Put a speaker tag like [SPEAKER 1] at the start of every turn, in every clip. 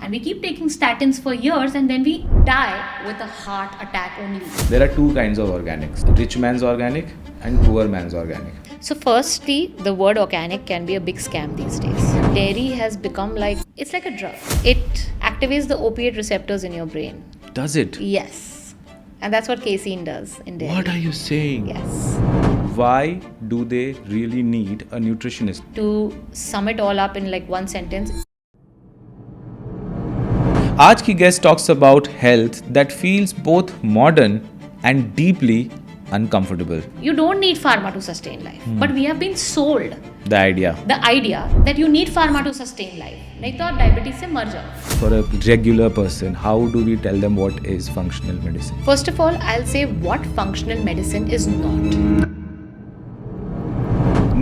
[SPEAKER 1] And we keep taking statins for years and then we die with a heart attack only.
[SPEAKER 2] There are two kinds of organics, rich man's organic and poor man's organic.
[SPEAKER 1] So firstly, the word organic can be a big scam these days. Dairy has become it's like a drug. It activates the opiate receptors in your brain.
[SPEAKER 2] Does it?
[SPEAKER 1] Yes. And that's what casein does in dairy.
[SPEAKER 2] What are you saying?
[SPEAKER 1] Yes.
[SPEAKER 2] Why do they really need a nutritionist?
[SPEAKER 1] To sum it all up in one sentence.
[SPEAKER 2] आज की guest talks about health that feels both modern and deeply uncomfortable.
[SPEAKER 1] You don't need pharma to sustain life. But we have been sold
[SPEAKER 2] The idea.
[SPEAKER 1] that you need pharma to sustain life. नहीं तो आप diabetes से मर जाओ.
[SPEAKER 2] For a regular person, how do we tell them what is functional medicine?
[SPEAKER 1] First of all, I'll say what functional medicine is not.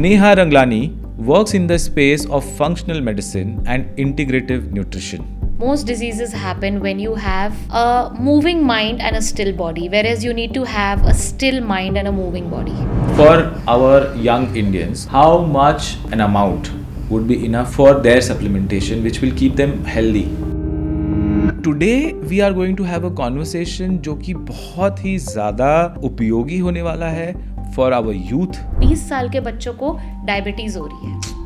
[SPEAKER 2] Neha Ranglani works in the space of functional medicine and integrative nutrition.
[SPEAKER 1] Most diseases happen when you have a moving mind and a still body, whereas you need to have a still mind and a moving body.
[SPEAKER 2] For our young Indians, how much an amount would be enough for their supplementation which will keep them healthy? Today we are going to have a conversation जो कि बहुत ही ज़्यादा उपयोगी होने वाला है for our youth.
[SPEAKER 1] 20 साल के बच्चों को डायबिटीज हो रही है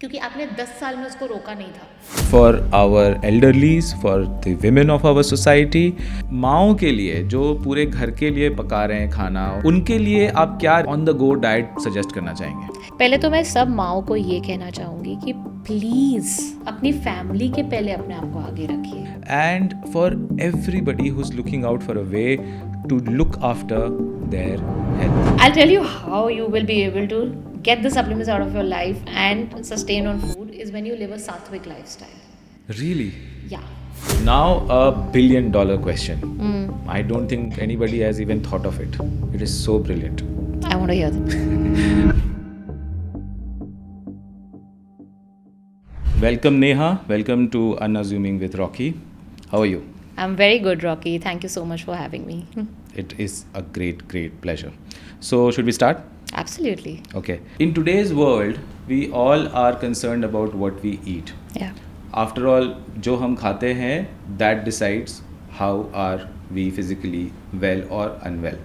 [SPEAKER 1] क्योंकि आपने 10 साल में उसको रोका नहीं था.
[SPEAKER 2] For our elderlies, for the women of our society, माओं के लिए जो पूरे घर के लिए पका रहे हैं खाना, उनके लिए आप क्या on the go diet suggest करना चाहेंगे?
[SPEAKER 1] पहले तो मैं सब माओं को ये कहना चाहूँगी कि प्लीज़ अपनी फैमिली के पहले अपने आप को आगे रखिए.
[SPEAKER 2] And for everybody who's looking out for a way to look after their health.
[SPEAKER 1] I'll tell you how you will be able to get the supplements out of your life and sustain on food is when you live a Satvic lifestyle.
[SPEAKER 2] Really?
[SPEAKER 1] Yeah.
[SPEAKER 2] Now a $1 billion question. I don't think anybody has even thought of it. It is so brilliant.
[SPEAKER 1] I want to hear them.
[SPEAKER 2] Welcome Neha. Welcome to Unassuming with Rocky. How are you?
[SPEAKER 1] I'm very good, Rocky. Thank you so much for having me.
[SPEAKER 2] It is a great pleasure. So should we start?
[SPEAKER 1] Absolutely.
[SPEAKER 2] Okay. In today's world, we all are concerned about what we eat.
[SPEAKER 1] Yeah.
[SPEAKER 2] After all, जो हम खाते हैं, that decides how are we physically well or unwell.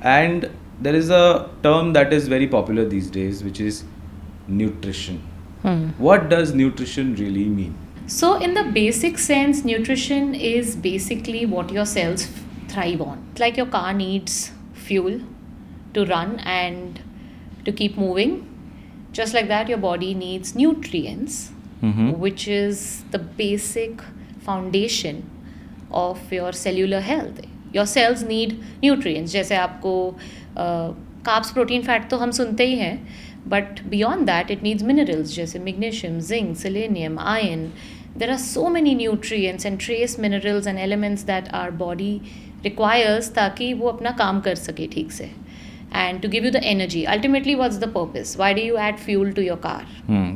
[SPEAKER 2] And there is a term that is very popular these days, which is nutrition. What does nutrition really mean?
[SPEAKER 1] So in the basic sense, nutrition is basically what your cells thrive on. It's like your car needs fuel to run and to keep moving. Just like that, your body needs nutrients, which is the basic foundation of your cellular health. Your cells need nutrients. जैसे आपको carbs, protein, fat तो हम सुनते ही हैं, but beyond that, it needs minerals जैसे magnesium, zinc, selenium, iron. There are so many nutrients and trace minerals and elements that our body requires ताकि वो अपना काम कर सके ठीक से. And to give you the energy. Ultimately, what's the purpose? Why do you add fuel to your car?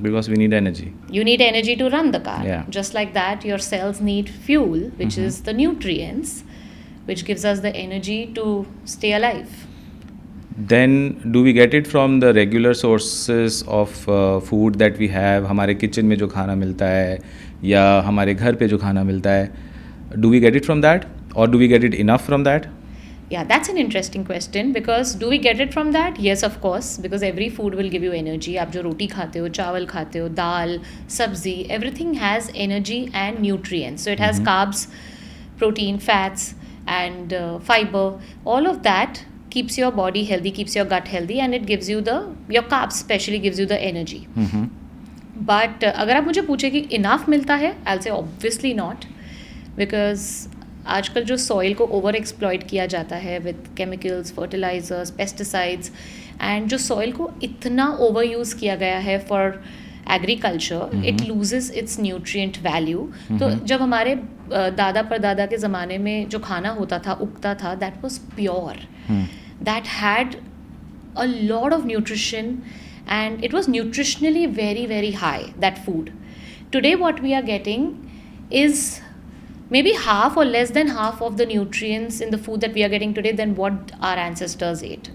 [SPEAKER 2] Because we need energy.
[SPEAKER 1] You need energy to run the car.
[SPEAKER 2] Yeah.
[SPEAKER 1] Just like that, your cells need fuel, which is the nutrients, which gives us the energy to stay alive.
[SPEAKER 2] Then do we get it from the regular sources of food that we have? हमारे kitchen में जो खाना मिलता है या हमारे घर पे जो खाना मिलता है, do we get it from that or do we get it enough from that?
[SPEAKER 1] Yeah, that's an interesting question because do we get it from that? Yes, of course, because every food will give you energy. आप जो रोटी खाते हो, चावल खाते हो, दाल, सब्जी, everything has energy and nutrients. So it has carbs, protein, fats and fiber. All of that keeps your body healthy, keeps your gut healthy and it gives you your carbs especially gives you the energy. But अगर आप मुझे पूछे कि enough मिलता है, I'll say obviously not because आजकल जो soil को ओवर एक्सप्लॉइट किया जाता है with chemicals, fertilisers, pesticides and जो सॉइल को इतना ओवर यूज़ किया गया है for agriculture, it loses its nutrient value. तो जब हमारे दादा परदादा के ज़माने में जो खाना होता था, उगता था, that was pure, that had a lot of nutrition and it was nutritionally very, very high, that food. Today what we are getting is maybe half or less than half of the nutrients in the food that we are getting today than what our ancestors ate.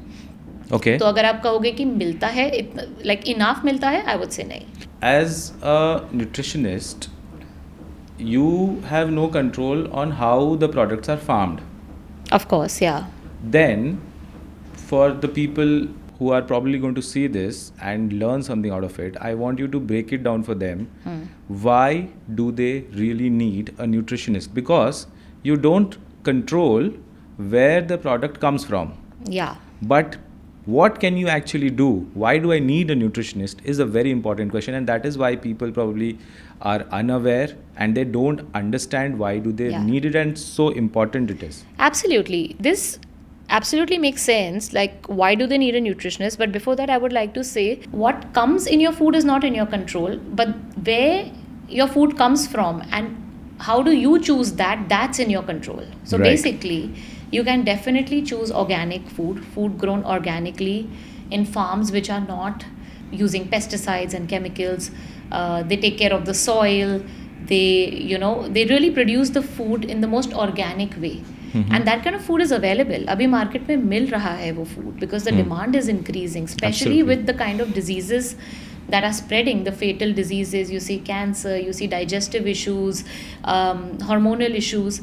[SPEAKER 2] Okay.
[SPEAKER 1] तो अगर आप कहोगे कि मिलता है like enough मिलता है, I would say नहीं.
[SPEAKER 2] As a nutritionist, you have no control on how the products are farmed.
[SPEAKER 1] Of course, yeah.
[SPEAKER 2] Then, for the people who are probably going to see this and learn something out of it, I want you to break it down for them. Why do they really need a nutritionist? Because you don't control where the product comes from.
[SPEAKER 1] Yeah.
[SPEAKER 2] But what can you actually do? Why do I need a nutritionist is a very important question, and that is why people probably are unaware and they don't understand why do they
[SPEAKER 1] Yeah.
[SPEAKER 2] need it and so important it is.
[SPEAKER 1] Absolutely. This absolutely makes sense. Like, why do they need a nutritionist? But before that, I would like to say what comes in your food is not in your control, but where your food comes from and how do you choose that, that's in your control. So
[SPEAKER 2] Right.
[SPEAKER 1] basically, you can definitely choose organic food, food grown organically in farms which are not using pesticides and chemicals. They take care of the soil. They really produce the food in the most organic way. And that kind of food is available. Abhi market mein mil raha hai wo food because the demand is increasing, especially
[SPEAKER 2] Absolutely.
[SPEAKER 1] with the kind of diseases that are spreading, the fatal diseases. You see cancer, you see digestive issues, hormonal issues.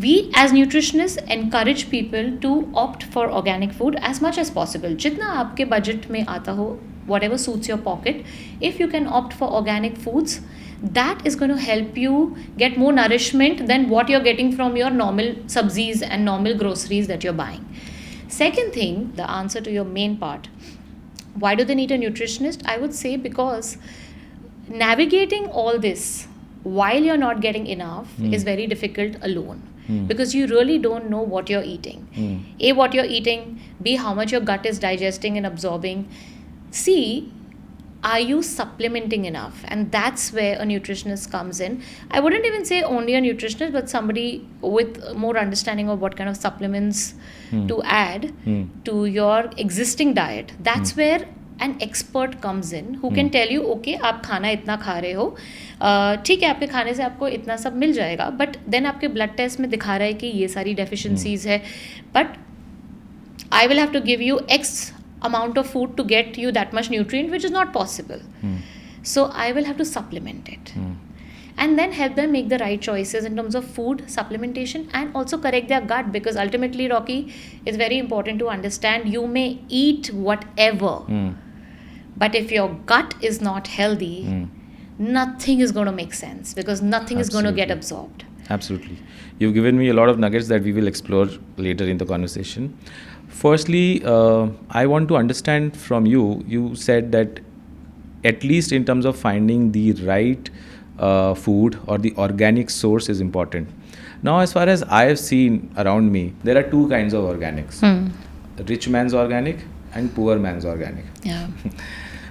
[SPEAKER 1] We as nutritionists encourage people to opt for organic food as much as possible. जितना आपके budget में आता हो, whatever suits your pocket, if you can opt for organic foods, that is going to help you get more nourishment than what you're getting from your normal sabzis and normal groceries that you're buying. Second thing, the answer to your main part, why do they need a nutritionist? I would say because navigating all this while you're not getting enough is very difficult alone. Because you really don't know what you're eating. A, what you're eating. B, how much your gut is digesting and absorbing. C, are you supplementing enough? And that's where a nutritionist comes in. I wouldn't even say only a nutritionist, but somebody with more understanding of what kind of supplements to add to your existing diet. That's where an expert comes in who can tell you, okay, आप खाना इतना खा रहे हो, ठीक है, आपके खाने से आपको इतना सब मिल जाएगा, बट देन आपके ब्लड टेस्ट में दिखा रहा है कि ये सारी डेफिशिएंसीज है, but I will have to give you X amount of food to get you that much nutrient, which is not possible. So I will have to supplement it. And then help them make the right choices in terms of food, supplementation, and also correct their gut, because ultimately, Rocky, it's very important to understand you may eat whatever, but if your gut is not healthy, nothing is going to make sense because nothing is going to get absorbed.
[SPEAKER 2] Absolutely. You've given me a lot of nuggets that we will explore later in the conversation. Firstly, I want to understand from you, you said that at least in terms of finding the right food or the organic source is important. Now, as far as I have seen around me, there are two kinds of organics. Rich man's organic and poor man's organic.
[SPEAKER 1] Yeah.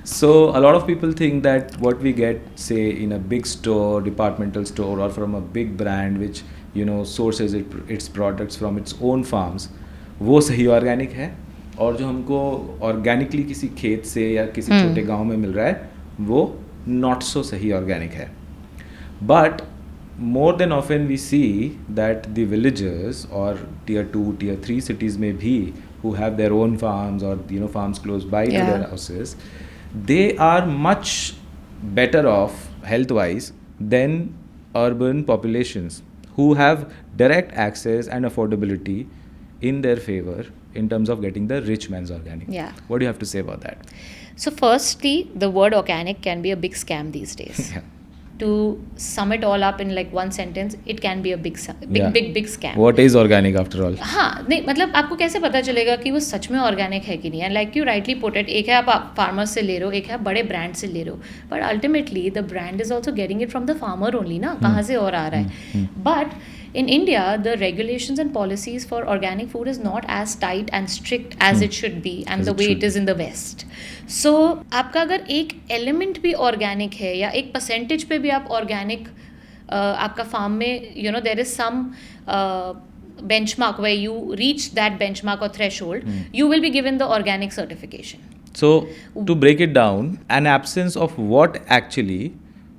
[SPEAKER 2] So a lot of people think that what we get, say, in a big store, departmental store, or from a big brand which sources its products from its own farms, वो सही organic है, और जो हमको organically किसी खेत से या किसी छोटे गांव में मिल रहा है वो नॉट सो सही ऑर्गेनिक है. But more than often we see that the villagers or tier 2, tier 3 cities में भी who have their own farms or farms close by to their houses, they are much better off health-wise than urban populations who have direct access and affordability in their favor in terms of getting the rich man's organic.
[SPEAKER 1] Yeah.
[SPEAKER 2] What do you have to say about that?
[SPEAKER 1] So firstly, the word organic can be a big scam these days.
[SPEAKER 2] Yeah.
[SPEAKER 1] To sum it all up in like one sentence, it can be a big scam.
[SPEAKER 2] What is organic after all?
[SPEAKER 1] हाँ, नहीं, मतलब आपको कैसे पता चलेगा कि वो सच में ऑर्गेनिक है कि नहीं. And like you rightly put it, एक है आप फार्मर से ले रहे हो, एक है आप बड़े ब्रांड से ले रहे हो, but ultimately the brand is also getting it from the farmer only ना, कहाँ से और आ रहा है. But in India, the regulations and policies for organic food is not as tight and strict as it should be, and the way it is in the West. So, आपका अगर एक element भी organic है या एक percentage पे भी आप organic आपका farm में, there is some benchmark where you reach that benchmark or threshold, you will be given the organic certification.
[SPEAKER 2] So, to break it down, an absence of what actually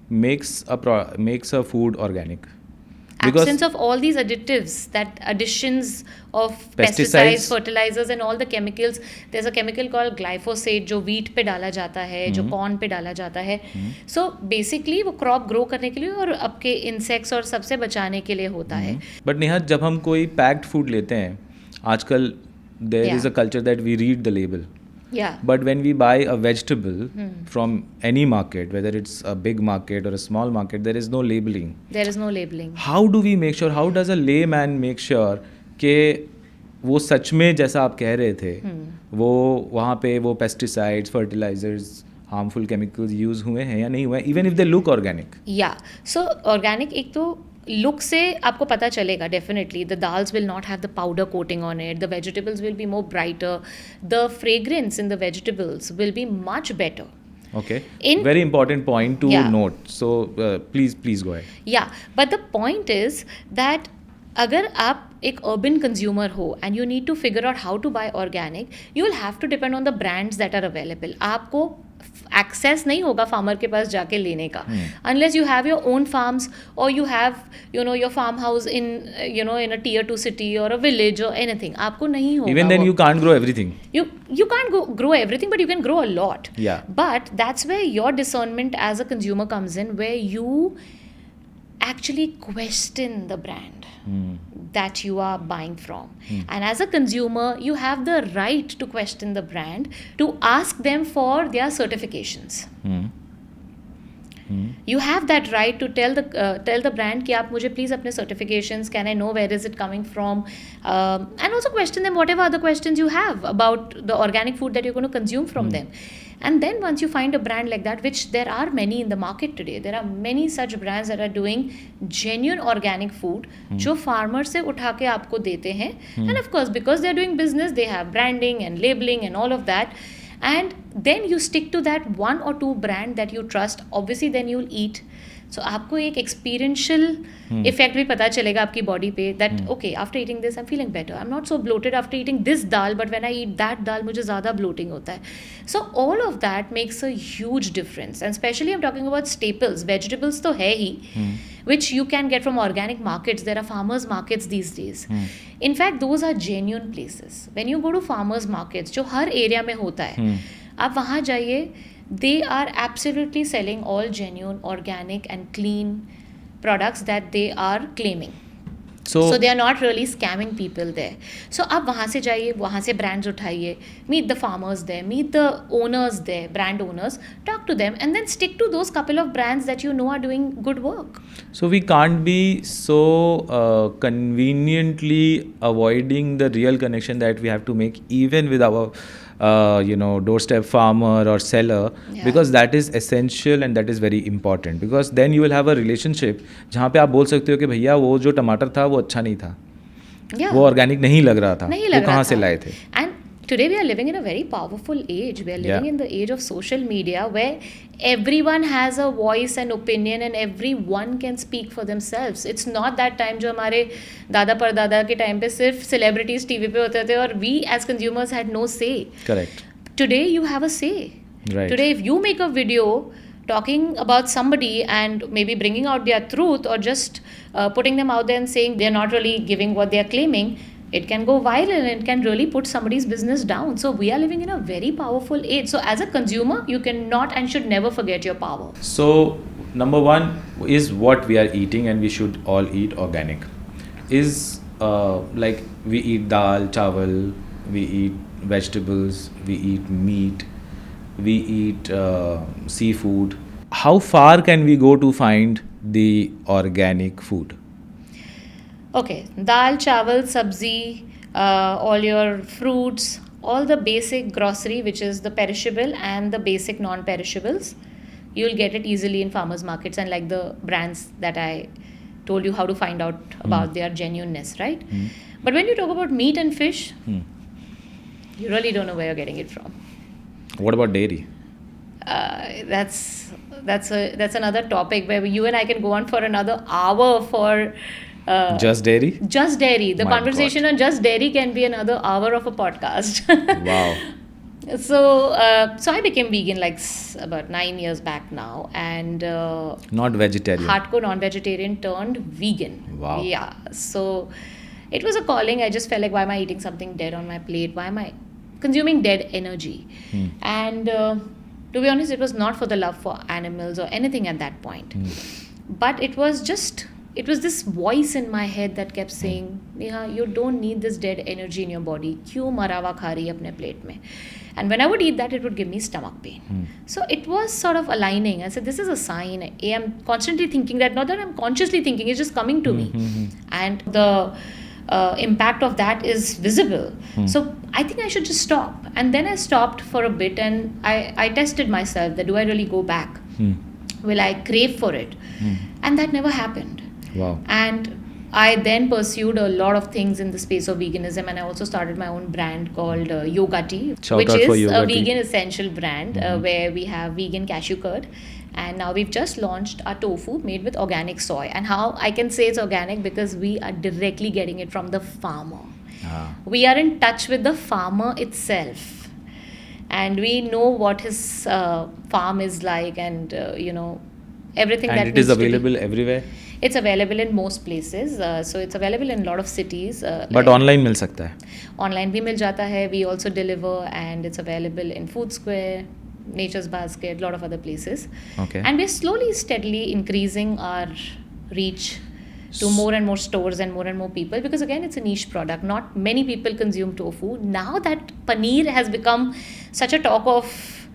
[SPEAKER 2] makes a food organic? Because
[SPEAKER 1] absence of all these additives, that additions of
[SPEAKER 2] Pesticides.
[SPEAKER 1] pesticides, fertilizers and all the chemicals. There's a chemical called glyphosate जो wheat पे डाला जाता है, जो corn पे डाला जाता है. So basically वो crop grow करने के लिए और आपके insects और सबसे बचाने के लिए होता है.
[SPEAKER 2] बट नेहा, जब हम कोई पैक्ड फूड लेते हैं आजकल, there
[SPEAKER 1] Yeah.
[SPEAKER 2] Is a culture that we read the label.
[SPEAKER 1] Yeah.
[SPEAKER 2] But when we buy a vegetable from any market, whether it's a big market or a small market, there is no labeling.
[SPEAKER 1] There is no labeling.
[SPEAKER 2] How do we make sure, how does a layman make sure कि वो सच में जैसा आप कह रहे थे वो वहाँ पे वो pesticides, fertilisers, harmful chemicals use हुए हैं या नहीं हुए, even if they look organic?
[SPEAKER 1] या सो ऑर्गेनिक एक तो लुक से आपको पता चलेगा definitely. The dals will not have the powder coating on it, the vegetables will be more brighter, the fragrance in the vegetables will be much better.
[SPEAKER 2] Okay.
[SPEAKER 1] In-
[SPEAKER 2] Very important point to
[SPEAKER 1] Yeah.
[SPEAKER 2] note. So please go ahead.
[SPEAKER 1] या but the point is that अगर आप एक urban consumer हो and you need to figure out how to buy organic, you will have to depend on the brands that are available. आपको access नहीं होगा farmer के पास जाके लेने का unless you have your own farms और you have your farm house in in a tier 2 city और अ विलेज और एनीथिंग. आपको नहीं होगा.
[SPEAKER 2] Even then
[SPEAKER 1] वो.
[SPEAKER 2] you can't grow everything.
[SPEAKER 1] You can't grow everything, but you can grow a lot.
[SPEAKER 2] Yeah.
[SPEAKER 1] But that's where your discernment as a consumer comes in, where you actually question the brand that you are buying from. And as a consumer, you have the right to question the brand, to ask them for their certifications. You have that right to tell the brand कि आप मुझे please अपने certifications, can I know where is it coming from, and also question them whatever other questions you have about the organic food that you're going to consume from them. And then once you find a brand like that, which there are many in the market today, there are many such brands that are doing genuine organic food जो farmer से उठा के आपको देते हैं. And of course because they are doing business, they have branding and labeling and all of that. And then you stick to that one or two brand that you trust. Obviously then you'll eat. So आपको एक experiential effect भी पता चलेगा आपकी body पे that okay, after eating this I'm feeling better. I'm not so bloated after eating this dal, but when I eat that dal मुझे ज़्यादा bloating होता है. So all of that makes a huge difference. And especially I'm talking about staples. Vegetables तो है ही, which you can get from organic markets. There are farmers markets these days. In fact, those are genuine places. When you go to farmers markets, जो हर area में होता है, आप वहाँ जाइए, they are absolutely selling all genuine, organic and clean products that they are claiming. So they are not really scamming people there. So आप वहाँ से जाइए, वहाँ से brands उठाइए, meet the farmers there, meet the owners there, brand owners, talk to them and then stick to those couple of brands that you know are doing good work.
[SPEAKER 2] So we can't be so conveniently avoiding the real connection that we have to make even with our doorstep farmer or seller, because that is essential and that is very important, because then you will have a relationship जहाँ पे आप बोल सकते हो कि भैया वो जो टमाटर था वो अच्छा नहीं था, वो ऑर्गेनिक नहीं लग रहा था, वो कहाँ से लाए थे.
[SPEAKER 1] And today we are living in a very powerful age. We are living in the age of social media where everyone has a voice and opinion and everyone can speak for themselves. It's not that time जो हमारे दादा परदादा के time पे सिर्फ celebrities TV पे होते थे और we as consumers had no say.
[SPEAKER 2] Correct.
[SPEAKER 1] Today you have a say.
[SPEAKER 2] Right.
[SPEAKER 1] Today if you make a video talking about somebody and maybe bringing out their truth or just putting them out there and saying they're not really giving what they're claiming, it can go viral and it can really put somebody's business down. So we are living in a very powerful age. So as a consumer, you cannot and should never forget your power.
[SPEAKER 2] So number one is what we are eating, and we should all eat organic. Is like we eat dal, chawal, we eat vegetables, we eat meat, we eat seafood. How far can we go to find the organic food?
[SPEAKER 1] Okay, dal, chawal, sabzi, all your fruits, all the basic grocery, which is the perishable and the basic non-perishables, you'll get it easily in farmers markets and like the brands that I told you how to find out about their genuineness, right? But when you talk about meat and fish, you really don't know where you're getting it from.
[SPEAKER 2] What about dairy?
[SPEAKER 1] That's another topic where you and I can go on for another hour for
[SPEAKER 2] just dairy?
[SPEAKER 1] Just dairy. The
[SPEAKER 2] My
[SPEAKER 1] conversation
[SPEAKER 2] God.
[SPEAKER 1] on just dairy can be another hour of a podcast.
[SPEAKER 2] Wow.
[SPEAKER 1] So I became vegan like about 9 years back now, and
[SPEAKER 2] Not vegetarian.
[SPEAKER 1] hardcore non-vegetarian turned vegan.
[SPEAKER 2] Wow.
[SPEAKER 1] Yeah. So it was a calling. I just felt like, why am I eating something dead on my plate? Why am I consuming dead energy? And to be honest, it was not for the love for animals or anything at that point. But it was this voice in my head that kept saying, Neha, you don't need this dead energy in your body. Kyun marawa kha rahi hai apne plate mein? And when I would eat that, it would give me stomach pain. So it was sort of aligning. I said, this is a sign. I am constantly thinking that, not that I'm consciously thinking, it's just coming to me. And the impact of that is visible. So I think I should just stop. And then I stopped for a bit, and I tested myself that, do I really go back? Will I crave for it? And that never happened.
[SPEAKER 2] Wow.
[SPEAKER 1] And I then pursued a lot of things in the space of veganism, and I also started my own brand called Yoga Tea,
[SPEAKER 2] Shout
[SPEAKER 1] which
[SPEAKER 2] out for
[SPEAKER 1] is
[SPEAKER 2] Yoga
[SPEAKER 1] a
[SPEAKER 2] Tea.
[SPEAKER 1] vegan essential brand where we have vegan cashew curd. And now we've just launched our tofu made with organic soy. And how I can say it's organic, because we are directly getting it from the farmer. We are in touch with the farmer itself. And we know what his farm is like, and everything
[SPEAKER 2] And
[SPEAKER 1] that
[SPEAKER 2] it is
[SPEAKER 1] needs to be-
[SPEAKER 2] available everywhere.
[SPEAKER 1] It's available in most places. So it's available in a lot of cities.
[SPEAKER 2] But
[SPEAKER 1] like
[SPEAKER 2] online मिल सकता है.
[SPEAKER 1] online भी मिल जाता है. We also deliver, and it's available in Food Square, Nature's Basket, a lot of other places.
[SPEAKER 2] Okay.
[SPEAKER 1] And we're slowly, steadily increasing our reach to more and more stores and more people, because again, it's a niche product. Not many people consume tofu. Now that paneer has become such a talk of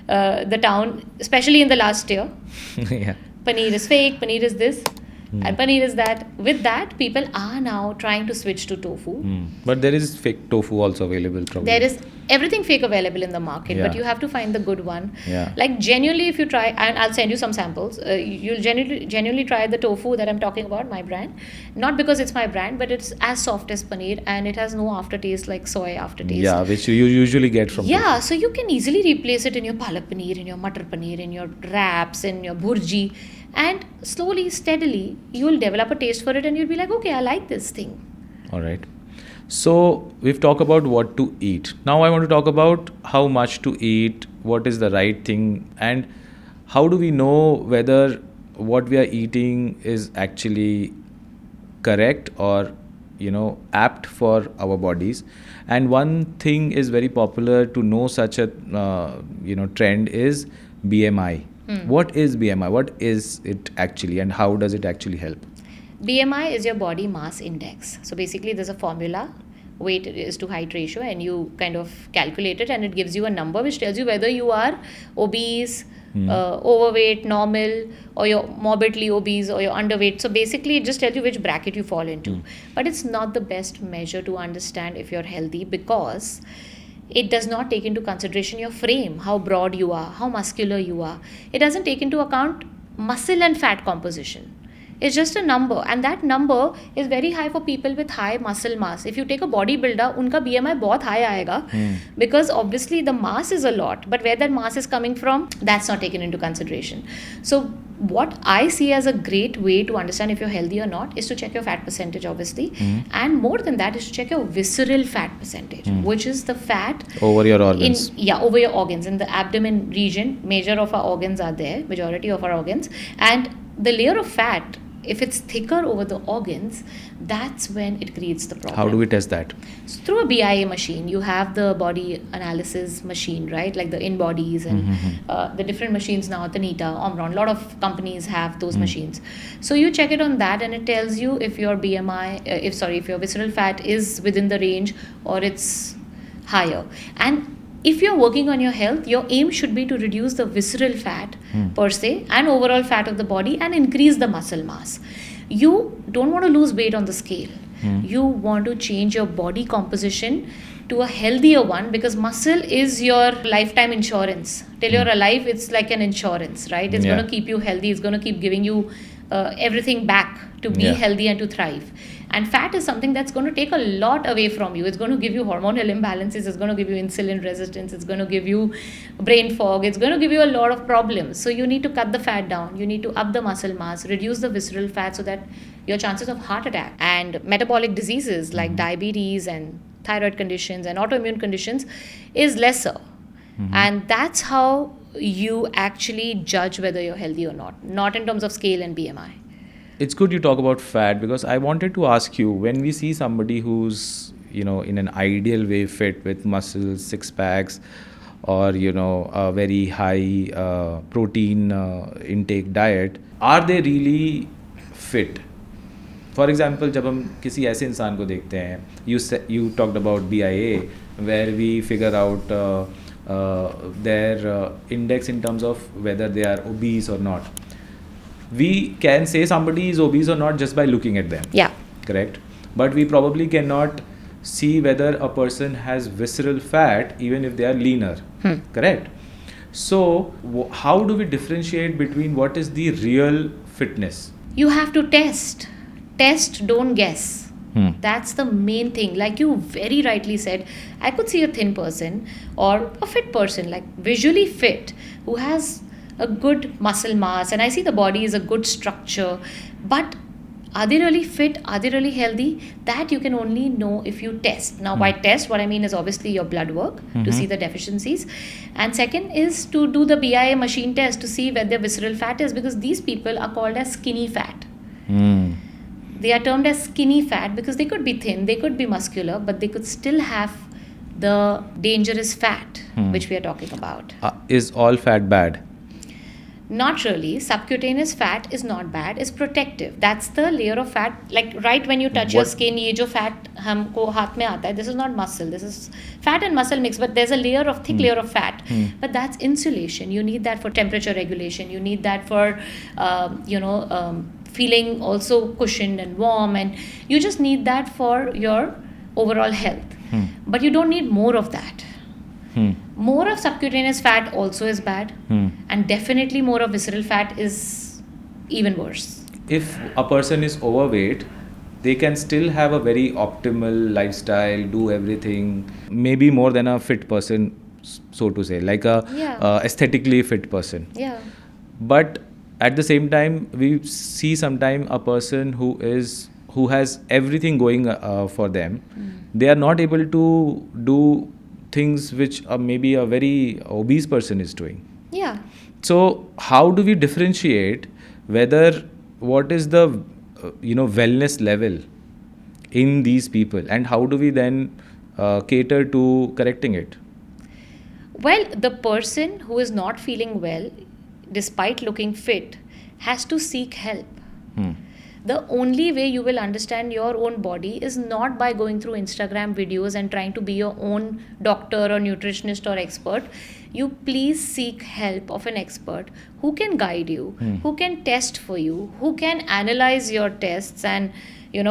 [SPEAKER 1] the town, especially in the last year.
[SPEAKER 2] Yeah.
[SPEAKER 1] Paneer is fake, paneer is this, and paneer is that. With that, people are now trying to switch to tofu.
[SPEAKER 2] But there is fake tofu also available probably.
[SPEAKER 1] There is everything fake available in the market, but
[SPEAKER 2] Yeah.
[SPEAKER 1] you have to find the good one.
[SPEAKER 2] Yeah.
[SPEAKER 1] Like genuinely, if you try, and I'll send you some samples, you'll genuinely try the tofu that I'm talking about, my brand. Not because it's my brand, but it's as soft as paneer, and it has no aftertaste like soy aftertaste.
[SPEAKER 2] Yeah, which you usually get from
[SPEAKER 1] Yeah, so you can easily replace it in your palak paneer, in your matar paneer, in your wraps, in your bhurji, and slowly, steadily, you will develop a taste for it, and you'll be like, okay, I like this thing.
[SPEAKER 2] tofu. All right. So we've talked about what to eat. Now I want to talk about how much to eat, what is the right thing, and how do we know whether what we are eating is actually correct or apt for our bodies. And one thing is very popular to know such a trend is BMI. What is BMI? What is it actually, and how does it actually help?
[SPEAKER 1] BMI is your body mass index. So basically, there's a formula. Weight is to height ratio, and you kind of calculate it, and it gives you a number which tells you whether you are obese, overweight, normal, or you're morbidly obese, or you're underweight. So basically, it just tells you which bracket you fall into. But it's not the best measure to understand if you're healthy, because it does not take into consideration your frame, how broad you are, how muscular you are. It doesn't take into account muscle and fat composition. It's just a number, and that number is very high for people with high muscle mass. If you take a bodybuilder, उनका BMI बहुत high आएगा, because obviously the mass is a lot, but where that mass is coming from, that's not taken into consideration. So what I see as a great way to understand if you're healthy or not is to check your fat percentage, obviously, and more than that is to check your visceral fat percentage, which is the fat
[SPEAKER 2] Over your organs.
[SPEAKER 1] over your organs. In the abdomen region, major of our organs are there, majority of our organs, and the layer of fat, if it's thicker over the organs, that's when it creates the problem.
[SPEAKER 2] How do we test that?
[SPEAKER 1] So through a BIA machine, you have the body analysis machine, right? Like the InBodies and the different machines now, Tanita, Omron, a lot of companies have those machines. So you check it on that, and it tells you if your BMI, if your visceral fat is within the range or it's higher. And if you're working on your health, your aim should be to reduce the visceral fat per se and overall fat of the body and increase the muscle mass. You don't want to lose weight on the scale. You want to change your body composition to a healthier one, because muscle is your lifetime insurance. Till you're alive, it's like an insurance, right? It's
[SPEAKER 2] Yeah.
[SPEAKER 1] going to keep you healthy. It's going to keep giving you everything back to be
[SPEAKER 2] Yeah.
[SPEAKER 1] healthy and to thrive. And fat is something that's going to take a lot away from you. It's going to give you hormonal imbalances. It's going to give you insulin resistance. It's going to give you brain fog. It's going to give you a lot of problems. So you need to cut the fat down. You need to up the muscle mass, reduce the visceral fat, so that your chances of heart attack and metabolic diseases like diabetes and thyroid conditions and autoimmune conditions is lesser. And that's how you actually judge whether you're healthy or not in terms of scale and BMI.
[SPEAKER 2] It's good you talk about fat, because I wanted to ask you, when we see somebody who's, in an ideal way fit with muscles, six packs, or, a very high protein intake diet, are they really fit? For example, जब हम किसी ऐसे इंसान को देखते हैं, you talked about BIA, where we figure out their index in terms of whether they are obese or not. We can say somebody is obese or not just by looking at them.
[SPEAKER 1] Yeah.
[SPEAKER 2] Correct. But we probably cannot see whether a person has visceral fat even if they are leaner. Correct. So, how do we differentiate between what is the real fitness?
[SPEAKER 1] You have to test. Test, don't guess. That's the main thing. Like you very rightly said, I could see a thin person or a fit person, like visually fit, who has a good muscle mass, and I see the body is a good structure, but are they really fit? Are they really healthy? That you can only know if you test. Now, by test, what I mean is obviously your blood work to see the deficiencies. And second is to do the BIA machine test to see where their visceral fat is, because these people are called as skinny fat. They are termed as skinny fat because they could be thin, they could be muscular, but they could still have the dangerous fat, which we are talking about.
[SPEAKER 2] Is all fat bad?
[SPEAKER 1] Not really. Subcutaneous fat is not bad. It's protective. That's the layer of fat. Like right when you touch your skin, ये जो fat हमको हाथ में आता है, this is not muscle. This is fat and muscle mix, but there's a layer of thick layer of fat. But that's insulation. You need that for temperature regulation. You need that for, feeling also cushioned and warm, and you just need that for your overall health. But you don't need more of that. More of subcutaneous fat also is bad, and definitely more of visceral fat is even worse.
[SPEAKER 2] If a person is overweight, they can still have a very optimal lifestyle, do everything, maybe more than a fit person, so to say, like a aesthetically fit person.
[SPEAKER 1] Yeah.
[SPEAKER 2] But at the same time, we see sometime a person who has everything going for them. They are not able to do things which maybe a very obese person is doing.
[SPEAKER 1] Yeah.
[SPEAKER 2] So how do we differentiate whether what is the wellness level in these people, and how do we then cater to correcting it?
[SPEAKER 1] Well, the person who is not feeling well, despite looking fit, has to seek help. The only way you will understand your own body is not by going through Instagram videos and trying to be your own doctor or nutritionist or expert. You please seek help of an expert who can guide you, who can test for you, who can analyze your tests and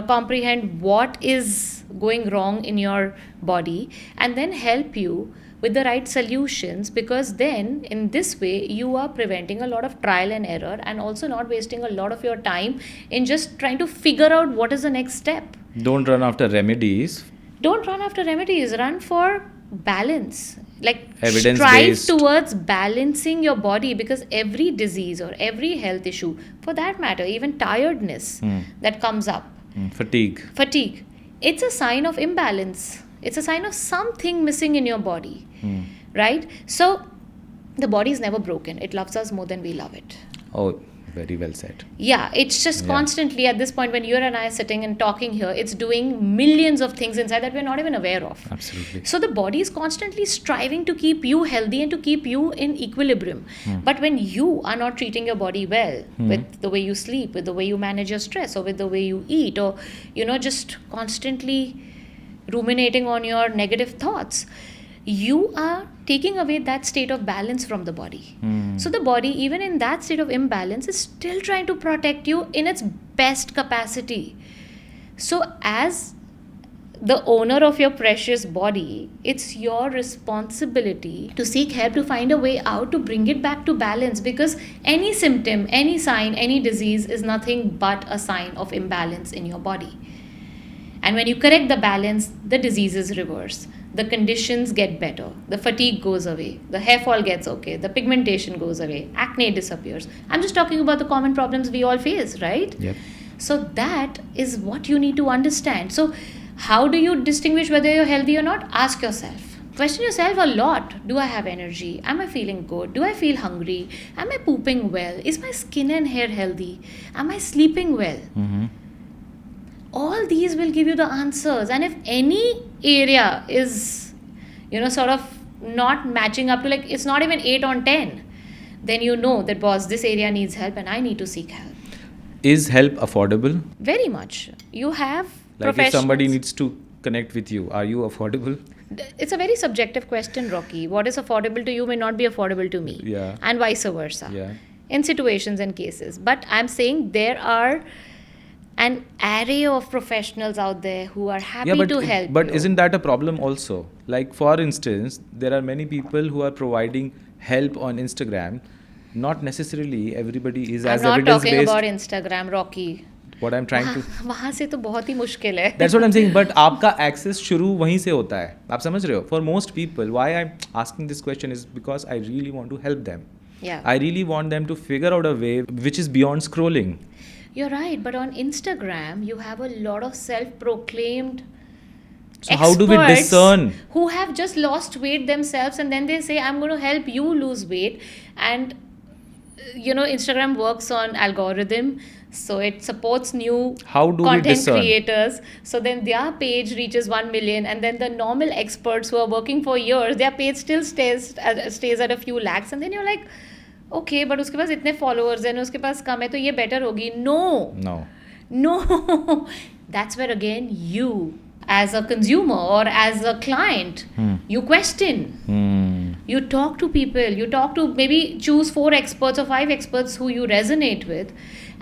[SPEAKER 1] comprehend what is going wrong in your body, and then help you with the right solutions, because then in this way you are preventing a lot of trial and error and also not wasting a lot of your time in just trying to figure out what is the next step.
[SPEAKER 2] Don't run after remedies.
[SPEAKER 1] Don't run after remedies. Run for balance. Like
[SPEAKER 2] Evidence-based.
[SPEAKER 1] strive towards balancing your body, because every disease or every health issue, for that matter, even tiredness that comes up,
[SPEAKER 2] Fatigue,
[SPEAKER 1] it's a sign of imbalance. It's a sign of something missing in your body, right? So the body is never broken. It loves us more than we love it.
[SPEAKER 2] Oh, very well said.
[SPEAKER 1] Yeah, it's just constantly at this point when you and I are sitting and talking here, it's doing millions of things inside that we're not even aware of.
[SPEAKER 2] Absolutely.
[SPEAKER 1] So the body is constantly striving to keep you healthy and to keep you in equilibrium. But when you are not treating your body well with the way you sleep, with the way you manage your stress, or with the way you eat, or just constantly ruminating on your negative thoughts, you are taking away that state of balance from the body. So the body, even in that state of imbalance, is still trying to protect you in its best capacity. So as the owner of your precious body, it's your responsibility to seek help, to find a way out, to bring it back to balance, because any symptom, any sign, any disease is nothing but a sign of imbalance in your body. And when you correct the balance, the diseases reverse. The conditions get better. The fatigue goes away. The hair fall gets okay. The pigmentation goes away. Acne disappears. I'm just talking about the common problems we all face, right?
[SPEAKER 2] Yep.
[SPEAKER 1] So that is what you need to understand. So how do you distinguish whether you're healthy or not? Ask yourself. Question yourself a lot. Do I have energy? Am I feeling good? Do I feel hungry? Am I pooping well? Is my skin and hair healthy? Am I sleeping well?
[SPEAKER 2] Mm-hmm.
[SPEAKER 1] All these will give you the answers. And if any area is, sort of not matching up to, like, it's not even 8 on 10, then you know that, boss, this area needs help and I need to seek help.
[SPEAKER 2] Is help affordable?
[SPEAKER 1] Very much. You have
[SPEAKER 2] Like if somebody needs to connect with you, are you affordable?
[SPEAKER 1] It's a very subjective question, Rocky. What is affordable to you may not be affordable to me.
[SPEAKER 2] Yeah.
[SPEAKER 1] And vice versa.
[SPEAKER 2] Yeah.
[SPEAKER 1] In situations and cases. But I'm saying there are an array of professionals out there who are happy to help
[SPEAKER 2] But
[SPEAKER 1] you.
[SPEAKER 2] isn't that a problem also? Like, for instance, there are many people who are providing help on Instagram. Not necessarily everybody is as
[SPEAKER 1] I'm not
[SPEAKER 2] evidence-based.
[SPEAKER 1] talking about Instagram, Rocky.
[SPEAKER 2] What I'm trying to...
[SPEAKER 1] वहाँ से तो बहुत ही मुश्किल है.
[SPEAKER 2] That's what I'm saying. But आपका access शुरू वहीं से होता है. आप समझ रहे हो? For most people, why I'm asking this question is because I really want to help them.
[SPEAKER 1] Yeah.
[SPEAKER 2] I really want them to figure out a way which is beyond scrolling.
[SPEAKER 1] You're right, but on Instagram, you have a lot of self-proclaimed
[SPEAKER 2] So how do we
[SPEAKER 1] experts
[SPEAKER 2] discern?
[SPEAKER 1] who have just lost weight themselves, and then they say, I'm going to help you lose weight. And Instagram works on algorithm, so it supports new
[SPEAKER 2] How do we
[SPEAKER 1] content
[SPEAKER 2] discern?
[SPEAKER 1] creators. So then their page reaches 1 million, and then the normal experts who are working for years, their page still stays at a few lakhs, and then you're like, okay, but उसके पास इतने followers हैं, उसके पास कम है, तो ये better होगी. No. That's where again you, as a consumer or as a client, you question. You talk to people, you talk to, maybe choose 4 experts or 5 experts who you resonate with.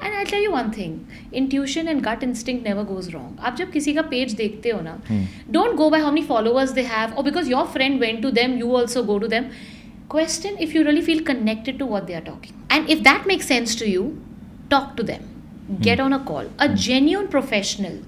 [SPEAKER 1] And I'll tell you one thing, intuition and gut instinct never goes wrong. आप जब किसी का page देखते हो ना, don't go by how many followers they have, or because your friend went to them, you also go to them. Question if you really feel connected to what they are talking. And if that makes sense to you, talk to them. Get on a call. A genuine professional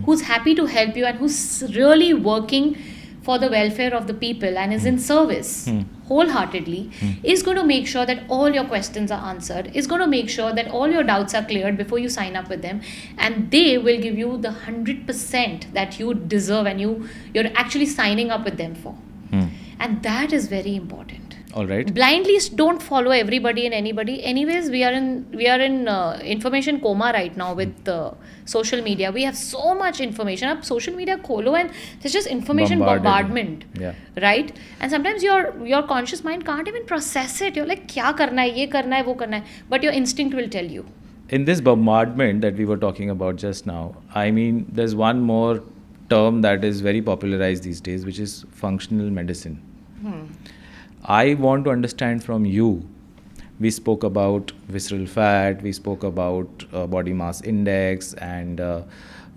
[SPEAKER 1] who's happy to help you and who's really working for the welfare of the people and is in service wholeheartedly is going to make sure that all your questions are answered, is going to make sure that all your doubts are cleared before you sign up with them, and they will give you the 100% that you deserve and you're actually signing up with them for. And that is very important.
[SPEAKER 2] All right.
[SPEAKER 1] Blindly don't follow everybody and anybody. Anyways, we are in information coma right now with social media. We have so much information. Up social media kholo and there's just information bombardment.
[SPEAKER 2] Yeah.
[SPEAKER 1] Right? And sometimes your conscious mind can't even process it. You're like, kya karna hai, ye karna hai, wo karna hai. But your instinct will tell you.
[SPEAKER 2] In this bombardment that we were talking about just now, I mean, there's one more term that is very popularized these days, which is functional medicine. I want to understand from you. We spoke about visceral fat, we spoke about body mass index, and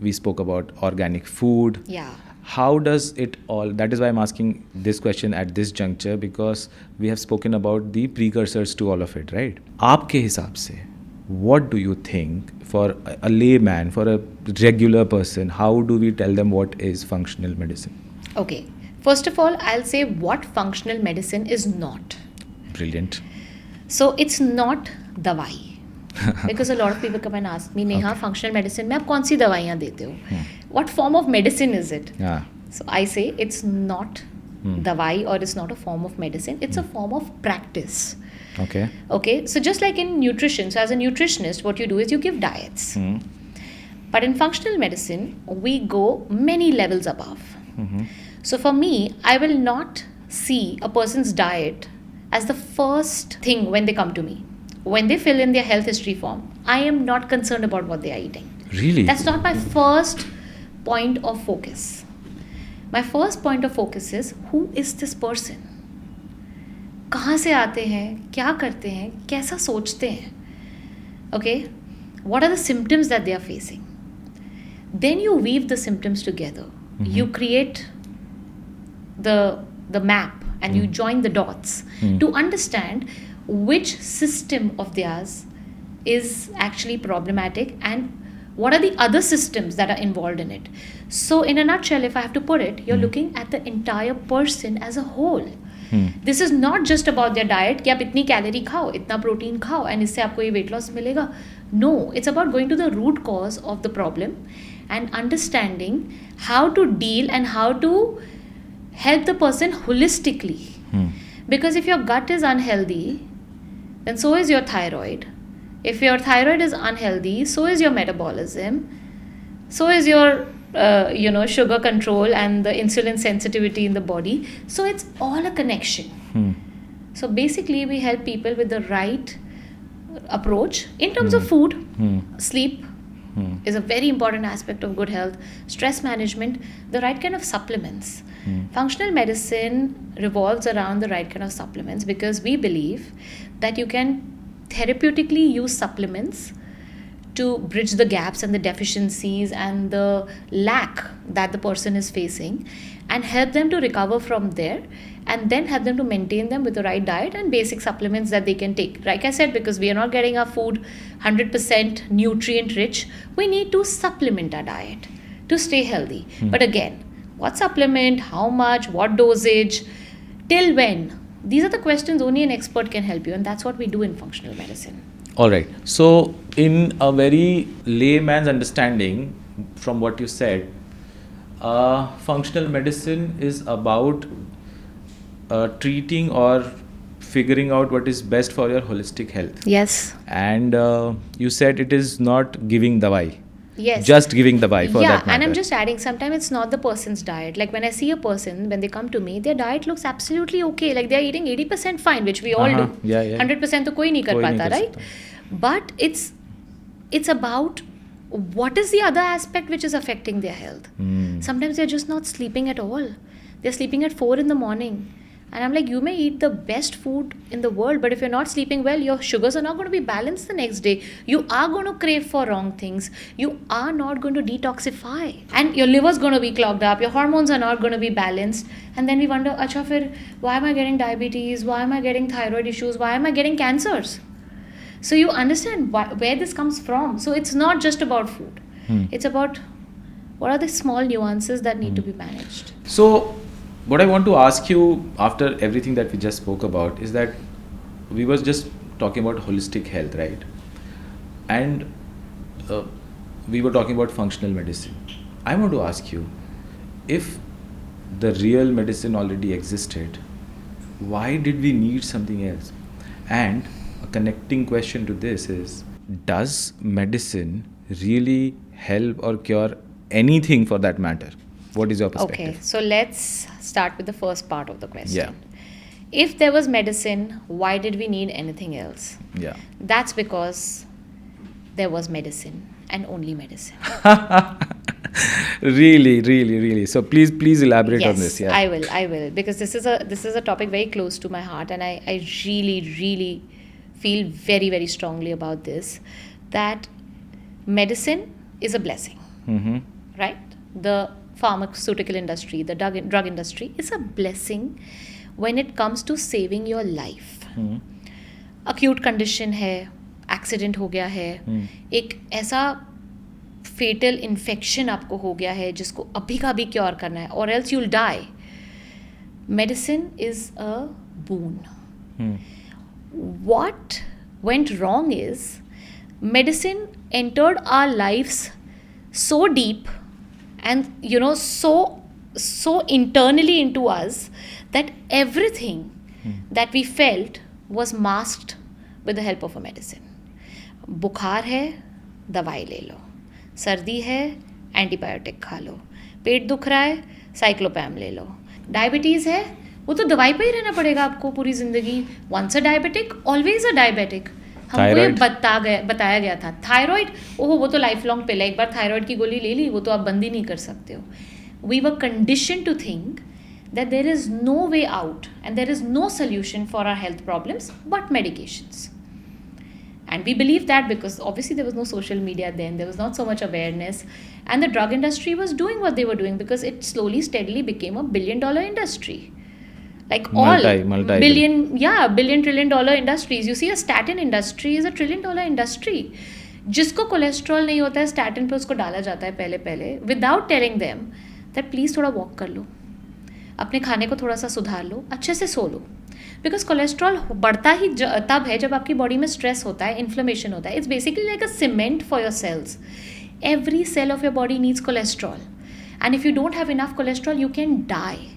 [SPEAKER 2] we spoke about organic food.
[SPEAKER 1] Yeah.
[SPEAKER 2] How does it all, that is why I'm asking this question at this juncture, because we have spoken about the precursors to all of it, right? आपके हिसाब से, what do you think for a layman, for a regular person, how do we tell them what is functional medicine?
[SPEAKER 1] Okay. First of all, I'll say what functional medicine is not.
[SPEAKER 2] Brilliant.
[SPEAKER 1] So it's not दवाई. Because a lot of people come and ask me, Neha, functional medicine में आप कौन सी दवाइयाँ देते हो? What form of medicine is it?
[SPEAKER 2] Yeah.
[SPEAKER 1] So I say it's not दवाई or it's not a form of medicine. It's a form of practice. Okay. So just like in nutrition, so as a nutritionist, what you do is you give diets. But in functional medicine, we go many levels above. So for me, I will not see a person's diet as the first thing when they come to me. When they fill in their health history form, I am not concerned about what they are eating.
[SPEAKER 2] Really?
[SPEAKER 1] That's not my first point of focus. My first point of focus is, who is this person? कहाँ से आते हैं? क्या करते हैं? कैसा सोचते हैं? Okay? What are the symptoms that they are facing? Then you weave the symptoms together. You create the map and you join the dots to understand which system of theirs is actually problematic and what are the other systems that are involved in it. So in a nutshell, if I have to put it, you're looking at the entire person as a whole. This is not just about their diet कि आप इतनी calorie खाओ, इतना protein खाओ and इससे आपको ये weight loss मिलेगा. No, it's about going to the root cause of the problem and understanding how to deal and how to help the person holistically. Because if your gut is unhealthy, then so is your thyroid. If your thyroid is unhealthy, so is your metabolism, so is your sugar control and the insulin sensitivity in the body. So it's all a connection. So basically we help people with the right approach in terms of food. Sleep is a very important aspect of good health. Stress management, the right kind of supplements. Functional medicine revolves around the right kind of supplements, because we believe that you can therapeutically use supplements to bridge the gaps and the deficiencies and the lack that the person is facing, and help them to recover from there, and then help them to maintain them with the right diet and basic supplements that they can take. Like I said, because we are not getting our food 100% nutrient rich, we need to supplement our diet to stay healthy. But again, what supplement, how much, what dosage, till when? These are the questions only an expert can help you, and that's what we do in functional medicine.
[SPEAKER 2] All right. So, in a very layman's understanding, from what you said, functional medicine is about treating or figuring out what is best for your holistic health.
[SPEAKER 1] Yes.
[SPEAKER 2] And you said it is not giving dawai.
[SPEAKER 1] Yes.
[SPEAKER 2] Just giving dawai for that matter.
[SPEAKER 1] Yeah, and I'm just adding, sometimes it's not the person's diet. Like when I see a person, when they come to me, their diet looks absolutely okay. Like they're eating 80% fine, which we all do.
[SPEAKER 2] Yeah.
[SPEAKER 1] 100% to koi nahi kar pata, right? But it's about what is the other aspect which is affecting their health. Sometimes they're just not sleeping at all. They're sleeping at 4 in the morning. And I'm like, you may eat the best food in the world, but if you're not sleeping well, your sugars are not going to be balanced the next day. You are going to crave for wrong things. You are not going to detoxify. And your liver's going to be clogged up. Your hormones are not going to be balanced. And then we wonder, acha fir, why am I getting diabetes? Why am I getting thyroid issues? Why am I getting cancers? So you understand where this comes from. So it's not just about food. It's about what are the small nuances that need to be managed.
[SPEAKER 2] So, what I want to ask you after everything that we just spoke about is that we were just talking about holistic health, right? And we were talking about functional medicine. I want to ask you, if the real medicine already existed, why did we need something else? And a connecting question to this is, does medicine really help or cure anything for that matter? What is your perspective?
[SPEAKER 1] Okay, so let's start with the first part of the question.
[SPEAKER 2] Yeah.
[SPEAKER 1] If there was medicine, why did we need anything else?
[SPEAKER 2] Yeah.
[SPEAKER 1] That's because there was medicine and only medicine.
[SPEAKER 2] Really. So please elaborate on this.
[SPEAKER 1] Yes,
[SPEAKER 2] Yeah.
[SPEAKER 1] I will, because this is a topic very close to my heart, and I really feel very, very strongly about this, that medicine is a blessing, right? The pharmaceutical industry, the drug industry is a blessing when it comes to saving your life. Acute condition है, accident हो गया है, एक ऐसा fatal infection आपको हो गया है जिसको अभी का अभी cure करना है, or else you'll die. Medicine is a boon. What went wrong is medicine entered our lives so deep and so internally into us that everything that we felt was masked with the help of a medicine. बुखार है, दवाई ले लो. सर्दी है, antibiotic खा लो. पेट दुख रहा है, साइक्लोपैम ले लो. डायबिटीज़ है, वो तो दवाई पे ही रहना पड़ेगा आपको पूरी ज़िंदगी. Once a diabetic, always a diabetic. हमको ये बताया गया था. थायराइड, ओहो वो तो लाइफ लॉन्ग पिल है, एक बार थायराइड की गोली ले ली वो तो आप बंद ही नहीं कर सकते हो. We were condition to think that there is no way out and there is no solution for our health problems but medications. And we believe that because obviously there was no social media then, there was not so much awareness, and the drug industry was doing what they were doing because it slowly steadily became a $1 billion industry. Like multi billion trillion dollar industries. You see, a statin industry is a $1 trillion industry. जिसको cholesterol नहीं होता है statin पे उसको डाला जाता है पहले without telling them that please थोड़ा वॉक कर लो, अपने खाने को थोड़ा सा सुधार लो, अच्छे से सो लो. बिकॉज कोलेस्ट्रॉल बढ़ता ही तब है जब आपकी बॉडी में स्ट्रेस होता है, इन्फ्लेमेशन होता है. It's basically like a cement for your cells. Every cell of your body needs cholesterol. And if you don't have enough cholesterol, you can die.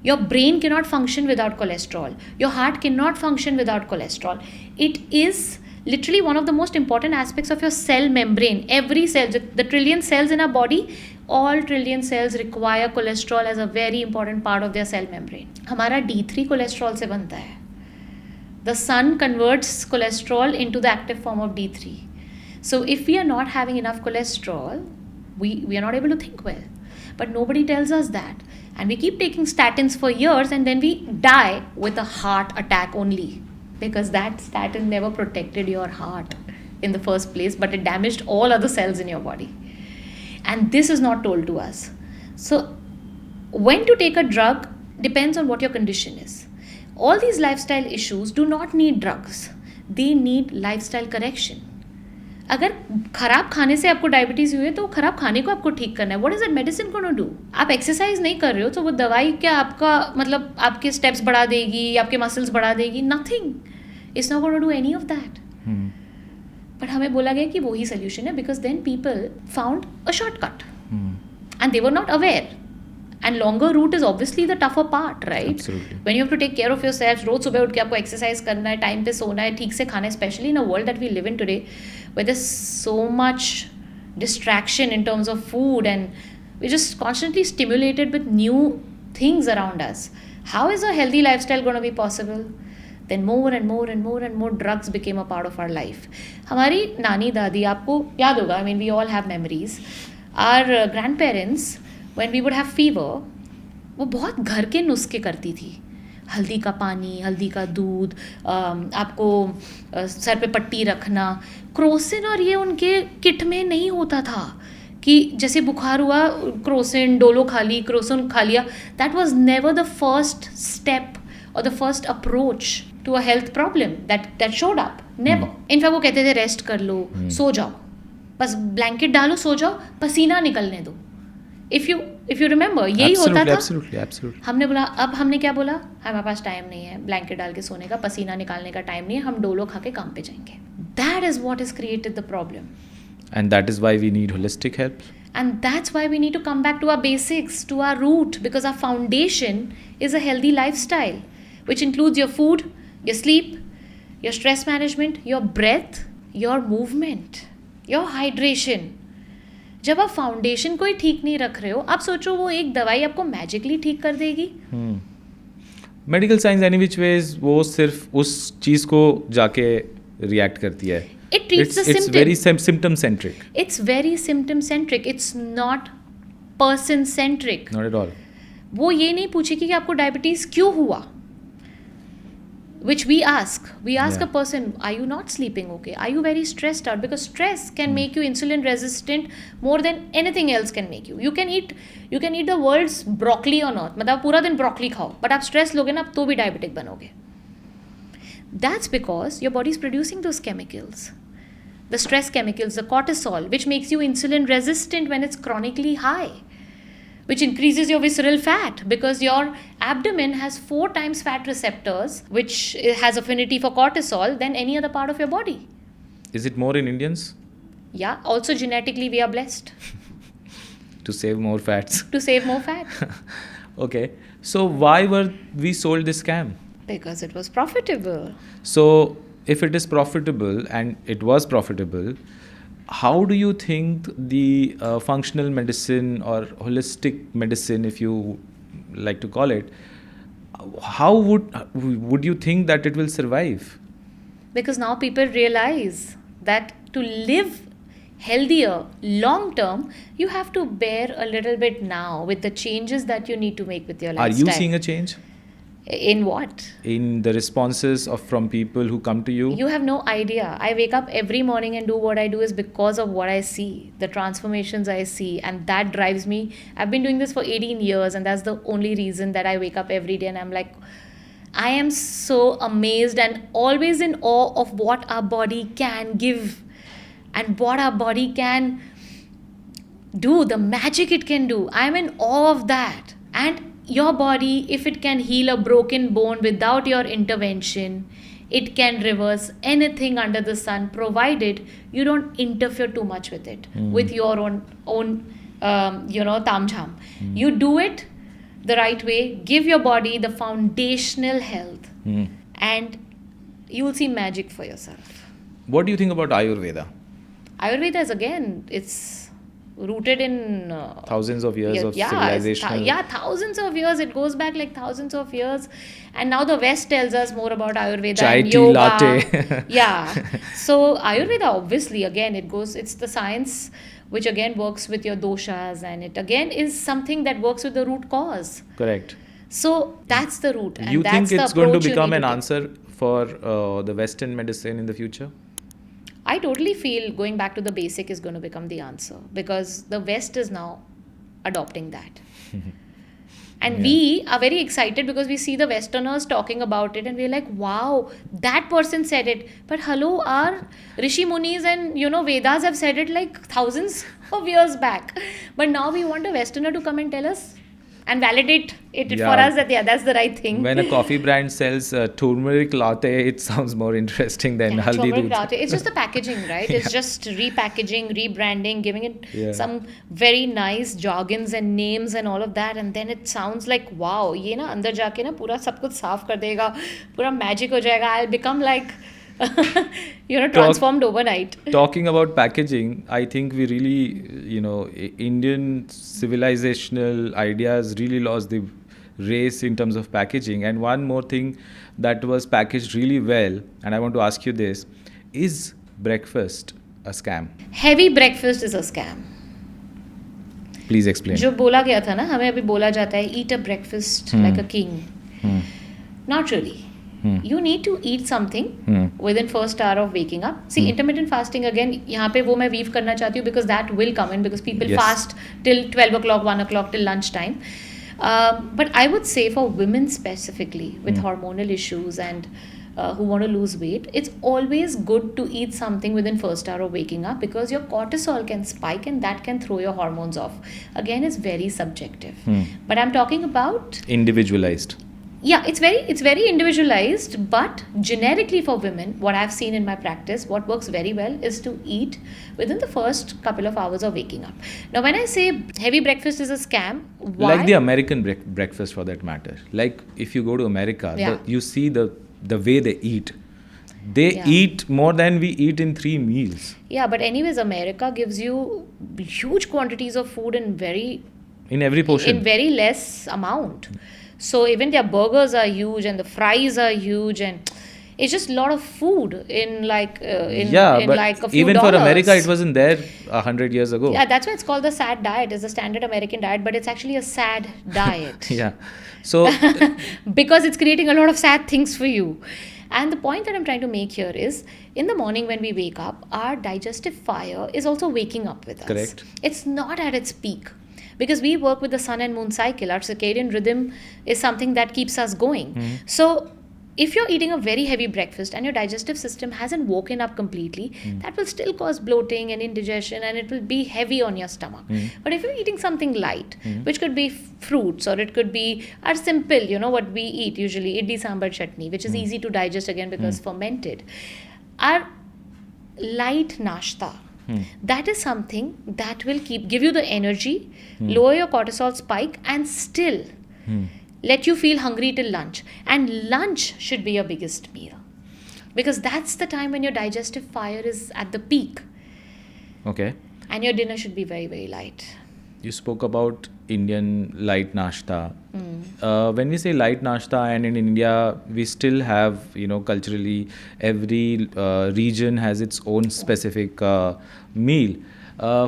[SPEAKER 1] Your brain cannot function without cholesterol. Your heart cannot function without cholesterol. It is literally one of the most important aspects of your cell membrane. Every cell, the trillion cells in our body, all trillion cells require cholesterol as a very important part of their cell membrane. हमारा D3 cholesterol से बनता है. The sun converts cholesterol into the active form of D3. So if we are not having enough cholesterol, we are not able to think well. But nobody tells us that. And we keep taking statins for years and then we die with a heart attack only. Because that statin never protected your heart in the first place, but it damaged all other cells in your body. And this is not told to us. So when to take a drug depends on what your condition is. All these lifestyle issues do not need drugs. They need lifestyle correction. अगर खराब खाने से आपको diabetes हुई है तो खराब खाने को आपको ठीक करना है. What is that medicine gonna do? आप एक्सरसाइज नहीं कर रहे हो तो वो दवाई क्या आपका मतलब आपके स्टेप्स बढ़ा देगी, आपके मसल्स बढ़ा देगी? Nothing. It's not gonna do any of that. But हमें बोला गया कि वही सोल्यूशन है, because then people found a shortcut and they were not aware. And longer route is obviously the tougher part, right?
[SPEAKER 2] Absolutely.
[SPEAKER 1] When you have to take care of yourself, रोज सुबह उठ के आपको एक्सरसाइज करना है, time पे सोना है, ठीक से खाना है, specially in a world that we live in today where there's so much distraction in terms of food and we're just constantly stimulated with new things around us. How is a healthy lifestyle going to be possible? Then more and more and more and more drugs became a part of our life. हमारी नानी दादी, आपको याद होगा, I mean we all have memories. Our grandparents, when we would have fever, वो बहुत घर के नुस्खे करती थी. हल्दी का पानी, हल्दी का दूध, आपको सर पे पट्टी रखना. क्रोसिन और ये उनके किट में नहीं होता था कि जैसे बुखार हुआ क्रोसिन डोलो खा ली, क्रोसिन खा लिया. That was never the first step और the first approach to a health problem that showed up. Never. In fact वो कहते थे रेस्ट कर लो, सो जाओ, बस ब्लैंकेट डालो, सो जाओ, पसीना निकलने दो. इफ यू रिमेंबर यही होता था.
[SPEAKER 2] Absolutely.
[SPEAKER 1] हमने बोला, अब हमने क्या बोला, हमारे पास टाइम नहीं है ब्लैंकेट डाल के सोने का, पसीना निकालने का टाइम नहीं है, हम डोलो खा के काम पे जाएंगे. That is what is created the problem.
[SPEAKER 2] And that is why we need holistic help.
[SPEAKER 1] And that's why we need to come back to our basics, to our root, because our foundation is a healthy lifestyle, which includes your food, your sleep, your stress management, your breath, your movement, your hydration. जब आप foundation को ही ठीक नहीं रख रहे हो, आप सोचो वो एक दवाई आपको मैजिकली ठीक कर देगी.
[SPEAKER 2] Medical science any which ways वो सिर्फ उस चीज़ को जाके रिएक्ट करती है.
[SPEAKER 1] It treats the symptom.
[SPEAKER 2] It's very symptom centric.
[SPEAKER 1] It's very symptom centric. It's not person centric.
[SPEAKER 2] Not at all.
[SPEAKER 1] वो ये नहीं पूछेगी कि आपको डायबिटीज़ क्यों हुआ. Which we ask. We ask
[SPEAKER 2] Yeah.
[SPEAKER 1] a person, are you not sleeping okay? Are you very stressed out? Because stress can make you insulin resistant more than anything else can make you. You can eat the world's broccoli on earth. मतलब पूरा दिन broccoli खाओ, but आप stress लोगे ना तो भी diabetic बनोगे. That's because your body is producing those chemicals. The stress chemicals, the cortisol, which makes you insulin resistant when it's chronically high, which increases your visceral fat because your abdomen has 4 times fat receptors, which has affinity for cortisol than any other part of your body.
[SPEAKER 2] Is it more in Indians?
[SPEAKER 1] Yeah, also genetically we are blessed
[SPEAKER 2] To save more fats.
[SPEAKER 1] to save more fat
[SPEAKER 2] Okay. So why were we sold this scam?
[SPEAKER 1] because it was profitable.
[SPEAKER 2] So if it is profitable, and it was profitable, how do you think the functional medicine or holistic medicine, if you like to call it, how would you think that it will survive?
[SPEAKER 1] Because now people realize that to live healthier long term, you have to bear a little bit now with the changes that you need to make with your
[SPEAKER 2] Are
[SPEAKER 1] lifestyle.
[SPEAKER 2] you seeing a change
[SPEAKER 1] In what?
[SPEAKER 2] in the responses from people who come to you?
[SPEAKER 1] You have no idea. I wake up every morning and do what I do is because of what I see, the transformations I see, and that drives me. I've been doing this for 18 years, and that's the only reason that I wake up every day and I'm like, I am so amazed and always in awe of what our body can give and what our body can do, the magic it can do. I'm in awe of that. And your body, if it can heal a broken bone without your intervention, it can reverse anything under the sun, provided you don't interfere too much with it, with your own taam jham. You do it the right way, give your body the foundational health, and you will see magic for yourself.
[SPEAKER 2] What do you think about Ayurveda?
[SPEAKER 1] Ayurveda is, again, it's rooted in
[SPEAKER 2] Thousands of years of
[SPEAKER 1] yeah,
[SPEAKER 2] civilizational.
[SPEAKER 1] thousands of years. It goes back like thousands of years, and now the West tells us more about Ayurveda
[SPEAKER 2] Chai
[SPEAKER 1] and
[SPEAKER 2] tea
[SPEAKER 1] yoga.
[SPEAKER 2] latte.
[SPEAKER 1] Yeah, so Ayurveda, obviously, again, it's the science which again works with your doshas, and it again is something that works with the root cause.
[SPEAKER 2] Correct.
[SPEAKER 1] So that's the root, and
[SPEAKER 2] You
[SPEAKER 1] that's
[SPEAKER 2] think
[SPEAKER 1] the
[SPEAKER 2] it's going to
[SPEAKER 1] approach you
[SPEAKER 2] become
[SPEAKER 1] need
[SPEAKER 2] an
[SPEAKER 1] to take.
[SPEAKER 2] answer for the Western medicine in the future?
[SPEAKER 1] I totally feel going back to the basic is going to become the answer, because the West is now adopting that. And
[SPEAKER 2] Yeah.
[SPEAKER 1] we are very excited because we see the Westerners talking about it and we're like, wow, that person said it. But hello, our Rishi Munis and Vedas have said it like thousands of years back. But now we want a Westerner to come and tell us and validate it for
[SPEAKER 2] Yeah.
[SPEAKER 1] us that that's the right thing.
[SPEAKER 2] When a coffee brand sells turmeric latte, it sounds more interesting than
[SPEAKER 1] Yeah,
[SPEAKER 2] haldi
[SPEAKER 1] turmeric
[SPEAKER 2] doodh.
[SPEAKER 1] latte. It's just the packaging, right? It's just repackaging, rebranding, giving it
[SPEAKER 2] Yeah.
[SPEAKER 1] some very nice jargons and names and all of that, and then it sounds like, wow, ये ना अंदर जाके ना पूरा सब कुछ साफ कर देगा, पूरा magic हो जाएगा. I'll become like transformed overnight.
[SPEAKER 2] Talking about packaging, I think we really, Indian civilizational ideas really lost the race in terms of packaging. And one more thing that was packaged really well, and I want to ask you this, is breakfast a scam?
[SPEAKER 1] Heavy breakfast is a scam.
[SPEAKER 2] Please explain.
[SPEAKER 1] जो बोला गया था ना, हमें अभी बोला जाता है, eat a breakfast like a king. Not really. You need to eat something within first hour of waking up. See, intermittent fasting, again, यहाँ पे वो मैं weave करना चाहती हूँ because that will come in, because people
[SPEAKER 2] Yes.
[SPEAKER 1] fast till 12 o'clock, 1 o'clock, till lunchtime. But I would say for women specifically with hormonal issues and who want to lose weight, it's always good to eat something within first hour of waking up, because your cortisol can spike and that can throw your hormones off. Again, it's very subjective. But I'm talking about,
[SPEAKER 2] Individualized.
[SPEAKER 1] yeah, it's very individualized, but generically for women, what I've seen in my practice, what works very well is to eat within the first couple of hours of waking up. Now, when I say heavy breakfast is a scam, why?
[SPEAKER 2] Like the American breakfast for that matter. Like if you go to America,
[SPEAKER 1] Yeah.
[SPEAKER 2] you see the way they eat. They
[SPEAKER 1] Yeah.
[SPEAKER 2] eat more than we eat in 3 meals.
[SPEAKER 1] Yeah, but anyways, America gives you huge quantities of food in
[SPEAKER 2] In every portion.
[SPEAKER 1] very less amount. So even their burgers are huge and the fries are huge, and it's just a lot of food in like in
[SPEAKER 2] but
[SPEAKER 1] like a few
[SPEAKER 2] even
[SPEAKER 1] dollars.
[SPEAKER 2] for America, it wasn't there 100 years ago.
[SPEAKER 1] Yeah, that's why it's called the SAD diet. It's the standard American diet, but it's actually a sad diet.
[SPEAKER 2] Yeah. So
[SPEAKER 1] Because it's creating a lot of sad things for you. And the point that I'm trying to make here is, in the morning when we wake up, our digestive fire is also waking up with us.
[SPEAKER 2] Correct.
[SPEAKER 1] It's not at its peak, because we work with the sun and moon cycle. Our circadian rhythm is something that keeps us going. So if you're eating a very heavy breakfast and your digestive system hasn't woken up completely, that will still cause bloating and indigestion, and it will be heavy on your stomach. But if you're eating something light, which could be fruits, or it could be our simple, what we eat usually, idli sambar chutney, which is easy to digest again because fermented. Our light nashta, that is something that will give you the energy, lower your cortisol spike, and still let you feel hungry till lunch. And lunch should be your biggest meal, because that's the time when your digestive fire is at the peak,
[SPEAKER 2] okay.
[SPEAKER 1] and your dinner should be very, very light.
[SPEAKER 2] You spoke about Indian light nashta. When we say light nashta, and in India, we still have, culturally, every region has its own specific meal.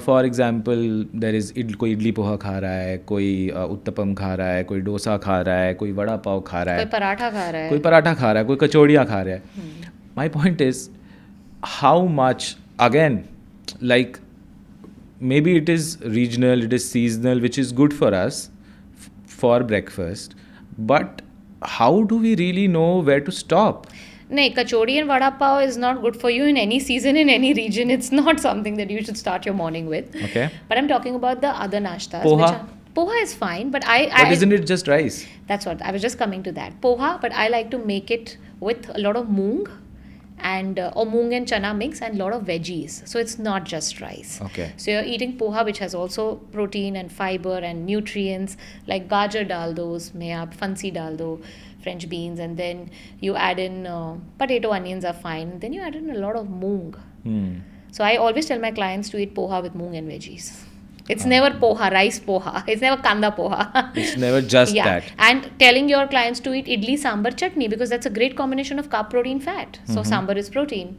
[SPEAKER 2] For example, there is कोई इडली पोहा खा रहा है, कोई उत्तपम खा रहा है, कोई डोसा खा रहा है, कोई वड़ा पाव खा रहा है,
[SPEAKER 1] कोई पराठा खा रहा है,
[SPEAKER 2] कोई पराठा खा रहा है, कोई कचौड़ियाँ खा रहा है. My point is, how much, again, like, maybe it is regional, it is seasonal, which is good for us for breakfast, but how do we really know where to stop?
[SPEAKER 1] No, kachori and vada pav is not good for you in any season, in any region. It's not something that you should start your morning with.
[SPEAKER 2] Okay.
[SPEAKER 1] But I'm talking about the other nashtas.
[SPEAKER 2] Poha?
[SPEAKER 1] Poha is fine, but
[SPEAKER 2] But isn't it just rice?
[SPEAKER 1] That's what I was just coming to that. Poha, but I like to make it with a lot of moong and or moong and chana mix, and a lot of veggies. So it's not just rice.
[SPEAKER 2] Okay.
[SPEAKER 1] So you're eating poha, which has also protein and fiber and nutrients, like gajar dal do, usme aap fancy dal do, French beans, and then you add in potato, onions are fine. Then you add in a lot of moong. So I always tell my clients to eat poha with moong and veggies. It's never poha, rice poha. It's never kanda poha.
[SPEAKER 2] It's never just that.
[SPEAKER 1] And telling your clients to eat idli, sambar, chutney, because that's a great combination of carb, protein, fat. So sambar is protein,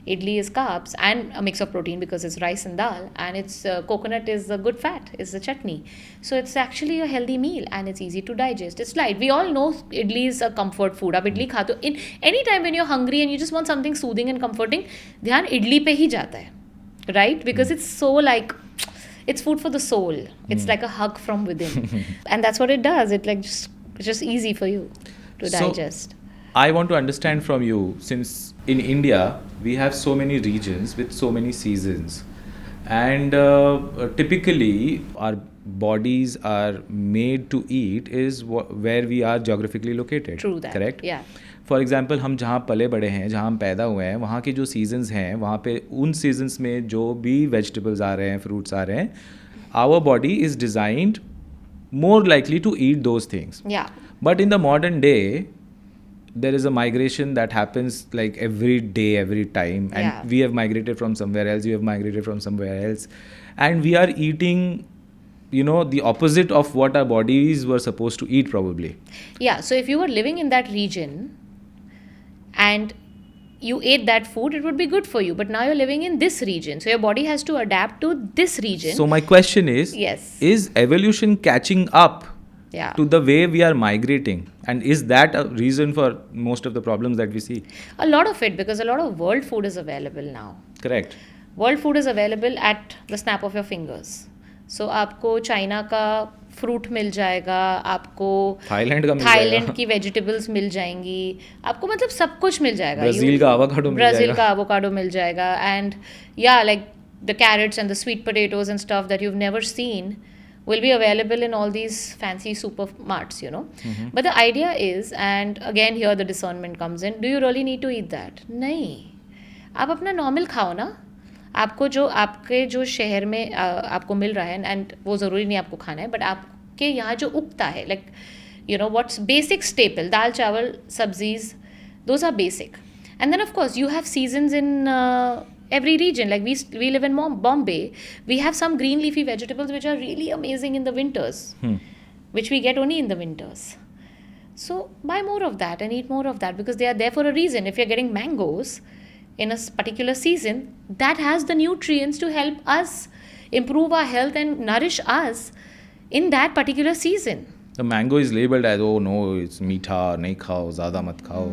[SPEAKER 1] idli is carbs, and a mix of protein because it's rice and dal, and it's coconut is a good fat, is the chutney. So it's actually a healthy meal, and it's easy to digest. It's light. We all know idli is a comfort food. Ab idli khato in any time when you're hungry and you just want something soothing and comforting, dhyan idli pe hi jata hai, right? Because it's so like, it's food for the soul. It's like a hug from within. And that's what it does. It like just easy for you to digest.
[SPEAKER 2] I want to understand from you, since in India, we have so many regions with so many seasons. And typically, our bodies are made to eat is where we are geographically located.
[SPEAKER 1] True that.
[SPEAKER 2] Correct?
[SPEAKER 1] Yeah.
[SPEAKER 2] For example हम जहाँ पले बड़े हैं, जहाँ हम पैदा हुए हैं, वहाँ के जो सीजन्स हैं, वहाँ पे उन सीजन्स में जो भी वेजिटेबल्स आ रहे हैं, फ्रूट्स आ रहे हैं, our body is designed more likely to eat those things.
[SPEAKER 1] Yeah.
[SPEAKER 2] But in the modern day, there is a migration that happens like every day, every time. And we have migrated from somewhere else, you have migrated from somewhere else. And we are eating, you know, the opposite of what our bodies were supposed to eat probably.
[SPEAKER 1] Yeah. So if you were living in that region and you ate that food, it would be good for you. But now you're living in this region. So your body has to adapt to this region.
[SPEAKER 2] So my question is, is evolution catching up to the way we are migrating? And is that a reason for most of the problems that we see?
[SPEAKER 1] A lot of it, because a lot of world food is available now.
[SPEAKER 2] Correct.
[SPEAKER 1] World food is available at the snap of your fingers. So आपको China का fruit मिल जाएगा, आपको Thailand की vegetables मिल जाएंगी, आपको मतलब सब कुछ मिल जाएगा.
[SPEAKER 2] ब्राज़ील का
[SPEAKER 1] एवोकाडो मिल जाएगा. And yeah, like the carrots and the sweet potatoes and stuff that you've never seen will be available in all these fancy supermarts, you know. But the idea is, and again here the discernment comes in, do you really need to eat that? नहीं, आप अपना normal खाओ ना. आपको जो आपके जो शहर में आपको मिल रहा है, एंड वो ज़रूरी नहीं आपको खाना है, बट आपके यहाँ जो उगता है, like you know what's basic staple, dal chawal sabzis, those are basic. And then of course you have seasons in every region. Like we live in Bombay, we have some green leafy vegetables which are really amazing in the winters, which we get only in the winters. So buy more of that and eat more of that, because they are there for a reason. If you're getting mangoes in a particular season, that has the nutrients to help us improve our health and nourish us in that particular season.
[SPEAKER 2] The mango is labeled as, oh no, it's meetha, nahi khao, zyada mat khao,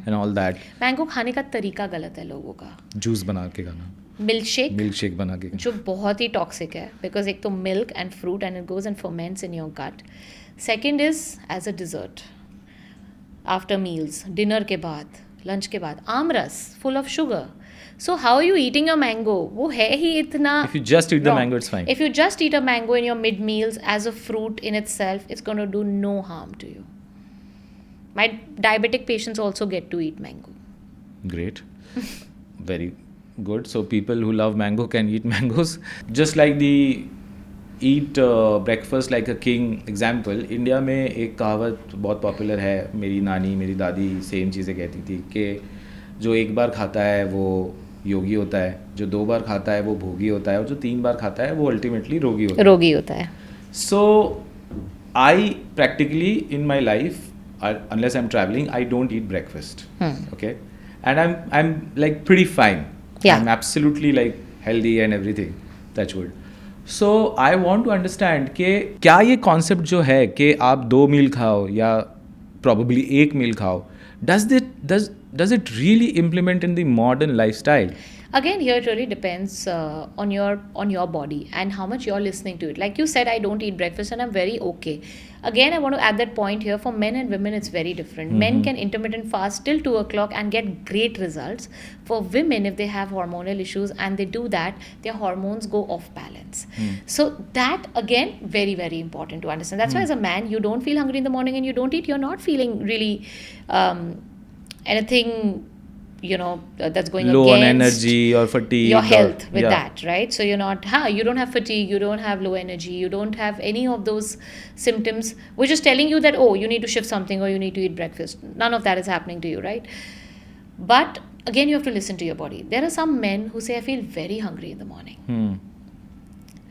[SPEAKER 2] and all that.
[SPEAKER 1] Mango खाने का तरीका गलत है लोगों का.
[SPEAKER 2] Juice बना के खाना, मिल्क शेक बना के,
[SPEAKER 1] जो बहुत ही टॉक्सिक है, बिकॉज एक तो milk and fruit and it goes and ferments in your gut. Second is as a dessert after meals, dinner के बाद, लंच के बाद, aamras full of sugar. So how are you eating a mango? वो है ही इतना.
[SPEAKER 2] If you just eat the mango, it's fine.
[SPEAKER 1] If you just eat a mango in your mid meals as a fruit in itself, it's going to do no harm to you. My diabetic patients also get to eat mango.
[SPEAKER 2] Great. Very good. So people who love mango can eat mangoes. Just like the eat breakfast like a king example, India में एक कहावत बहुत popular है. मेरी नानी, मेरी दादी same चीज़ें कहती थी कि जो एक बार खाता है वो योगी होता है, जो दो बार खाता है वो भोगी होता है, और जो तीन बार खाता है वो अल्टीमेटली रोगी होता है. So I practically in my life, unless I'm traveling, I don't eat breakfast. Okay, and I'm like pretty fine. I'm absolutely like healthy and everything. Touch wood. So I want to understand कि क्या ये concept जो है कि आप 2 मील खाओ या probably 1 मील खाओ, does it really implement in the modern lifestyle?
[SPEAKER 1] Again, here it really depends on your body and how much you're listening to it. Like you said, I don't eat breakfast and I'm very okay. Again, I want to add that point here. For men and women, it's very different. Men can intermittent fast till 2 o'clock and get great results. For women, if they have hormonal issues and they do that, their hormones go off balance. So that, again, very, very important to understand. That's why as a man, you don't feel hungry in the morning and you don't eat. You're not feeling really anything that's going
[SPEAKER 2] Low on
[SPEAKER 1] against
[SPEAKER 2] energy or fatigue.
[SPEAKER 1] your health with
[SPEAKER 2] yeah.
[SPEAKER 1] that, right? So you're not, you don't have fatigue, you don't have low energy, you don't have any of those symptoms which is telling you that, oh, you need to shift something or you need to eat breakfast. None of that is happening to you, right? But again, you have to listen to your body. There are some men who say, I feel very hungry in the morning,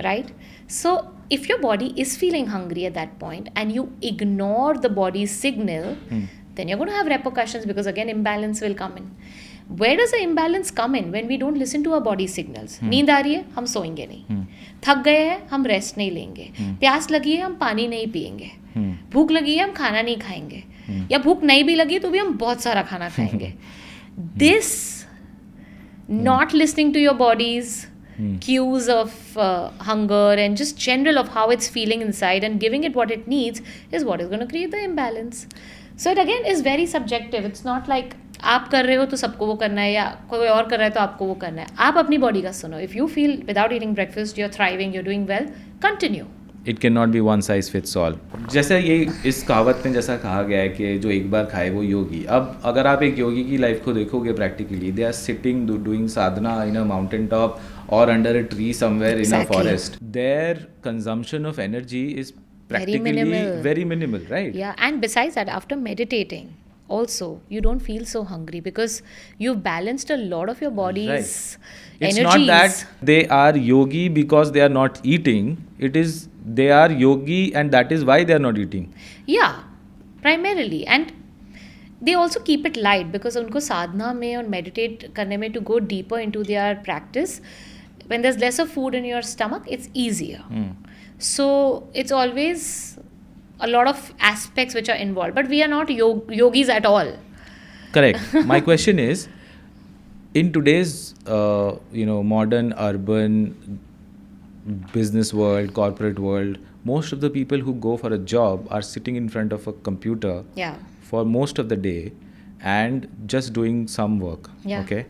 [SPEAKER 1] right? So if your body is feeling hungry at that point and you ignore the body's signal, then you're going to have repercussions, because again, imbalance will come in. Where does the imbalance come in? When we don't listen to our body signals. नींद आ रही है, हम सोएंगे नहीं. थक गए हैं, हम रेस्ट नहीं लेंगे. प्यास लगी है, हम पानी नहीं पिएंगे. भूख लगी है, हम खाना नहीं खाएंगे. या भूख नहीं भी लगी तो भी हम बहुत सारा खाना खाएंगे. This not listening to your body's cues of hunger and just general of how it's feeling inside and giving it what it needs is what is going to create the imbalance. So it again is very subjective. It's not like आप कर रहे हो तो सबको वो करना है, या कोई और कर रहा है तो आपको वो करना है. आप अपनी बॉडी का सुनो. If you feel without eating breakfast you're thriving, you're doing well, continue.
[SPEAKER 2] It cannot be one size fits all. जैसे ये इस कहावत में जैसा कहा गया है कि जो एक बार खाए वो योगी. अब अगर आप एक योगी की लाइफ को देखोगे practically, they are sitting doing sadhana in a mountain top or under a tree somewhere in a forest. Their consumption of energy is practically very minimal, right?
[SPEAKER 1] Yeah, and besides that, after meditating also you don't feel so hungry because you've balanced a lot of your body's
[SPEAKER 2] It's
[SPEAKER 1] energies.
[SPEAKER 2] not that they are yogi because they are not eating. It is they are yogi and that is why they are not eating.
[SPEAKER 1] Yeah, primarily. And they also keep it light because उनको साधना में और meditate करने में to go deeper into their practice, when there's less of food in your stomach, it's easier. So it's always a lot of aspects which are involved, but we are not yogis at all.
[SPEAKER 2] Correct. My question is, in today's modern urban business world, corporate world, most of the people who go for a job are sitting in front of a computer for most of the day and just doing some work. Okay,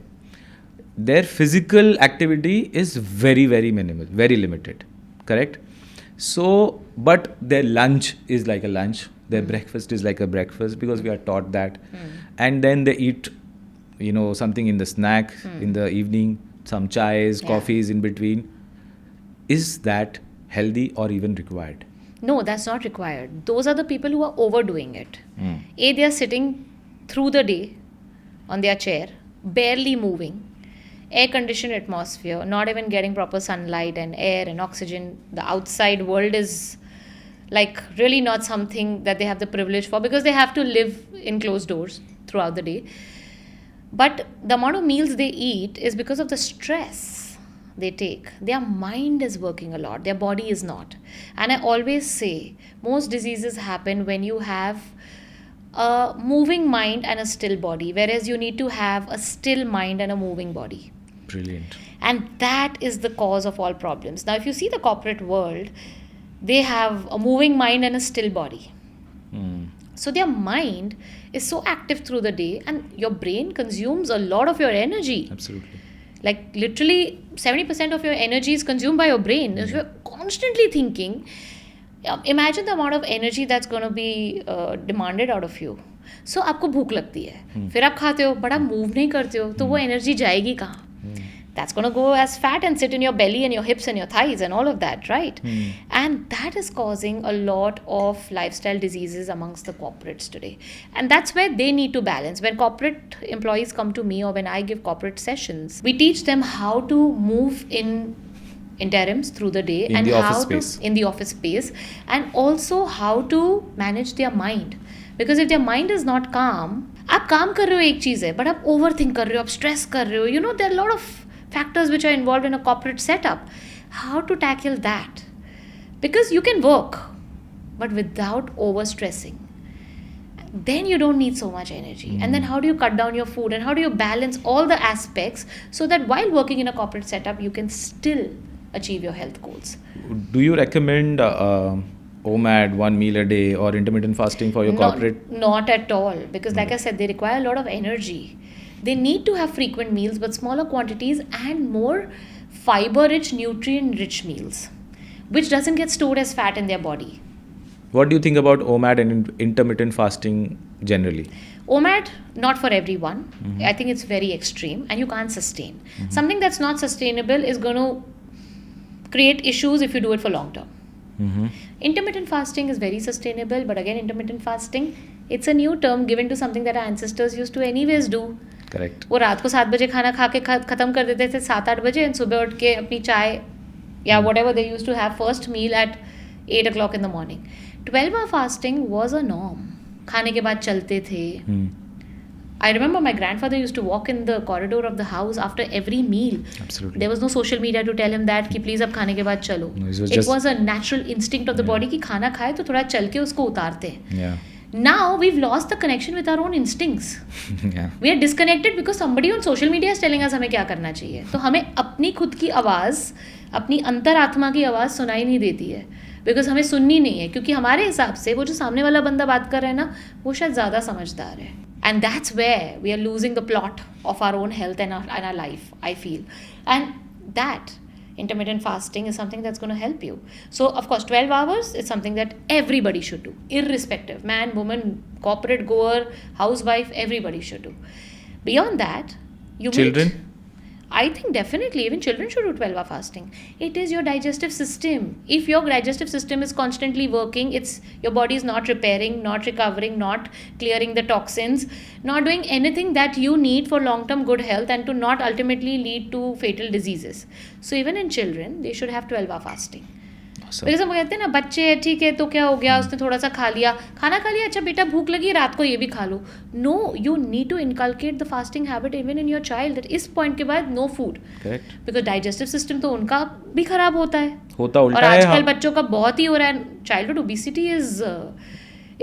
[SPEAKER 2] their physical activity is very, very minimal, very limited. Correct. So, but their lunch is like a lunch, their breakfast is like a breakfast, because we are taught that. And then they eat, something in the snack in the evening, some chais, coffees in between. Is that healthy or even required?
[SPEAKER 1] No, that's not required. Those are the people who are overdoing it. They are sitting through the day on their chair, barely moving, air-conditioned atmosphere, not even getting proper sunlight and air and oxygen. The outside world is like really not something that they have the privilege for, because they have to live in closed doors throughout the day. But the amount of meals they eat is because of the stress they take. Their mind is working a lot, their body is not. And I always say, most diseases happen when you have a moving mind and a still body, whereas you need to have a still mind and a moving body.
[SPEAKER 2] Brilliant.
[SPEAKER 1] And that is the cause of all problems. Now, if you see the corporate world, they have a moving mind and a still body. So their mind is so active through the day, and your brain consumes a lot of your energy.
[SPEAKER 2] Absolutely.
[SPEAKER 1] Like literally 70% of your energy is consumed by your brain. If you're constantly thinking, imagine the amount of energy that's going to be demanded out of you. So आपको भूख लगती है, फिर आप खाते हो, बड़ा move नहीं करते हो, तो वो एनर्जी जाएगी कहाँ? That's going to go as fat and sit in your belly and your hips and your thighs and all of that, right? And that is causing a lot of lifestyle diseases amongst the corporates today. And that's where they need to balance. When corporate employees come to me or when I give corporate sessions, we teach them how to move in interims through the day
[SPEAKER 2] in the office space,
[SPEAKER 1] and also how to manage their mind. Because if their mind is not calm, आप काम कर रहे हो एक चीज़ है, but आप overthink कर रहे हो, आप stress कर रहे हो, there are a lot of factors which are involved in a corporate setup. How to tackle that? Because you can work, but without overstressing. Then you don't need so much energy. And then how do you cut down your food, and how do you balance all the aspects so that while working in a corporate setup, you can still achieve your health goals?
[SPEAKER 2] Do you recommend OMAD, 1 meal a day, or intermittent fasting for your corporate?
[SPEAKER 1] Not at all, because like I said, they require a lot of energy. They need to have frequent meals, but smaller quantities and more fiber-rich, nutrient-rich meals, which doesn't get stored as fat in their body.
[SPEAKER 2] What do you think about OMAD and intermittent fasting generally?
[SPEAKER 1] OMAD, not for everyone. I think it's very extreme and you can't sustain. Something that's not sustainable is going to create issues if you do it for long term. Intermittent fasting is very sustainable, but again, intermittent fasting, it's a new term given to something that our ancestors used to anyways do.
[SPEAKER 2] Correct.
[SPEAKER 1] वो रात को 7 बजे खाना खा के ख़त्म कर देते थे 7-8 बजे and सुबह उठ के अपनी चाय या whatever they used to have first meal at 8 o'clock in the morning. 12-hour fasting was a norm. खाने के बाद चलते थे. I remember my grandfather used to walk in the corridor of the house after every meal.
[SPEAKER 2] Absolutely.
[SPEAKER 1] There was no social media to tell him that कि please अब खाने के बाद चलो. It was a natural instinct of the body कि खाना खाए तो थोड़ा चल के उसको उतारते हैं.
[SPEAKER 2] Yeah.
[SPEAKER 1] Now we've lost the connection with our own instincts.
[SPEAKER 2] Yeah.
[SPEAKER 1] We are disconnected because somebody on social media is telling us हमें क्या करना चाहिए. तो हमें अपनी खुद की आवाज़, अपनी अंतरात्मा की आवाज़ सुनाई नहीं देती है. बिकॉज हमें सुननी नहीं है क्योंकि हमारे हिसाब से वो जो सामने वाला बंदा बात कर रहा है ना वो शायद ज़्यादा समझदार है. And that's where we are losing the plot of our own health and our life, I feel. And that intermittent fasting is something that's going to help you. So, of course, 12 hours is something that everybody should do, irrespective. Man, woman, corporate goer, housewife, everybody should do. Beyond that, you
[SPEAKER 2] Children?
[SPEAKER 1] I think definitely even children should do 12-hour fasting. It is your digestive system. If your digestive system is constantly working, it's your body is not repairing, not recovering, not clearing the toxins, not doing anything that you need for long-term good health and to not ultimately lead to fatal diseases. So even in children, they should have 12-hour fasting. Because हम कहते हैं ना बच्चे हैं ठीक है तो क्या हो गया उसने थोड़ा सा खा लिया खाना खा लिया अच्छा बेटा भूख लगी रात को ये भी खा लो no you need to inculcate the fasting habit even in your child that इस पॉइंट के बाद no food because digestive system तो उनका भी खराब होता है
[SPEAKER 2] होता उल्टा
[SPEAKER 1] और
[SPEAKER 2] है
[SPEAKER 1] आजकल बच्चों का बहुत ही हो रहा है childhood obesity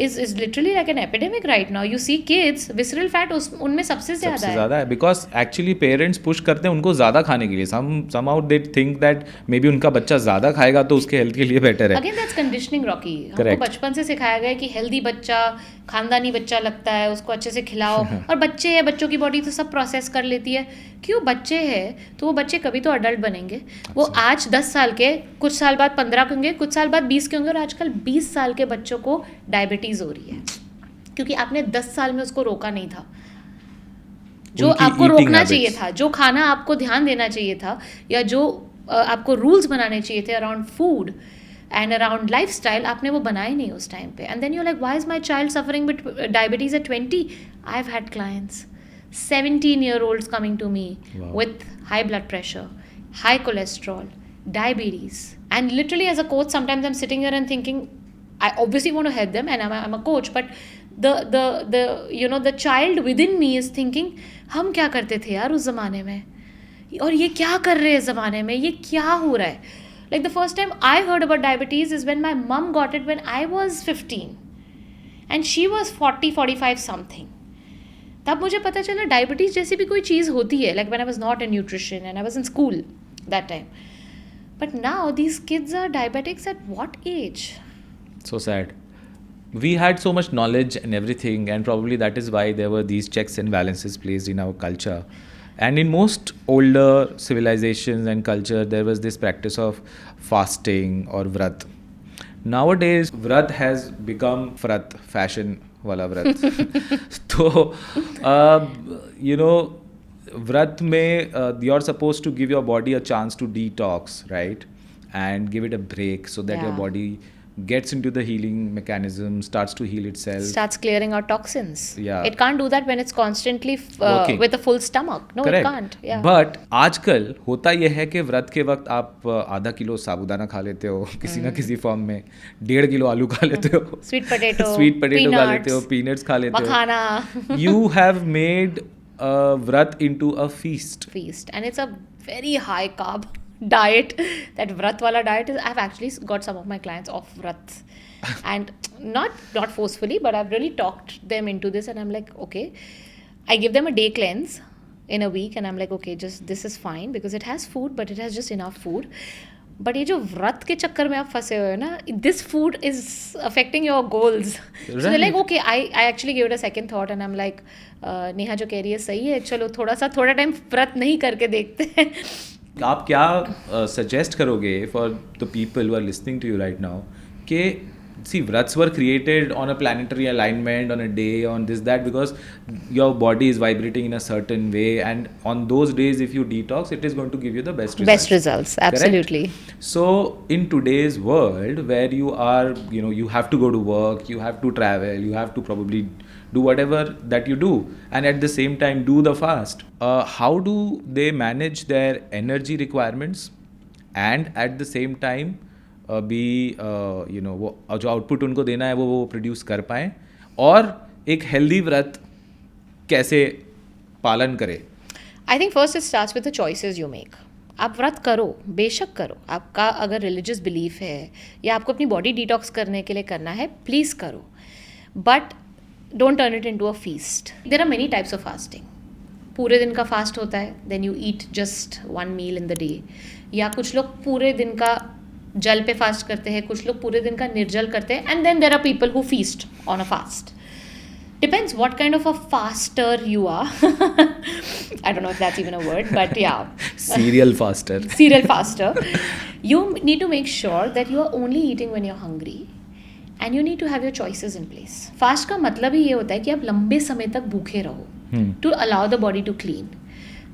[SPEAKER 1] is literally like an epidemic right now. You see kids, visceral fat उनमें सबसे ज़्यादा है.
[SPEAKER 2] Because actually parents push करते हैं उनको ज़्यादा खाने के लिए. Somehow they think that maybe उनका बच्चा ज़्यादा खाएगा तो उसके हेल्थ के लिए बेटर है.
[SPEAKER 1] Again that's conditioning, Rocky. हमको बचपन से सिखाया गया है कि हेल्दी बच्चा खानदानी बच्चा लगता है उसको अच्छे से खिलाओ और बच्चे हैं बच्चों की बॉडी तो सब प्रोसेस कर लेती है. क्यों बच्चे हैं तो वो बच्चे कभी तो अडल्ट बनेंगे. वो आज 10 साल के कुछ साल बाद 15 होंगे कुछ साल बाद 20 के होंगे और आजकल 20 साल के बच्चों को डायबिटीज़ हो रही है क्योंकि आपने 10 साल में उसको रोका नहीं था जो आपको रोकना चाहिए था, जो खाना आपको ध्यान देना चाहिए था या जो आपको रूल्स बनाने चाहिए थे around food and around lifestyle आपने वो बनाए नहीं उस टाइम पे. And then you're like, why is my child suffering with diabetes at 20? I've had clients 17-year-olds coming to me with high blood pressure, high cholesterol, diabetes, and literally as a coach sometimes I'm sitting here and thinking I obviously want to help them and I'm a coach, but the you know the child within me is thinking हम क्या करते थे यार उस ज़माने में और ये क्या कर रहे हैं इस ज़माने में, ये क्या हो रहा है. Like the first time I heard about diabetes is when my mum got it when I was 15 and she was 40-45 something. तब मुझे पता चला डायबिटीज़ जैसी भी कोई चीज़ होती है. Like when I was not in nutrition and I was in school that time. But now these kids are diabetics at what age?
[SPEAKER 2] So sad. We had so much knowledge and everything and probably that is why there were these checks and balances placed in our culture. And in most older civilizations and culture, there was this practice of fasting or vrat. Nowadays, vrat has become frat, fashion wala vrat. So, you know, vrat mein you're supposed to give your body a chance to detox, right? And give it a break so that your body gets into the healing mechanism, starts to heal itself.
[SPEAKER 1] Starts clearing out toxins.
[SPEAKER 2] Yeah.
[SPEAKER 1] It can't do that when it's constantly with a full stomach. No,
[SPEAKER 2] Correct.
[SPEAKER 1] it can't. Yeah.
[SPEAKER 2] But आजकल होता यह है कि व्रत के वक्त आप आधा किलो साबुदाना खा लेते हो किसी ना किसी फॉर्म में, 1.5 किलो आलू खा लेते हो,
[SPEAKER 1] स्वीट पोटैटो
[SPEAKER 2] खा लेते हो, पीनट्स खा लेते हो,
[SPEAKER 1] मखाना.
[SPEAKER 2] You have made vrat into a feast.
[SPEAKER 1] And it's a very high carb diet. That vrat wala diet is, I've actually got some of my clients off vrat and not forcefully, but I've really talked them into this and I'm like, okay, I give them a day cleanse in a week and I'm like, okay, just this is fine because it has food but it has just enough food. But ये जो व्रत के चक्कर में आप फंसे हुए हो ना, this food is affecting your goals. So they're like, okay, I actually gave it a second thought and I'm like, Neha जो कह रही है सही है, चलो थोड़ा टाइम व्रत नहीं करके देखते हैं.
[SPEAKER 2] आप क्या सजेस्ट करोगे for the people who are listening to you right now कि see, vrats were created on a planetary alignment, on a day, on this, that, because your body is vibrating in a certain way, and on those days, if you detox, it is going to give you the best results.
[SPEAKER 1] Best results,
[SPEAKER 2] Correct?
[SPEAKER 1] absolutely.
[SPEAKER 2] So, in today's world, where you are, you have to go to work, you have to travel, you have to probably do whatever that you do, and at the same time do the fast. How do they manage their energy requirements and at the same time भी वो जो output उनको देना है वो produce कर पाएँ, और एक हेल्दी व्रत कैसे पालन करें?
[SPEAKER 1] I think first it starts with the choices you make. आप व्रत करो, बेशक करो. आपका अगर रिलीजियस बिलीफ है या आपको अपनी बॉडी डिटॉक्स करने के लिए करना है, प्लीज़ करो, but don't turn it into a feast. There are many types of fasting. पूरे दिन का फास्ट होता है, then you eat just one meal in the day. या कुछ लोग पूरे दिन का जल पे फास्ट करते हैं, कुछ लोग पूरे दिन का निर्जल करते हैं, and then there are people who feast on a fast. Depends what kind of a faster you are. I don't know if that's even a word, but yeah.
[SPEAKER 2] Serial faster.
[SPEAKER 1] Serial faster. You need to make sure that you are only eating when you're hungry, and you need to have your choices in place. Fast का मतलब ही ये होता है कि आप लंबे समय तक भूखे रहो, to allow the body to clean.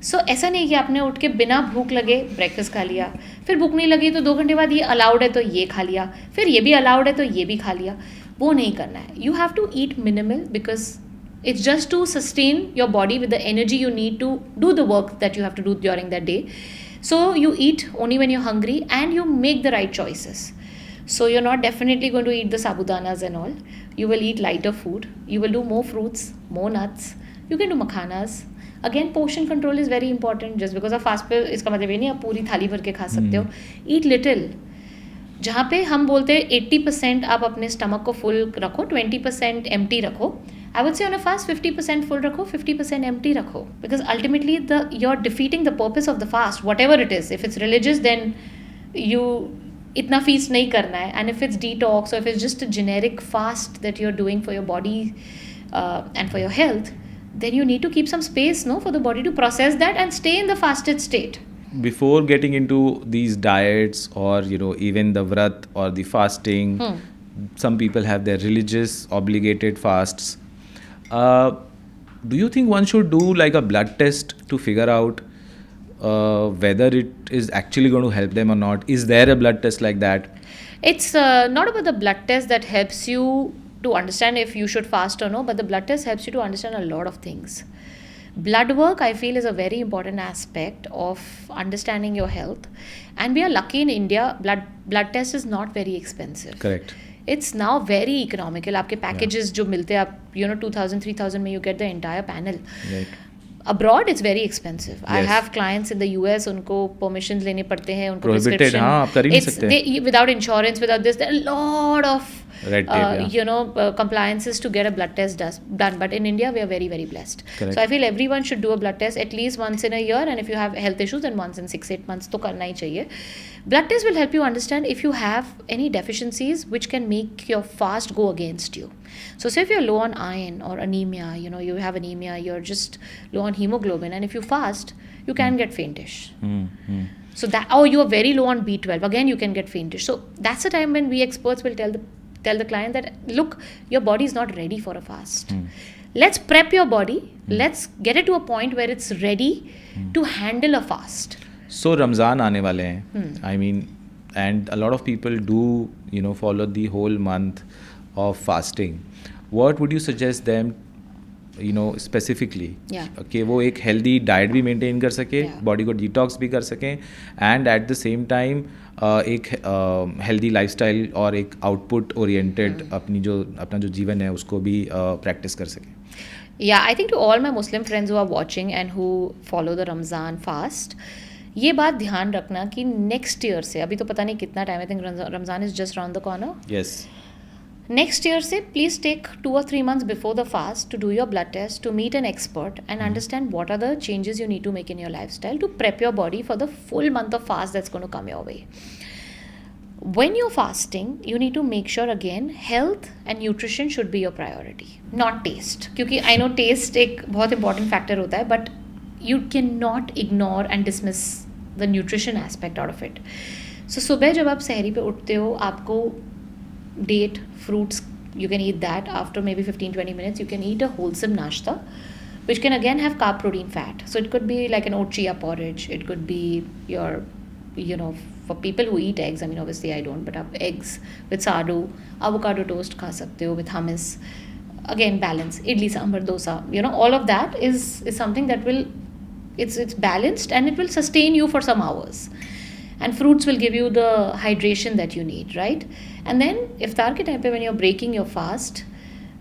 [SPEAKER 1] सो ऐसा नहीं कि आपने उठ के बिना भूख लगे ब्रेकफास्ट खा लिया, फिर भूख नहीं लगी तो 2 घंटे बाद ये अलाउड है तो ये खा लिया, फिर ये भी अलाउड है तो ये भी खा लिया. वो नहीं करना है. You have to eat minimal because it's just to sustain your body with the energy you need to do the work that you have to do during that day. So you eat only when you are hungry and you make the right choices. So you're not definitely going to eat the sabudanas and all. You will eat lighter food. You will do more fruits, more nuts. You can do makhanas. Again, portion control is very important. Just because आप fast पे इसका मतलब ये नहीं आप पूरी थाली भर के खा सकते हो. Eat little. जहाँ पे हम बोलते हैं 80% आप अपने स्टमक को फुल रखो, 20% empty रखो. I would say on a fast 50% full रखो, 50% empty रखो. Because ultimately you're defeating the purpose of the fast, whatever it is. If it's religious, then you इतना feast नहीं करना है. And if it's detox or if it's just a generic fast that you're doing for your body and for your health, then you need to keep some space, no, for the body to process that and stay in the fasted state.
[SPEAKER 2] Before getting into these diets or even the vrat or the fasting, some people have their religious obligated fasts. Do you think one should do like a blood test to figure out whether it is actually going to help them or not? Is there a blood test like that?
[SPEAKER 1] It's not about the blood test that helps you to understand if you should fast or no, but the blood test helps you to understand a lot of things. Blood work, I feel, is a very important aspect of understanding your health. And we are lucky in India, blood test is not very expensive.
[SPEAKER 2] Correct.
[SPEAKER 1] It's now very economical. आपके packages जो मिलते हैं, आप 2000, 3000 में you get the entire panel.
[SPEAKER 2] Right.
[SPEAKER 1] Abroad it's very expensive.
[SPEAKER 2] Yes.
[SPEAKER 1] I have clients in the US, उनको permissions लेने पड़ते हैं, उनको
[SPEAKER 2] Prohibited,
[SPEAKER 1] prescription.
[SPEAKER 2] हाँ, आप कर ही नहीं सकते.
[SPEAKER 1] Without insurance, without this, there are a lot of
[SPEAKER 2] red tape,
[SPEAKER 1] compliances to get a blood test done. But in India, we are very, very blessed.
[SPEAKER 2] Correct.
[SPEAKER 1] So I feel everyone should do a blood test at least once in a year. And if you have health issues, then once in 6-8 months तो करना ही चाहिए. Blood test will help you understand if you have any deficiencies which can make your fast go against you. So say if you're low on iron or anemia, you have anemia, you're just low on hemoglobin, and if you fast, you can get faintish. So that, you are very low on B12, again you can get faintish. So that's the time when we experts will tell the client that, look, your body is not ready for a fast. Let's prep your body. Let's get it to a point where it's ready to handle a fast.
[SPEAKER 2] So Ramzan आने वाले हैं. I mean, and a lot of people do, follow the whole month of fasting. What would you suggest them, specifically?
[SPEAKER 1] Yeah.
[SPEAKER 2] कि वो एक healthy diet भी maintain कर सके, body को detox भी कर सकें, and at the same time एक healthy lifestyle और एक output oriented अपना जो जीवन है उसको भी practice कर सकें.
[SPEAKER 1] Yeah, I think to all my Muslim friends who are watching and who follow the Ramzan fast, ये बात ध्यान रखना कि नेक्स्ट ईयर से, अभी तो पता नहीं कितना time, I think Ramzan is just round the corner.
[SPEAKER 2] Yes.
[SPEAKER 1] Next year से please take 2 or 3 months before the fast to do your blood test, to meet an expert and understand what are the changes you need to make in your lifestyle to prep your body for the full month of fast that's going to come your way. When you're fasting, you need to make sure again health and nutrition should be your priority, not taste. क्योंकि I know taste एक बहुत important factor होता है, but you cannot ignore and dismiss the nutrition aspect out of it. So सुबह जब आप सहरी पे उठते हो, आपको date, fruits, you can eat that. After maybe 15-20 minutes, you can eat a wholesome nashta, which can again have carb, protein, fat. So it could be like an oat chia porridge. It could be your, for people who eat eggs, I mean, obviously I don't, but eggs with sardu, avocado toast kha sakte ho with hummus. Again, balance. Idli, sambar, dosa. All of that is something that will, it's balanced and it will sustain you for some hours. And fruits will give you the hydration that you need, right? And then iftar ke time pe when you're breaking your fast,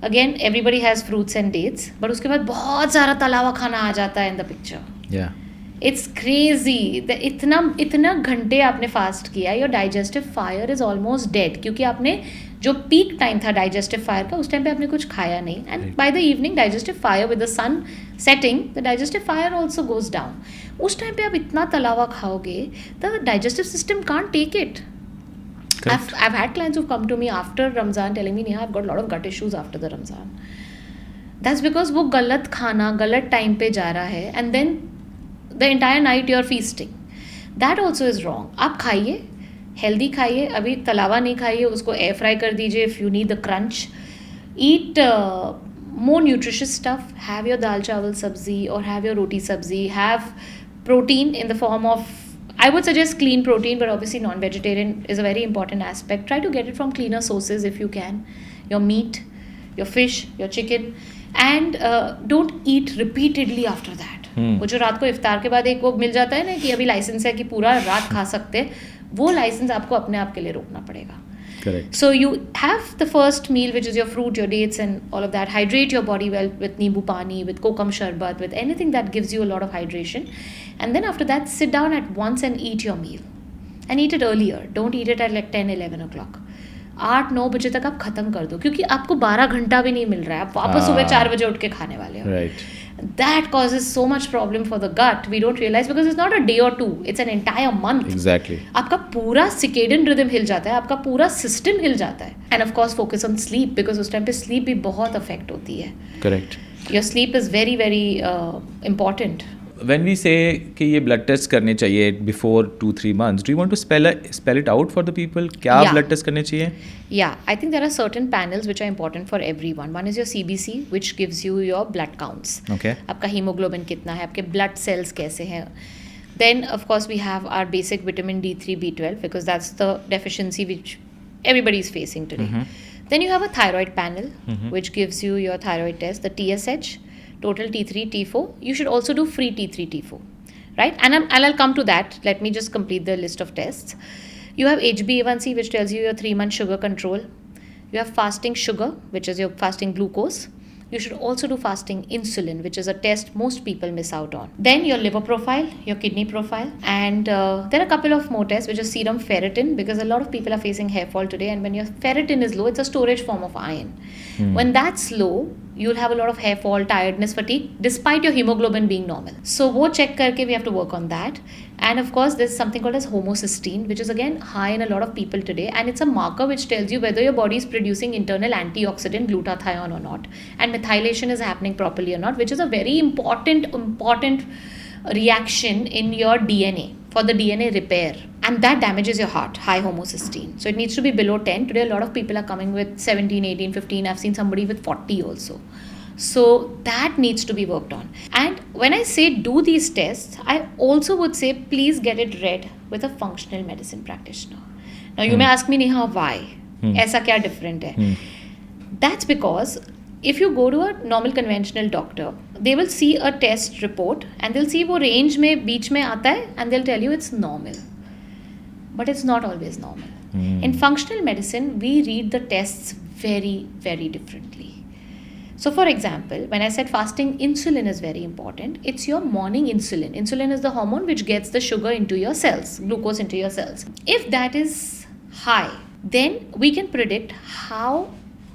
[SPEAKER 1] again everybody has fruits and dates, but uske baad bahut sara tala hua khana aa jata hai in the picture.
[SPEAKER 2] Yeah.
[SPEAKER 1] It's crazy. इतना घंटे आपने fast किया, your digestive fire is almost dead, क्योंकि आपने जो peak time था digestive fire का, उस टाइम पे आपने कुछ खाया नहीं. And by the evening digestive fire with the sun setting, the digestive fire also goes down. उस टाइम पे आप इतना तला हुआ खाओगे, the digestive system can't take it. I've had clients who've come to me after Ramzan telling me, Neha, I've got a lot of gut issues after the Ramzan. That's because वो गलत खाना गलत टाइम पे जा रहा है, and then the entire night you're feasting. That also is wrong. आप खाइए, हेल्दी खाइए, अभी तलावा नहीं खाइए, उसको एयर फ्राई कर दीजिए if you need the crunch. Eat more nutritious stuff. Have your dal chawal sabzi or have your roti sabzi. Have protein in the form of, I would suggest clean protein, but obviously non-vegetarian is a very important aspect. Try to get it from cleaner sources if you can. Your meat, your fish, your chicken, and don't eat repeatedly after that. वो जो रात को इफ्तार के बाद एक वो मिल जाता है ना कि अभी लाइसेंस है कि पूरा रात खा सकते हैं, वो लाइसेंस आपको अपने आप के लिए रोकना पड़ेगा.
[SPEAKER 2] Correct.
[SPEAKER 1] So you have the first meal, which is your fruit, your dates, and all of that. Hydrate your body well with neembu pani, with kokum sharbat, with anything that gives you a lot of hydration. And then after that, sit down at once and eat your meal. And eat it earlier. Don't eat it at like 10-11 o'clock. 8-9 बजे तक आप खत्म कर दो, क्योंकि आपको 12 घंटा भी नहीं मिल रहा है, आप वापस सुबह 4 बजे उठ के खाने वाले हो.
[SPEAKER 2] Right.
[SPEAKER 1] That causes so much problem for the gut. We don't realize because it's not a day or two. It's an entire month.
[SPEAKER 2] Exactly.
[SPEAKER 1] आपका पूरा circadian rhythm हिल जाता है, आपका पूरा system हिल जाता है. And of course focus on sleep, because उस time पे sleep भी बहुत affect होती है.
[SPEAKER 2] Correct.
[SPEAKER 1] Your sleep is very very important.
[SPEAKER 2] When we say कि ये blood test करने चाहिए before 2-3 months, do you want to spell it out for the people? क्या
[SPEAKER 1] Yeah.
[SPEAKER 2] blood test करने चाहिए?
[SPEAKER 1] Yeah, I think there are certain panels which are important for everyone. One is your CBC, which gives you your blood counts.
[SPEAKER 2] Okay.
[SPEAKER 1] आपका hemoglobin कितना है, आपके blood cells कैसे हैं. Then of course we have our basic vitamin D3, B12, because that's the deficiency which everybody is facing today. Then you have a thyroid panel, which gives you your thyroid test, the TSH, total T3, T4. You should also do free T3, T4, right? And I'll come to that. Let me just complete the list of tests. You have HbA1c, which tells you your 3-month sugar control. You have fasting sugar, which is your fasting glucose. You should also do fasting insulin, which is a test most people miss out on. Then your liver profile, your kidney profile, and there are a couple of more tests, which is serum ferritin, because a lot of people are facing hair fall today, and when your ferritin is low, it's a storage form of iron. When that's low, you'll have a lot of hair fall, tiredness, fatigue, despite your hemoglobin being normal. So wo check karke we have to work on that. And of course, there's something called as homocysteine, which is again high in a lot of people today, and it's a marker which tells you whether your body is producing internal antioxidant glutathione or not, and methylation is happening properly or not, which is a very important reaction in your DNA for the DNA repair, and that damages your heart. High homocysteine, so it needs to be below 10. Today a lot of people are coming with 17, 18, 15. I've seen somebody with 40 also. So that needs to be worked on. And when I say do these tests, I also would say please get it read with a functional medicine practitioner. Now you may ask me, Neha, why? ऐसा क्या different है? That's because if you go to a normal conventional doctor, they will see a test report and they'll see वो range में बीच में आता है and they'll tell you it's normal. But it's not always normal. In functional medicine, we read the tests very, very differently. So for example, when I said fasting insulin is very important, it's your morning insulin. Insulin is the hormone which gets the sugar into your cells, glucose into your cells. If that is high, then we can predict how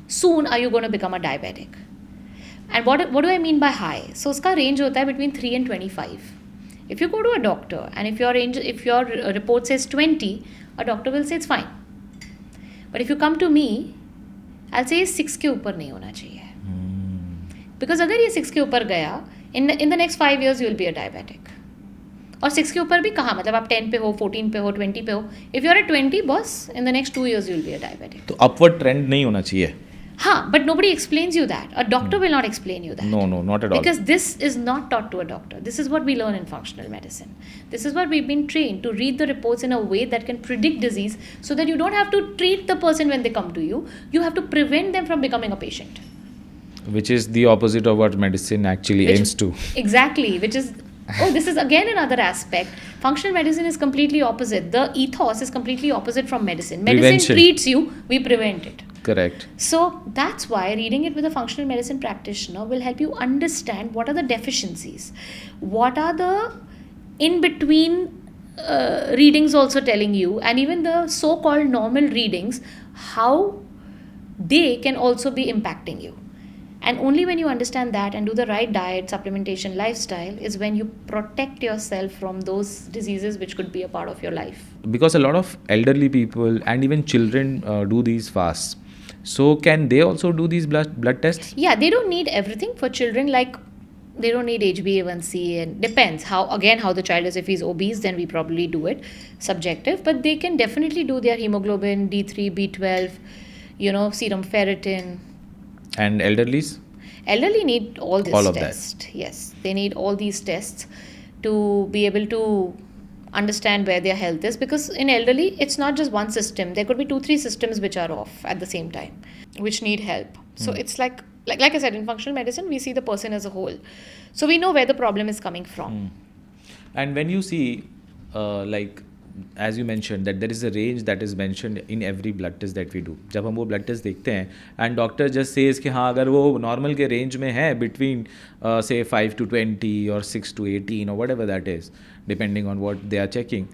[SPEAKER 1] soon are you going to become a diabetic. And what do I mean by high? So uska range hota hai between 3 and 25. If you go to a doctor and if your report says 20, a doctor will say it's fine. But if you come to me, I'll say 6 के ऊपर नहीं होना चाहिए. Because अगर ये 6 के ऊपर गया, in the next 5 years you will be a diabetic. और 6 के ऊपर भी कहाँ, मतलब आप 10 पे हो, 14 पे हो, 20 पे हो, if you are at 20 boss, in the next 2 years you will be a diabetic.
[SPEAKER 2] तो अपवर्ड ट्रेंड नहीं होना चाहिए.
[SPEAKER 1] हाँ, but nobody explains you that. A doctor will not explain you that.
[SPEAKER 2] No, not at all.
[SPEAKER 1] Because this is not taught to a doctor. This is what we learn in functional medicine. This is what we've been trained to read the reports in a way that can predict disease so that you don't have to treat the person when they come to you. You have to prevent them from becoming a patient.
[SPEAKER 2] Which is the opposite of what medicine actually aims to.
[SPEAKER 1] Exactly, which is... Oh, this is again another aspect. Functional medicine is completely opposite. The ethos is completely opposite from medicine. Medicine
[SPEAKER 2] Prevention.
[SPEAKER 1] treats you, we prevent it.
[SPEAKER 2] Correct.
[SPEAKER 1] So that's why reading it with a functional medicine practitioner will help you understand what are the deficiencies, what are the in-between readings also telling you, and even the so-called normal readings, how they can also be impacting you. And only when you understand that and do the right diet, supplementation, lifestyle is when you protect yourself from those diseases which could be a part of your life.
[SPEAKER 2] Because a lot of elderly people and even children do these fasts. So can they also do these blood tests?
[SPEAKER 1] Yeah, they don't need everything. For children, like they don't need HbA1c, and depends how the child is. If he's obese, then we probably do it, subjective. But they can definitely do their hemoglobin, D3, B12, serum ferritin.
[SPEAKER 2] And elderlies?
[SPEAKER 1] Elderly need all this
[SPEAKER 2] of
[SPEAKER 1] tests. Yes, they need all these tests to be able to understand where their health is, because in elderly it's not just one system. There could be 2-3 systems which are off at the same time, which need help. So it's like I said, in functional medicine we see the person as a whole, so we know where the problem is coming from.
[SPEAKER 2] And when you see as you mentioned that there is a range that is mentioned in every blood test that we do. जब हम वो blood test देखते हैं and doctor just says कि हाँ अगर वो normal के range में है between say 5 to 20 or 6 to 18 or whatever that is, depending on what they are checking,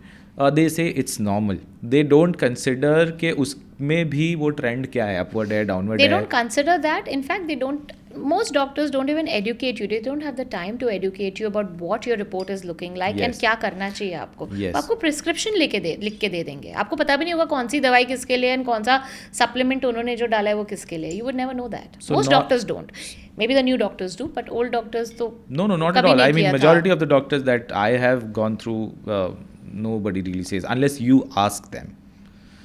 [SPEAKER 2] they say it's normal. They don't consider कि उसमें भी वो trend क्या है, upward है, downward
[SPEAKER 1] They
[SPEAKER 2] है.
[SPEAKER 1] don't consider that. In fact, they don't. Most doctors don't even educate you. They don't have the time to educate you about what your report is looking like and क्या करना चाहिए आपको. आपको prescription लिख के दे देंगे. आपको पता भी नहीं होगा कौन सी दवाई किसके लिए and कौन सा supplement उन्होंने जो डाला है वो किसके लिए. You would never know that.
[SPEAKER 2] So
[SPEAKER 1] most doctors don't. Maybe the new doctors do, but old doctors तो
[SPEAKER 2] No, not at all. I mean, majority of the doctors that I have gone through, nobody really says unless you ask them.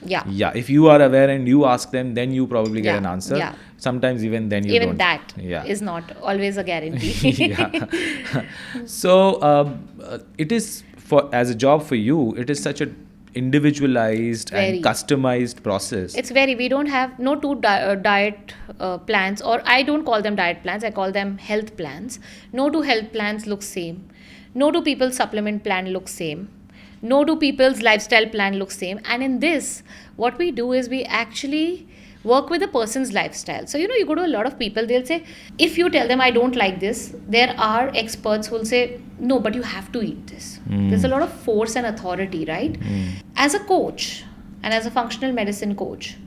[SPEAKER 2] Yeah. If you are aware and you ask them, then you probably get an answer. Yeah. Sometimes even then you don't.
[SPEAKER 1] Even that is not always a guarantee.
[SPEAKER 2] So it is as a job for you, it is such a individualized and customized process.
[SPEAKER 1] It's we don't have no two diet plans, or I don't call them diet plans, I call them health plans. No two health plans look same. No two people's supplement plan looks same. No two people's lifestyle plan looks same. And in this, what we do is we actually work with a person's lifestyle. So, you go to a lot of people, they'll say, if you tell them I don't like this, there are experts who will say, no, but you have to eat this. There's a lot of force and authority, right? As a coach and as a functional medicine coach,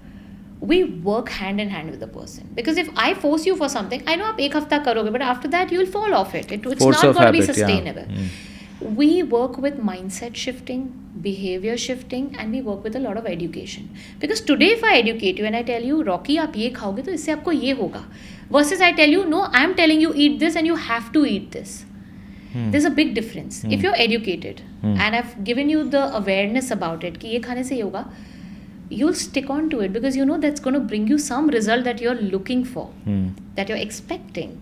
[SPEAKER 1] we work hand in hand with the person. Because if I force you for something, I know you will do 1 hafta, but after that you will fall off it. It's
[SPEAKER 2] force
[SPEAKER 1] not going to be
[SPEAKER 2] habit,
[SPEAKER 1] sustainable. We work with mindset shifting, behavior shifting, and we work with a lot of education. Because today if I educate you and I tell you, Rocky, आप ये खाओगे तो इससे आपको ये होगा, versus I tell you, no, I'm telling you eat this and you have to eat this. There's a big difference. If you're educated and I've given you the awareness about it कि ये खाने से ये होगा, you'll stick on to it because you know that's going to bring you some result that you're looking for, that you're expecting.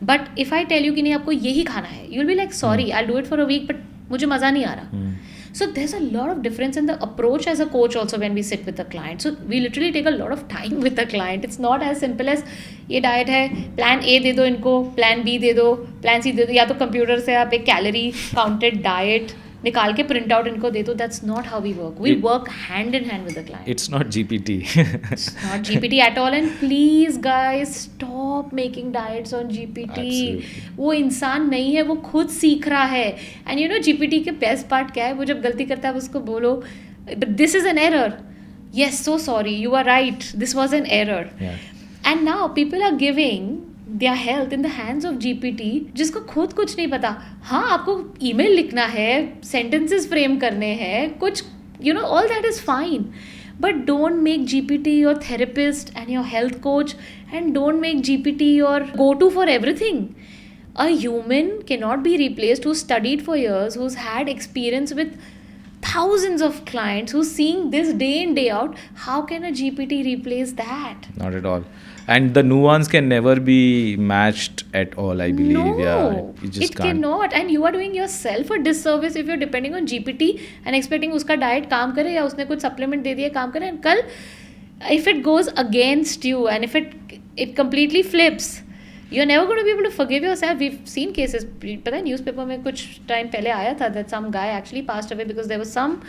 [SPEAKER 1] But if I tell you कि नहीं आपको यही खाना है, you'll be like, sorry, I'll do it for a week, but मुझे मज़ा नहीं आ रहा. So there's a lot of difference in the approach as a coach also when we sit with the client. So we literally take a lot of time with the client. It's not as simple as ये diet है, plan A दे दो इनको, plan B दे दो, plan C दे दो, या तो computer से आप एक calorie counted diet निकाल के print out इनको दे दो. That's not how we work. We work hand in hand with the client.
[SPEAKER 2] It's not GPT.
[SPEAKER 1] It's not GPT at all. And please guys, stop making diets on GPT.
[SPEAKER 2] Absolutely.
[SPEAKER 1] वो इंसान नहीं है, वो खुद सीख रहा है. And you know GPT के best part क्या है? वो जब गलती करता है उसको बोलो, but this is an error. Yes, so sorry. You are right. This was an error.
[SPEAKER 2] Yeah.
[SPEAKER 1] And now people are giving their health in the hands of GPT, जिसको खुद कुछ नहीं पता. हाँ, आपको email लिखना है, sentences frame करने हैं, कुछ, all that is fine. But don't make GPT your therapist and your health coach, and don't make GPT your go-to for everything. A human cannot be replaced who's studied for years, who's had experience with thousands of clients, who's seeing this day in, day out. How can a GPT replace that?
[SPEAKER 2] Not at all. And the nuance can never be matched at all, I believe.
[SPEAKER 1] No,
[SPEAKER 2] Yeah, you just
[SPEAKER 1] it
[SPEAKER 2] can't.
[SPEAKER 1] cannot. And you are doing yourself a disservice if you're depending on GPT and expecting उसका diet काम करे या उसने कुछ supplement दे दिया काम करे, and कल if it goes against you and if it completely flips, you're never going to be able to forgive yourself. We've seen cases. पता है न्यूज़पेपर में कुछ टाइम पहले आया था that some guy actually passed away because there was some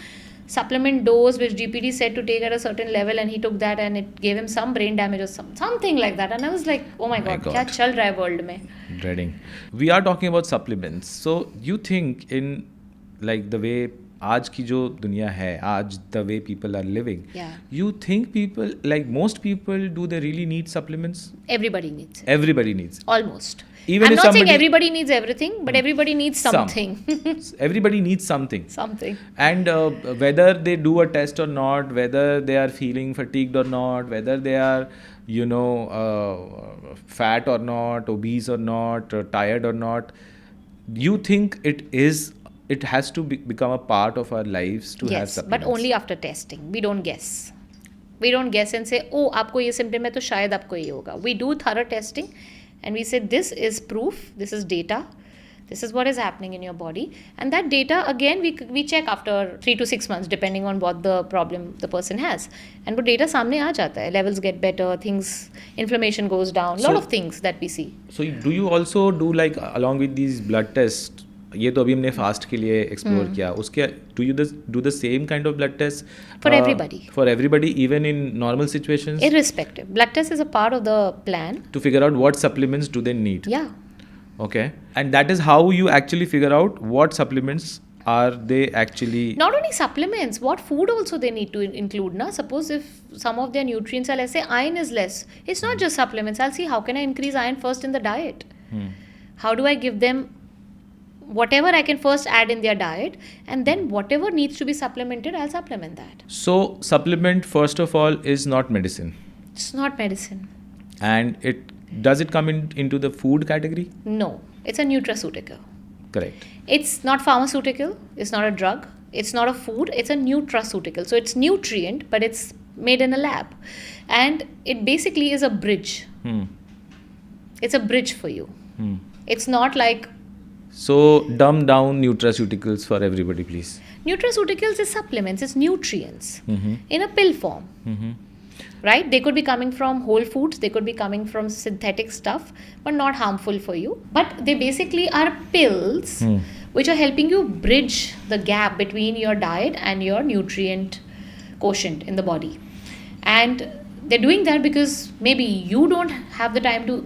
[SPEAKER 1] supplement dose which GPT said to take at a certain level, and he took that and it gave him some brain damage or something like that. And I was like, oh my god, क्या चल रहा है world में?
[SPEAKER 2] Dreading. We are talking about supplements. So you think in like the way आज की जो दुनिया है, आज the way people are living,
[SPEAKER 1] Yeah.
[SPEAKER 2] you think people, like most people, do they really need supplements?
[SPEAKER 1] Everybody needs it.
[SPEAKER 2] Everybody needs it.
[SPEAKER 1] Almost.
[SPEAKER 2] Even
[SPEAKER 1] I'm
[SPEAKER 2] if
[SPEAKER 1] not saying
[SPEAKER 2] somebody-
[SPEAKER 1] everybody needs everything, but everybody needs
[SPEAKER 2] Some.
[SPEAKER 1] something.
[SPEAKER 2] Everybody needs something.
[SPEAKER 1] Something.
[SPEAKER 2] And whether they do a test or not, whether they are feeling fatigued or not, whether they are, fat or not, obese or not, tired or not, you think it has to become a part of our lives to have
[SPEAKER 1] Yes,
[SPEAKER 2] supplements?
[SPEAKER 1] but only after testing. We don't guess. We don't guess and say, oh, आपको ये symptom है तो शायद आपको ये होगा. We do thorough testing and we say this is proof, this is data, this is what is happening in your body. And that data, again, we check after 3 to 6 months depending on what the problem the person has. And वो data सामने आ जाता है. Levels get better, inflammation goes down, lot of things that we see.
[SPEAKER 2] So do you also do like along with these blood tests? ये तो अभी हमने fast के लिए एक्सप्लोर किया. उसके do you do the same kind of blood tests
[SPEAKER 1] For everybody.
[SPEAKER 2] For everybody, even in normal situations,
[SPEAKER 1] Irrespective. Blood test is a part of the plan.
[SPEAKER 2] to figure out what supplements do they need?
[SPEAKER 1] Yeah.
[SPEAKER 2] Okay, and that is how you actually figure out what supplements are they actually.
[SPEAKER 1] Not only supplements, what food also they need to include. Na? Suppose if some of their nutrients are, let's say iron is less, it's not just supplements. I'll see how can I increase iron first in the diet. How do I give them whatever I can first add in their diet, and then whatever needs to be supplemented, I'll supplement that.
[SPEAKER 2] So supplement first of all is not medicine,
[SPEAKER 1] It's not medicine.
[SPEAKER 2] and does it come into the food category?
[SPEAKER 1] No, it's a nutraceutical.
[SPEAKER 2] Correct.
[SPEAKER 1] It's not pharmaceutical, it's not a drug, it's not a food, it's a nutraceutical. So it's nutrient, but it's made in a lab. And it basically is a bridge. It's a bridge for you. It's not like
[SPEAKER 2] So dumb down nutraceuticals for everybody, please.
[SPEAKER 1] nutraceuticals is supplements, it's nutrients in a pill form. Right? They could be coming from whole foods, they could be coming from synthetic stuff, but not harmful for you. But they basically are pills which are helping you bridge the gap between your diet and your nutrient quotient in the body. And they're doing that because maybe you don't have the time to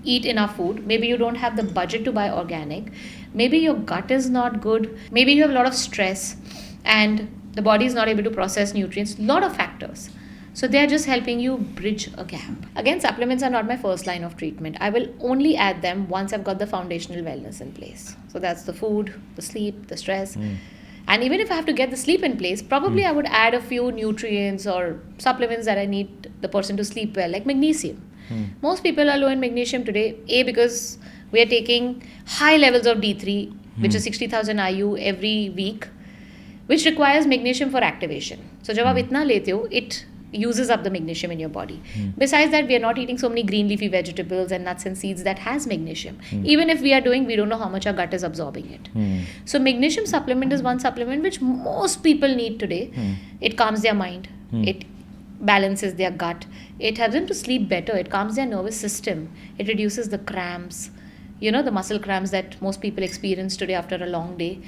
[SPEAKER 1] eat enough food, maybe you don't have the budget to buy organic, maybe your gut is not good, maybe you have a lot of stress and the body is not able to process nutrients, lot of factors. So they are just helping you bridge a gap. Again, supplements are not my first line of treatment. I will only add them once I've got the foundational wellness in place. So that's the food, the sleep, the stress. And even if I have to get the sleep in place, probably I would add a few nutrients or supplements that I need the person to sleep well, like magnesium. Most people are low in magnesium today, because we are taking high levels of D3, which is 60,000 IU every week, which requires magnesium for activation. So जब आप इतना लेते हो, it uses up the magnesium in your body. Besides that, we are not eating so many green leafy vegetables and nuts and seeds that has magnesium. Even if we are doing, we don't know how much our gut is absorbing it. So magnesium supplement is one supplement which most people need today. It calms their mind. It balances their gut. It helps them to sleep better. It calms their nervous system. It reduces the cramps, the muscle cramps that most people experience today after a long day.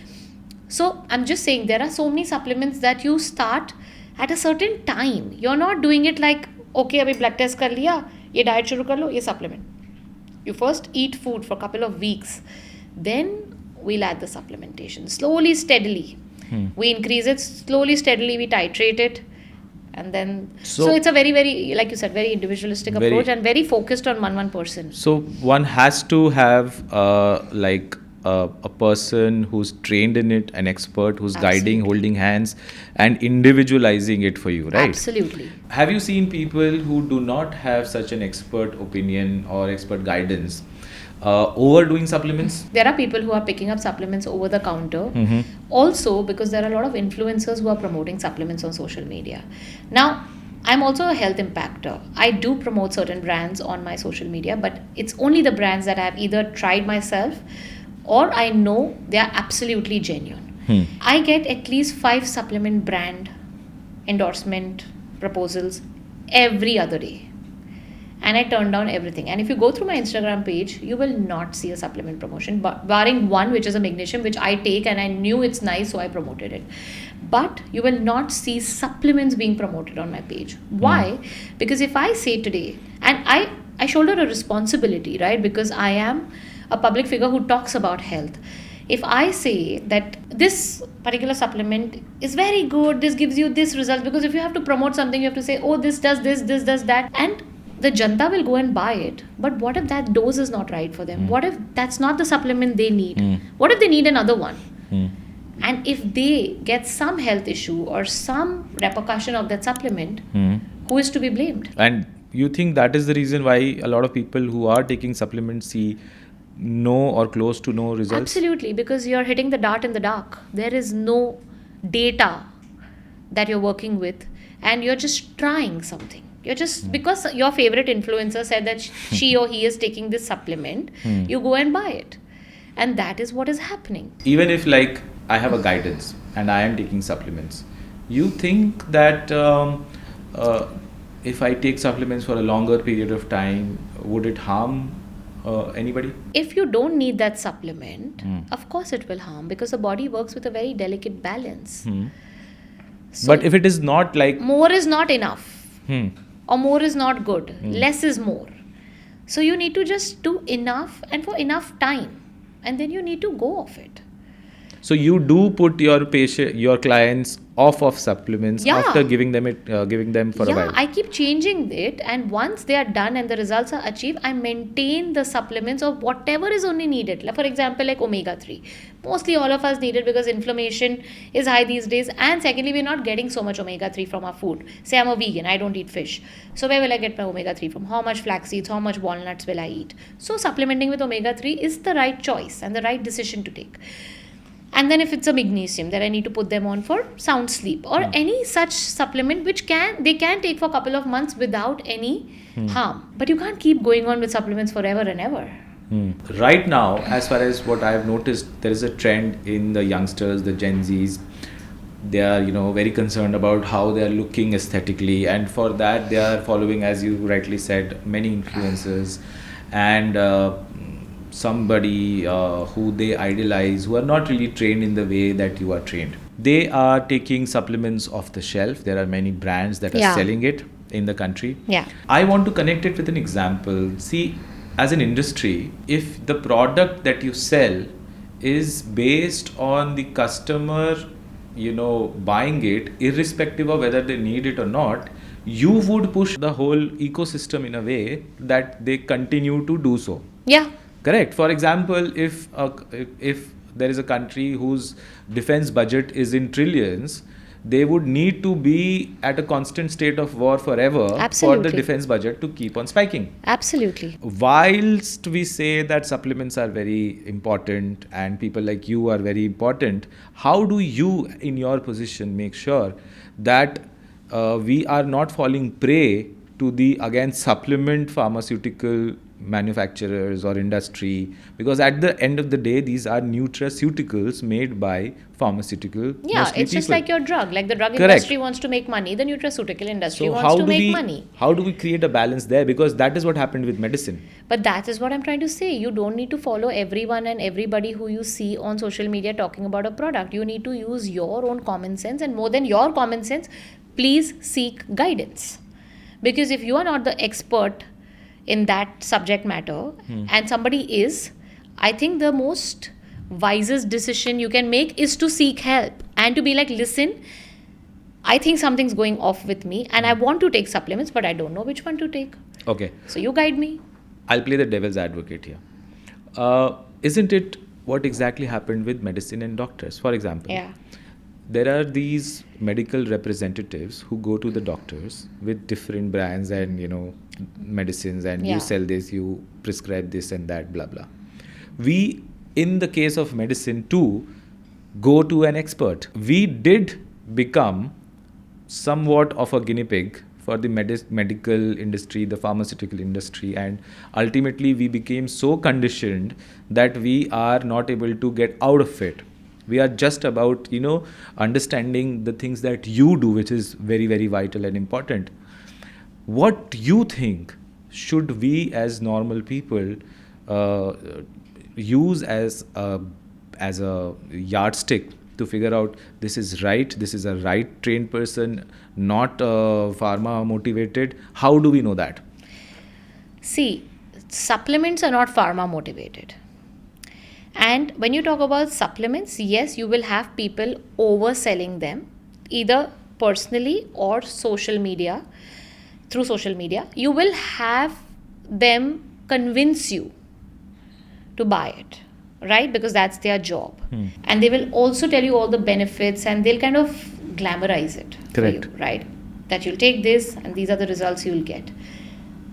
[SPEAKER 1] So I'm just saying, there are so many supplements that you start at a certain time. You're not doing it like, okay, abhi blood test kar liya, ye diet shuru kar lo, ye supplement. You first eat food for a couple of weeks, then we'll add the supplementation. Slowly, steadily. We increase it, slowly, steadily, we titrate it. And then, so it's a very, very, like you said, very individualistic approach and very focused on one person.
[SPEAKER 2] So one has to have a person who's trained in it, an expert who's guiding, holding hands and individualizing it for you, right?
[SPEAKER 1] Absolutely.
[SPEAKER 2] Have you seen people who do not have such an expert opinion or expert guidance, overdoing supplements?
[SPEAKER 1] There are people who are picking up supplements over the counter.
[SPEAKER 2] Mm-hmm.
[SPEAKER 1] Also, because there are a lot of influencers who are promoting supplements on social media. Now, I'm also a health impactor. I do promote certain brands on my social media, but it's only the brands that I've either tried myself or I know they are absolutely genuine. I get at least 5 supplement brand endorsement proposals every other day. And I turn down everything. And if you go through my Instagram page, you will not see a supplement promotion, barring one, which is a magnesium, which I take and I knew it's nice, so I promoted it. But you will not see supplements being promoted on my page. Why? Because if I say today, and I shoulder a responsibility, right? Because I am a public figure who talks about health. If I say that this particular supplement is very good, this gives you this result, because if you have to promote something, you have to say, oh, this does this, this does that. And the janta will go and buy it. But what if that dose is not right for them? What if that's not the supplement they need? What if they need another one? And if they get some health issue or some repercussion of that supplement, who is to be blamed?
[SPEAKER 2] And you think that is the reason why a lot of people who are taking supplements see no or close to no results?
[SPEAKER 1] Absolutely, because you're hitting the dart in the dark. There is no data that you're working with and you're just trying something. You're just, because your favorite influencer said that she or he is taking this supplement, you go and buy it. And that is what is happening.
[SPEAKER 2] Even if like I have a guidance and I am taking supplements, you think that if I take supplements for a longer period of time, would it harm anybody?
[SPEAKER 1] If you don't need that supplement, of course it will harm, because the body works with a very delicate balance. So
[SPEAKER 2] But if it is not like...
[SPEAKER 1] more is not enough. Or more is not good. Less is more. So you need to just do enough and for enough time. And then you need to go off it.
[SPEAKER 2] So you do put your clients off of supplements after giving them for a while?
[SPEAKER 1] Yeah, I keep changing it, and once they are done and the results are achieved, I maintain the supplements of whatever is only needed. Like, for example, like omega-3. Mostly all of us need it because inflammation is high these days, and secondly, we're not getting so much omega-3 from our food. Say I'm a vegan, I don't eat fish. So where will I get my omega-3 from? How much flax seeds, how much walnuts will I eat? So supplementing with omega-3 is the right choice and the right decision to take. And then if it's a magnesium, that I need to put them on for sound sleep, or any such supplement which they can take for a couple of months without any harm. But you can't keep going on with supplements forever and ever.
[SPEAKER 2] Right now, as far as what I have noticed, there is a trend in the youngsters, the Gen Zs. They are, very concerned about how they are looking aesthetically, and for that they are following, as you rightly said, many influencers and somebody who they idolize, who are not really trained in the way that you are trained. They are taking supplements off the shelf. There are many brands that are selling it in the country.
[SPEAKER 1] Yeah.
[SPEAKER 2] I want to connect it with an example. See, as an industry, if the product that you sell is based on the customer, buying it, irrespective of whether they need it or not, you would push the whole ecosystem in a way that they continue to do so.
[SPEAKER 1] Yeah.
[SPEAKER 2] Correct. For example, if there is a country whose defense budget is in trillions, they would need to be at a constant state of war forever for the defense budget to keep on spiking.
[SPEAKER 1] Absolutely.
[SPEAKER 2] Whilst we say that supplements are very important and people like you are very important, how do you, in your position, make sure that we are not falling prey to the, again, supplement pharmaceutical manufacturers or industry? Because at the end of the day, these are nutraceuticals made by pharmaceutical
[SPEAKER 1] it's just like your drug. Like the drug industry wants to make money, the nutraceutical industry wants to make money.
[SPEAKER 2] How do we create a balance there? Because that is what happened with medicine.
[SPEAKER 1] But that is what I'm trying to say. You don't need to follow everyone and everybody who you see on social media talking about a product. You need to use your own common sense, and more than your common sense, please seek guidance. Because if you are not the expert in that subject matter and somebody is, I think the most wisest decision you can make is to seek help and to be like, listen, I think something's going off with me and I want to take supplements, but I don't know which one to take.
[SPEAKER 2] Okay.
[SPEAKER 1] So you guide me.
[SPEAKER 2] I'll play the devil's advocate here. Isn't it what exactly happened with medicine and doctors? For example, there are these medical representatives who go to the doctors with different brands and medicines, and
[SPEAKER 1] Yeah.
[SPEAKER 2] you sell this, you prescribe this and that, blah blah. We, in the case of medicine too, go to an expert. We did become somewhat of a guinea pig for the medical industry, the pharmaceutical industry, and ultimately we became so conditioned that we are not able to get out of it. We are just about understanding the things that you do, which is very, very vital and important. What do you think should we as normal people uh, use as a yardstick to figure out this is right, this is a right trained person, not pharma motivated? How do we know that?
[SPEAKER 1] See, supplements are not pharma motivated. And when you talk about supplements, yes, you will have people overselling them, either personally or social media. Through social media, you will have them convince you to buy it, right? Because that's their job. And they will also tell you all the benefits, and they'll kind of glamorize it for
[SPEAKER 2] Correct.
[SPEAKER 1] you, right? That you'll take this and these are the results you'll get.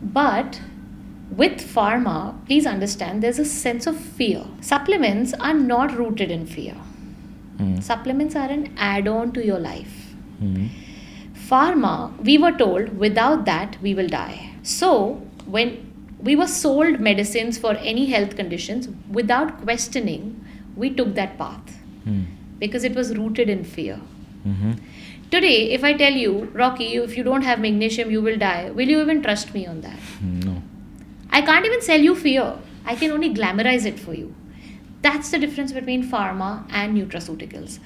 [SPEAKER 1] But with pharma, please understand there's a sense of fear. Supplements are not rooted in fear. Supplements are an add-on to your life. Pharma, we were told without that we will die. So when we were sold medicines for any health conditions, without questioning, we took that path because it was rooted in fear. Today, if I tell you, Rocky, if you don't have magnesium, you will die, will you even trust me on that?
[SPEAKER 2] No.
[SPEAKER 1] I can't even sell you fear. I can only glamorize it for you. That's the difference between pharma and nutraceuticals.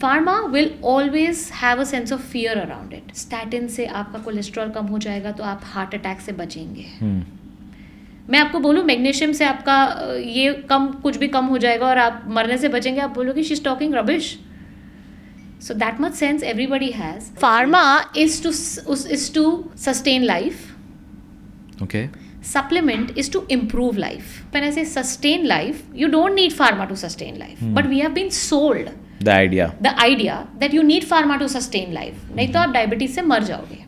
[SPEAKER 1] Pharma will always have a sense of fear around it. Statin से आपका cholesterol कम हो जाएगा तो आप heart attack से बचेंगे. मैं आपको बोलूँ मैग्नीशियम से आपका ये कम कुछ भी कम हो जाएगा और आप मरने से बचेंगे, आप बोलोगे she is talking rubbish. So that much sense everybody has. Pharma is to sustain life.
[SPEAKER 2] Okay.
[SPEAKER 1] Supplement is to improve life. When I say sustain life, you don't need pharma to sustain life. But we have been sold
[SPEAKER 2] The idea.
[SPEAKER 1] that you need pharma to sustain life. नहीं तो आप diabetes से मर जाओगे.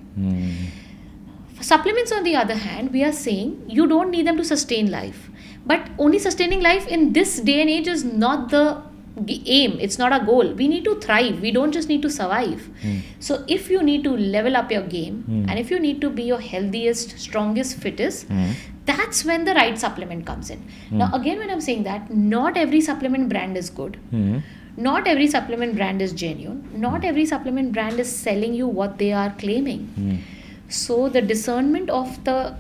[SPEAKER 1] Supplements, on the other hand, we are saying you don't need them to sustain life. But only sustaining life in this day and age is not the aim. It's not a goal. We need to thrive. We don't just need to survive. So if you need to level up your game and if you need to be your healthiest, strongest, fittest, that's when the right supplement comes in. Now again, when I'm saying that, not every supplement brand is good. Not every supplement brand is genuine. Not every supplement brand is selling you what they are claiming. So the discernment of the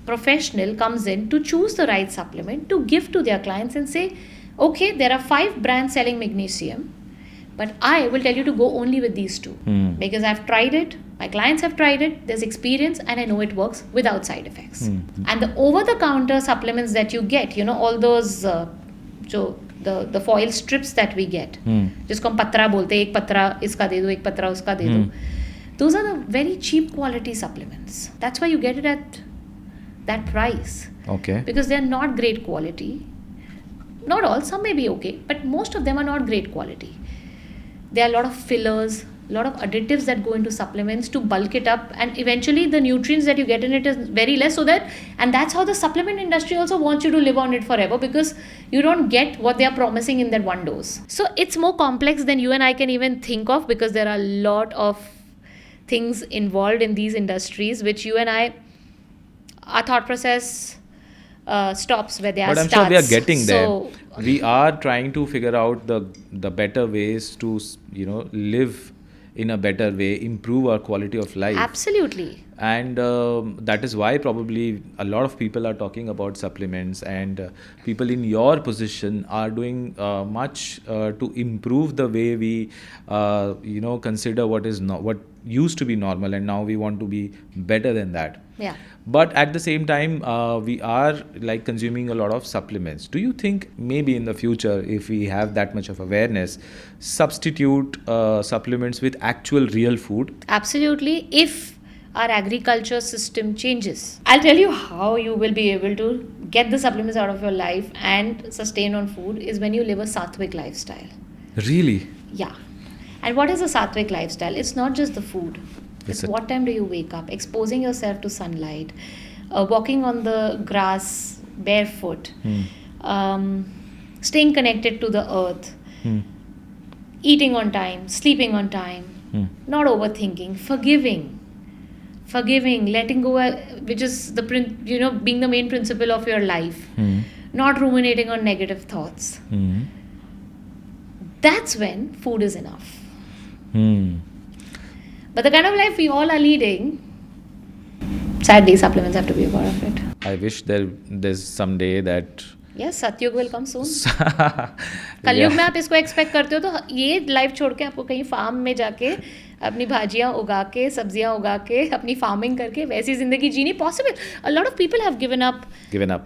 [SPEAKER 1] professional comes in to choose the right supplement to give to their clients and say, okay, there are 5 brands selling magnesium, but I will tell you to go only with these 2 because I've tried it, my clients have tried it, there's experience, and I know it works without side effects. And the over-the-counter supplements that you get, all those the foil strips that we get, जिसको हम पत्रा बोलते हैं, एक पत्रा इसका दे दो, एक पत्रा उसका दे दो. Those are the very cheap quality supplements. That's why you get it at that price.
[SPEAKER 2] Okay.
[SPEAKER 1] Because they're not great quality. Not all, some may be okay, but most of them are not great quality. There are a lot of fillers, a lot of additives that go into supplements to bulk it up, and eventually the nutrients that you get in it is very less, and that's how the supplement industry also wants you to live on it forever, because you don't get what they are promising in that one dose. So it's more complex than you and I can even think of, because there are a lot of things involved in these industries which you and I, our thought process stops where they are.
[SPEAKER 2] But I'm
[SPEAKER 1] starts.
[SPEAKER 2] sure we are getting there.
[SPEAKER 1] So,
[SPEAKER 2] we are trying to figure out the better ways to live in a better way, improve our quality of life.
[SPEAKER 1] Absolutely.
[SPEAKER 2] And that is why probably a lot of people are talking about supplements, and people in your position are doing much to improve the way we consider what used to be normal, and now we want to be better than that.
[SPEAKER 1] Yeah.
[SPEAKER 2] But at the same time, we are like consuming a lot of supplements. Do you think maybe in the future, if we have that much of awareness, substitute supplements with actual real food?
[SPEAKER 1] Absolutely. If our agriculture system changes, I'll tell you how you will be able to get the supplements out of your life and sustain on food is when you live a Satvic lifestyle.
[SPEAKER 2] Really?
[SPEAKER 1] Yeah. And what is a Satvic lifestyle? It's not just the food. It's
[SPEAKER 2] Is it?
[SPEAKER 1] what time do you wake up, exposing yourself to sunlight, walking on the grass barefoot, staying connected to the earth, eating on time, sleeping on time, not overthinking, forgiving, letting go, which is the being the main principle of your life, not ruminating on negative thoughts. That's when food is enough. But the kind of life we all are leading, sadly, supplements have to be a part of it.
[SPEAKER 2] I wish there's someday that
[SPEAKER 1] Yes, Satyug will come soon. कलयुग में आप इसको expect करते हो तो ये life छोड़ के आपको कहीं फार्म में जाके अपनी भाजियाँ उगा के सब्जियाँ उगा के अपनी फार्मिंग करके वैसी जिंदगी जीनी possible. A lot of people have given up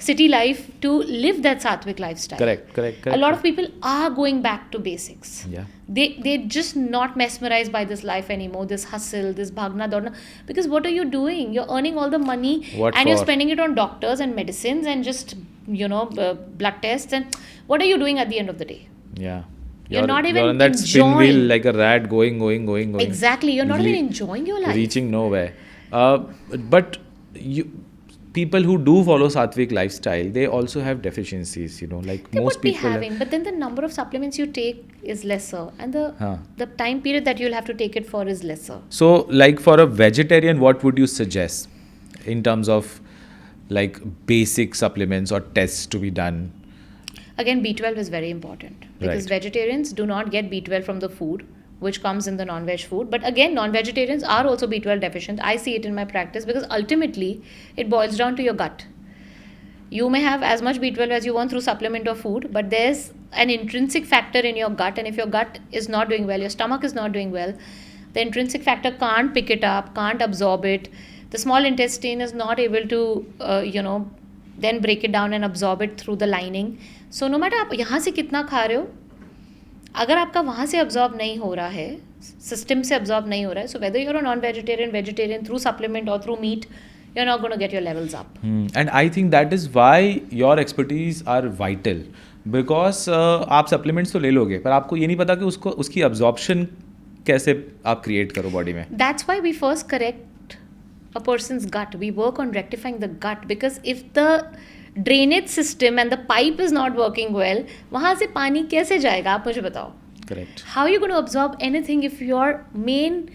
[SPEAKER 1] city life to live that Sattvic lifestyle.
[SPEAKER 2] Correct.
[SPEAKER 1] A lot of people are going back to basics.
[SPEAKER 2] Yeah.
[SPEAKER 1] They're just not mesmerized by this life anymore, this hustle, this bhagna dodna. Because what are you doing? You're earning all the money and you're spending it on doctors and medicines and just blood tests, and what are you doing at the end of the day?
[SPEAKER 2] Yeah.
[SPEAKER 1] You're not even
[SPEAKER 2] you're on that spin
[SPEAKER 1] enjoying.
[SPEAKER 2] wheel like a rat going.
[SPEAKER 1] Exactly. You're not even enjoying your life.
[SPEAKER 2] Reaching nowhere. But people who do follow Sattvic lifestyle, they also have deficiencies, like
[SPEAKER 1] They
[SPEAKER 2] most
[SPEAKER 1] would be
[SPEAKER 2] people.
[SPEAKER 1] having, but then the number of supplements you take is lesser, and the time period that you'll have to take it for is lesser.
[SPEAKER 2] So, like for a vegetarian, what would you suggest in terms of like basic supplements or tests to be done?
[SPEAKER 1] Again, B12 is very important because
[SPEAKER 2] Right.
[SPEAKER 1] vegetarians do not get B12 from the food, which comes in the non-veg food. But again, non-vegetarians are also B12 deficient. I see it in my practice because ultimately it boils down to your gut. You may have as much B12 as you want through supplement or food, but there's an intrinsic factor in your gut, and if your gut is not doing well, your stomach is not doing well, the intrinsic factor can't pick it up, can't absorb it. The small intestine is not able to, then break it down and absorb it through the lining. So no matter आप यहाँ से कितना खा रहे हो, अगर आपका वहाँ से absorb नहीं हो रहा है, system से absorb नहीं हो रहा है, so whether you're a non-vegetarian, vegetarian, through supplement or through meat, you're not going to get your levels up.
[SPEAKER 2] And I think that is why your expertise are vital. Because आप supplements तो ले लोगे, पर आपको ये नहीं पता कि उसकी absorption कैसे आप create करो body में.
[SPEAKER 1] That's why we first correct a person's gut. We work on rectifying the gut, because if the drainage system and the pipe is not working well, वहाँ से पानी कैसे जाएगा आप मुझे बताओ.
[SPEAKER 2] Correct.
[SPEAKER 1] How are you going to absorb anything if your main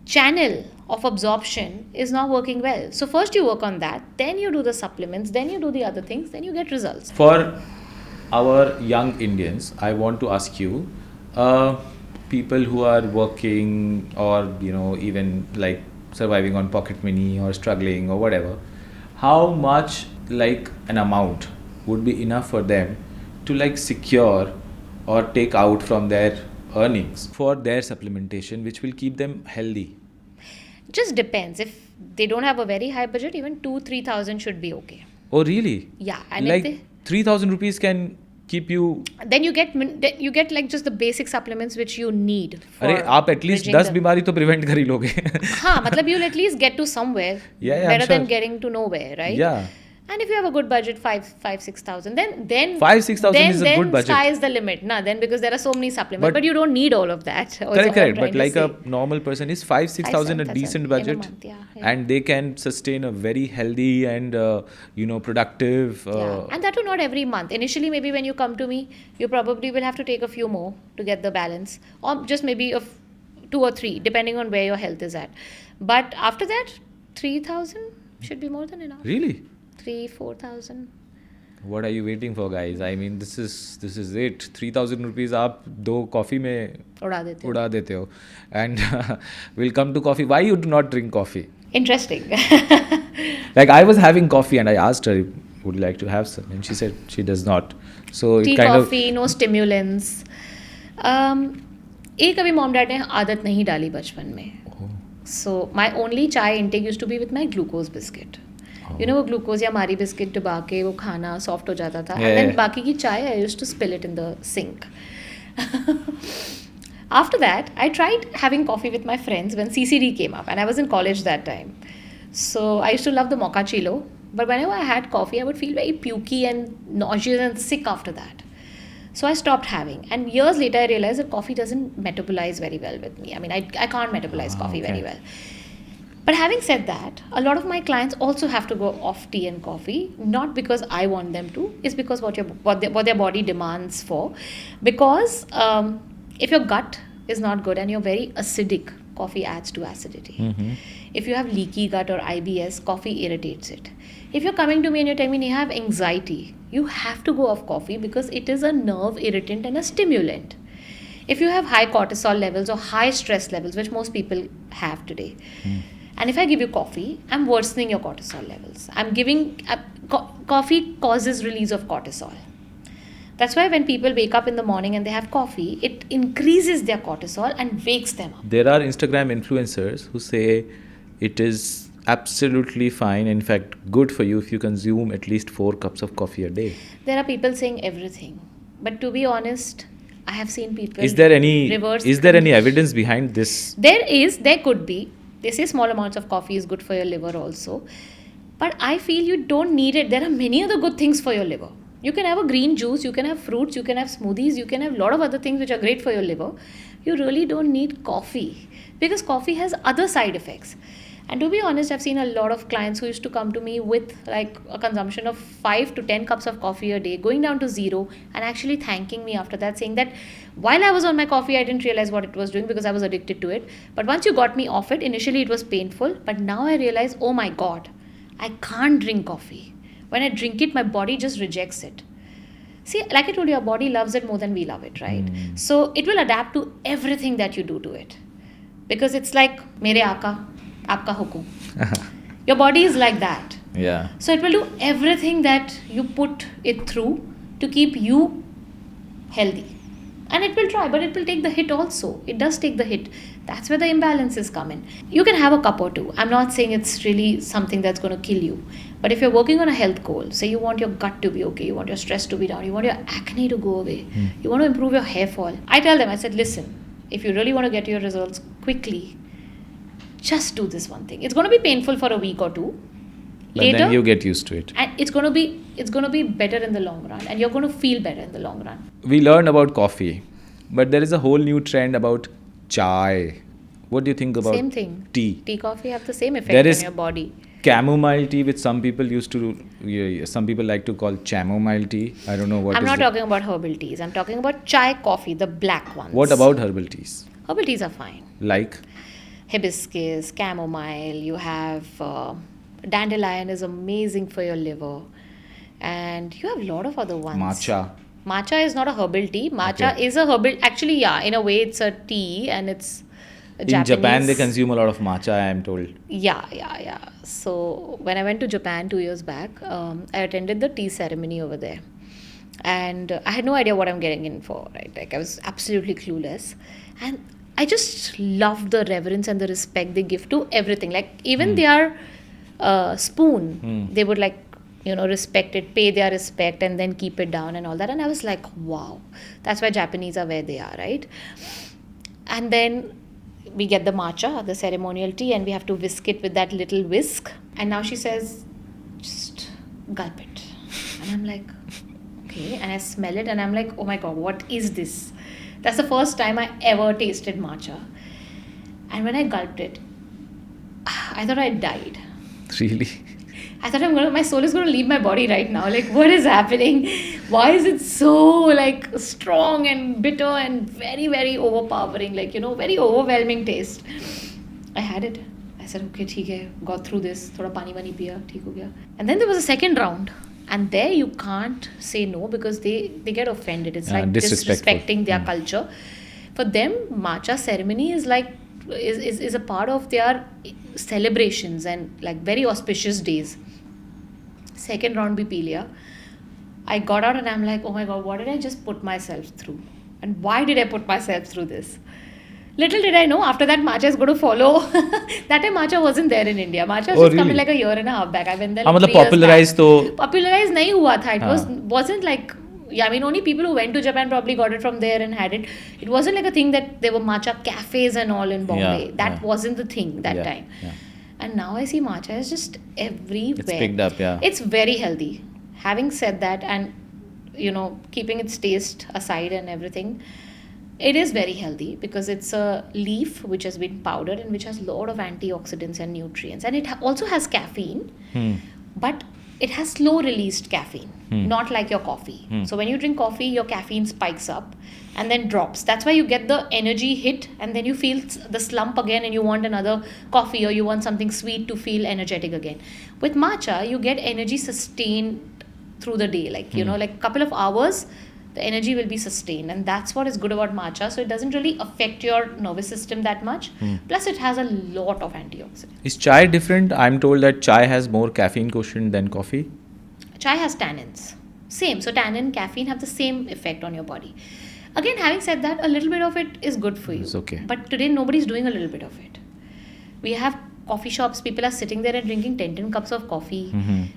[SPEAKER 1] channel of absorption is not working well? So first you work on that, then you do the supplements, then you do the other things, then you get results.
[SPEAKER 2] For our young Indians, I want to ask you, people who are working or even like surviving on pocket money or struggling or whatever, how much like an amount would be enough for them to like secure or take out from their earnings for their supplementation, which will keep them healthy?
[SPEAKER 1] Just depends. If they don't have a very high budget, even 2,000-3,000 should be okay.
[SPEAKER 2] Oh really?
[SPEAKER 1] Yeah, and
[SPEAKER 2] like
[SPEAKER 1] if
[SPEAKER 2] 3,000 rupees can keep you.
[SPEAKER 1] then you get like just the basic supplements which you need.
[SPEAKER 2] अरे आप at least 10 बीमारी तो prevent कर ही लोगे.
[SPEAKER 1] हाँ, मतलब you'll at least get to somewhere.
[SPEAKER 2] Yeah,
[SPEAKER 1] better
[SPEAKER 2] I'm
[SPEAKER 1] than
[SPEAKER 2] sure.
[SPEAKER 1] getting to nowhere, right?
[SPEAKER 2] Yeah.
[SPEAKER 1] And if you have a good budget, 5,000-6,000, then
[SPEAKER 2] 5,000-6,000 is a good budget.
[SPEAKER 1] Sky is the limit, then because there are so many supplements, but you don't need all of that.
[SPEAKER 2] Correct. But like a normal person is 5,000-6,000 a
[SPEAKER 1] 5,000
[SPEAKER 2] decent
[SPEAKER 1] in a
[SPEAKER 2] budget,
[SPEAKER 1] month, yeah.
[SPEAKER 2] and they can sustain a very healthy and productive.
[SPEAKER 1] Yeah. And that too not every month. Initially, maybe when you come to me, you probably will have to take a few more to get the balance, or just maybe 2 or 3, depending on where your health is at. But after that, 3,000 should be more than enough.
[SPEAKER 2] Really?
[SPEAKER 1] 3,000-4,000.
[SPEAKER 2] What are you waiting for, guys? I mean, this is it. 3,000 rupees आप 2 coffee में उड़ा देते हो. And we'll come to coffee. Why you do not drink coffee?
[SPEAKER 1] Interesting.
[SPEAKER 2] Like I was having coffee and I asked her, would you like to have some? And she said she does not. So
[SPEAKER 1] Tea,
[SPEAKER 2] it kind
[SPEAKER 1] coffee, no stimulants. एक अभी mom dad ने आदत नहीं डाली बचपन में. So my only chai intake used to be with my glucose biscuit. वो glucose या मारी बिस्किट डुबा के वो खाना सॉफ्ट हो जाता था. And then बाकी की चाय I used to spill it in the sink. After that, I tried having coffee with my friends when CCD came up, and I was in college that time. So I used to love the mochaccino, but whenever I had coffee, I would feel very pukey and nauseous and sick after that. So I stopped having. And years later, I realized that coffee doesn't metabolize very well with me. I mean, I can't metabolize coffee very well. But having said that, a lot of my clients also have to go off tea and coffee, not because I want them to, it's because what their body demands for. Because if your gut is not good and you're very acidic, coffee adds to acidity. If you have leaky gut or IBS, coffee irritates it. If you're coming to me and you're telling me you have anxiety, you have to go off coffee because it is a nerve irritant and a stimulant. If you have high cortisol levels or high stress levels, which most people have today, and if I give you coffee, I'm worsening your cortisol levels. I'm giving coffee causes release of cortisol. That's why when people wake up in the morning and they have coffee, it increases their cortisol and wakes them up.
[SPEAKER 2] There are Instagram influencers who say it is absolutely fine, in fact good for you if you consume at least 4 cups of coffee a day.
[SPEAKER 1] There are people saying everything. But to be honest, I have seen people
[SPEAKER 2] Is there any evidence behind this?
[SPEAKER 1] There could be. They say small amounts of coffee is good for your liver also. But I feel you don't need it. There are many other good things for your liver. You can have a green juice, you can have fruits, you can have smoothies, you can have a lot of other things which are great for your liver. You really don't need coffee because coffee has other side effects. And to be honest, I've seen a lot of clients who used to come to me with like a consumption of 5 to 10 cups of coffee a day, going down to 0 and actually thanking me after that, saying that while I was on my coffee, I didn't realize what it was doing because I was addicted to it. But once you got me off it, initially it was painful. But now I realize, oh my God, I can't drink coffee. When I drink it, my body just rejects it. See, like I told you, our body loves it more than we love it, right? So it will adapt to everything that you do to it. Because it's like, mere aaka, aapka hukum. Your body is like that.
[SPEAKER 2] Yeah.
[SPEAKER 1] So it will do everything that you put it through to keep you healthy. And it will try, but it will take the hit also. It does take the hit. That's where the imbalances come in. You can have a cup or two. I'm not saying it's really something that's going to kill you. But if you're working on a health goal, say you want your gut to be okay, you want your stress to be down, you want your acne to go away, you want to improve your hair fall. I tell them, I said, listen, if you really want to get your results quickly, just do this one thing. It's going to be painful for a week or two.
[SPEAKER 2] But
[SPEAKER 1] Later,
[SPEAKER 2] then you get used to it.
[SPEAKER 1] And it's going to be better in the long run, and you're going to feel better in the long run.
[SPEAKER 2] We learned about coffee, but there is a whole new trend about chai. What do you think about
[SPEAKER 1] Same thing.
[SPEAKER 2] tea?
[SPEAKER 1] Tea, coffee have the same effect
[SPEAKER 2] There
[SPEAKER 1] on
[SPEAKER 2] is
[SPEAKER 1] your body.
[SPEAKER 2] chamomile tea, which some people some people like to call chamomile tea. I don't know what
[SPEAKER 1] I'm
[SPEAKER 2] is
[SPEAKER 1] not
[SPEAKER 2] it.
[SPEAKER 1] talking about herbal teas. I'm talking about chai, coffee, the black ones.
[SPEAKER 2] What about herbal teas?
[SPEAKER 1] Herbal teas are fine.
[SPEAKER 2] Like?
[SPEAKER 1] Hibiscus, chamomile, you have dandelion is amazing for your liver. And you have a lot of other ones.
[SPEAKER 2] Matcha.
[SPEAKER 1] Matcha is not a herbal tea. Matcha
[SPEAKER 2] Okay.
[SPEAKER 1] is a herbal... Actually, yeah, in a way it's a tea and it's a
[SPEAKER 2] In
[SPEAKER 1] Japanese...
[SPEAKER 2] Japan, they consume a lot of matcha, I am told.
[SPEAKER 1] Yeah. So when I went to Japan 2 years back, I attended the tea ceremony over there. And I had no idea what I'm getting in for, right? Like I was absolutely clueless. And I just loved the reverence and the respect they give to everything. Like even their spoon, they would like, respect it, pay their respect and then keep it down and all that. And I was like, wow, that's why Japanese are where they are, right? And then we get the matcha, the ceremonial tea, and we have to whisk it with that little whisk. And now she says, just gulp it. And I'm like, okay. And I smell it and I'm like, oh my God, what is this? That's the first time I ever tasted matcha. And when I gulped it, I thought I died.
[SPEAKER 2] Really?
[SPEAKER 1] I thought my soul is going to leave my body right now. Like, what is happening? Why is it so like strong and bitter and very, very overpowering? Like, very overwhelming taste. I had it. I said, okay, theek hai, got through this. Thoda pani wani piya, theek ho gaya. And then there was a second round. And there you can't say no because they get offended. It's like disrespecting their culture. For them, matcha ceremony is like is a part of their celebrations and like very auspicious days. Second round bhi pee liya. I got out and I'm like, oh my God, what did I just put myself through? And why did I put myself through this? Little did I know, after that matcha is going to follow. That time matcha wasn't there in India. Matcha has just come in like a year and a half back. I went there like 3 years
[SPEAKER 2] popularized
[SPEAKER 1] back. Popularized nahi hua tha. It wasn't like... Yeah, I mean, only people who went to Japan probably got it from there and had it. It wasn't like a thing that there were matcha cafes and all in Bombay. That wasn't the thing that time. Yeah. And now I see matcha is just everywhere.
[SPEAKER 2] It's picked up, yeah.
[SPEAKER 1] It's very healthy. Having said that, and keeping its taste aside and everything, it is very healthy because it's a leaf which has been powdered and which has a lot of antioxidants and nutrients. And it also has caffeine, but it has slow released caffeine, not like your coffee. So when you drink coffee, your caffeine spikes up and then drops. That's why you get the energy hit and then you feel the slump again and you want another coffee or you want something sweet to feel energetic again. With matcha, you get energy sustained through the day, like like a couple of hours the energy will be sustained, and that's what is good about matcha. So it doesn't really affect your nervous system that much. Plus it has a lot of antioxidants.
[SPEAKER 2] Is chai different? I'm told that chai has more caffeine quotient than coffee.
[SPEAKER 1] Chai has tannins, same. So tannin, caffeine have the same effect on your body. Again, having said that, a little bit of it is good for you.
[SPEAKER 2] It's okay.
[SPEAKER 1] But today nobody's doing a little bit of it. We have coffee shops, people are sitting there and drinking 10 cups of coffee,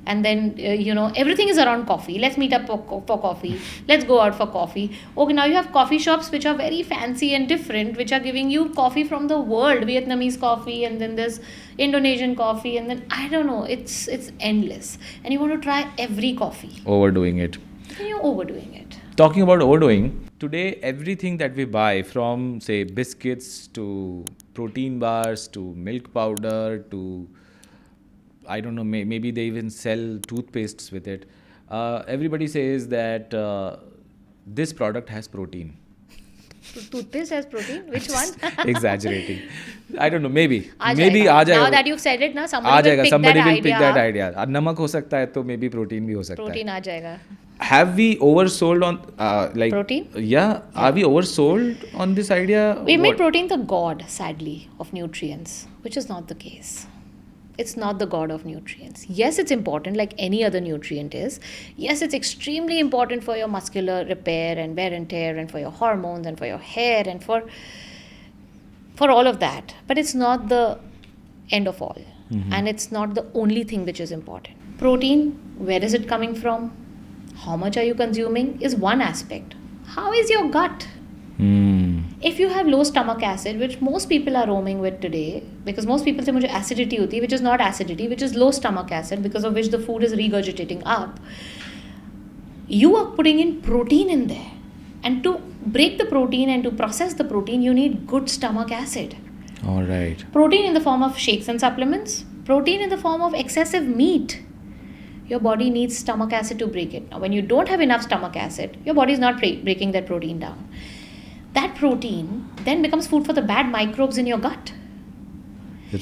[SPEAKER 1] and then everything is around coffee. Let's meet up for coffee, let's go out for coffee. Okay, now you have coffee shops which are very fancy and different, which are giving you coffee from the world, Vietnamese coffee, and then there's Indonesian coffee, and then I don't know, it's endless, and you want to try every coffee.
[SPEAKER 2] Overdoing it.
[SPEAKER 1] And you're overdoing it.
[SPEAKER 2] Talking about overdoing, today everything that we buy, from say biscuits to protein bars to milk powder to, I don't know, maybe they even sell toothpastes with it. Everybody says that this product has protein.
[SPEAKER 1] Toothpaste has protein? Which one?
[SPEAKER 2] Exaggerating. I don't know, maybe.
[SPEAKER 1] maybe
[SPEAKER 2] आ जाएगा.
[SPEAKER 1] Now that you've said it, somebody will pick that idea.
[SPEAKER 2] नमक हो सकता है तो maybe protein भी हो सकता है.
[SPEAKER 1] Protein आ जाएगा.
[SPEAKER 2] Have we oversold on like
[SPEAKER 1] protein?
[SPEAKER 2] Yeah, are we oversold on this idea?
[SPEAKER 1] We made protein the god, sadly, of nutrients, which is not the case. It's not the god of nutrients. Yes, it's important like any other nutrient is. Yes, it's extremely important for your muscular repair and wear and tear and for your hormones and for your hair and for all of that. But it's not the end of all. And it's not the only thing which is important. Protein, where is it coming from? How much are you consuming is one aspect. How is your gut? If you have low stomach acid, which most people are roaming with today, because most people say मुझे acidity होती है, which is not acidity, which is low stomach acid, because of which the food is regurgitating up, you are putting in protein in there. And to break the protein and to process the protein, you need good stomach acid.
[SPEAKER 2] All right.
[SPEAKER 1] Protein in the form of shakes and supplements, protein in the form of excessive meat. Your body needs stomach acid to break it. Now, when you don't have enough stomach acid, your body is not breaking that protein down. That protein then becomes food for the bad microbes in your gut.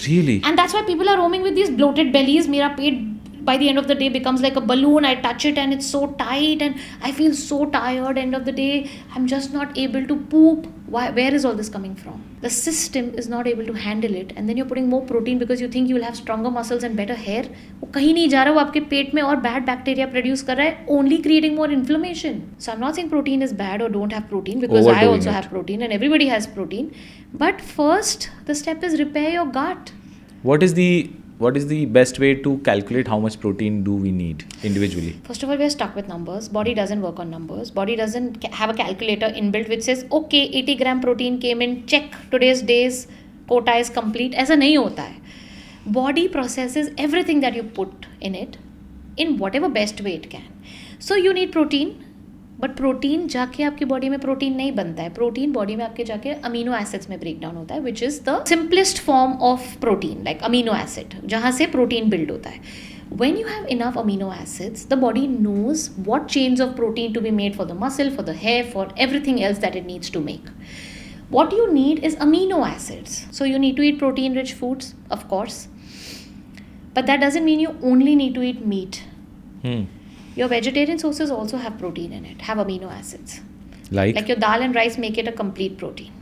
[SPEAKER 2] Really?
[SPEAKER 1] And that's why people are roaming with these bloated bellies. Mera pet by the end of the day becomes like a balloon. I touch it and it's so tight and I feel so tired. End of the day, I'm just not able to poop. Where is all this coming from? The system is not able to handle it, and then you're putting more protein because you think you will have stronger muscles and better hair. वो कहीं नहीं जा रहा, वो आपके पेट में और bad bacteria produce कर रहा है, only creating more inflammation. So I'm not saying protein is bad or don't have protein, because I also have protein and everybody has protein. But first, the step is repair your gut.
[SPEAKER 2] What is the best way to calculate how much protein do we need individually?
[SPEAKER 1] First of all, we are stuck with numbers. Body doesn't work on numbers. Body doesn't have a calculator inbuilt which says, okay, 80 gram protein came in, check, today's day's quota is complete. ऐसा नहीं होता है. Body processes everything that you put in it in whatever best way it can. So you need protein. But protein जाके आपकी body में protein नहीं बनता है. प्रोटीन बॉडी में आपके जाके अमीनो एसिड्स में ब्रेक डाउन होता है, which is the simplest form of protein, like amino acid, जहाँ से प्रोटीन बिल्ड होता है. When you have enough amino acids, the body knows what chains of protein to be made for the muscle, for the hair, for everything else that it needs to make. What you need is amino acids. So you need to eat protein-rich foods, of course. But that doesn't mean you only need to eat meat. Your vegetarian sources also have protein in it, have amino acids. Like your dal and rice make it a complete protein.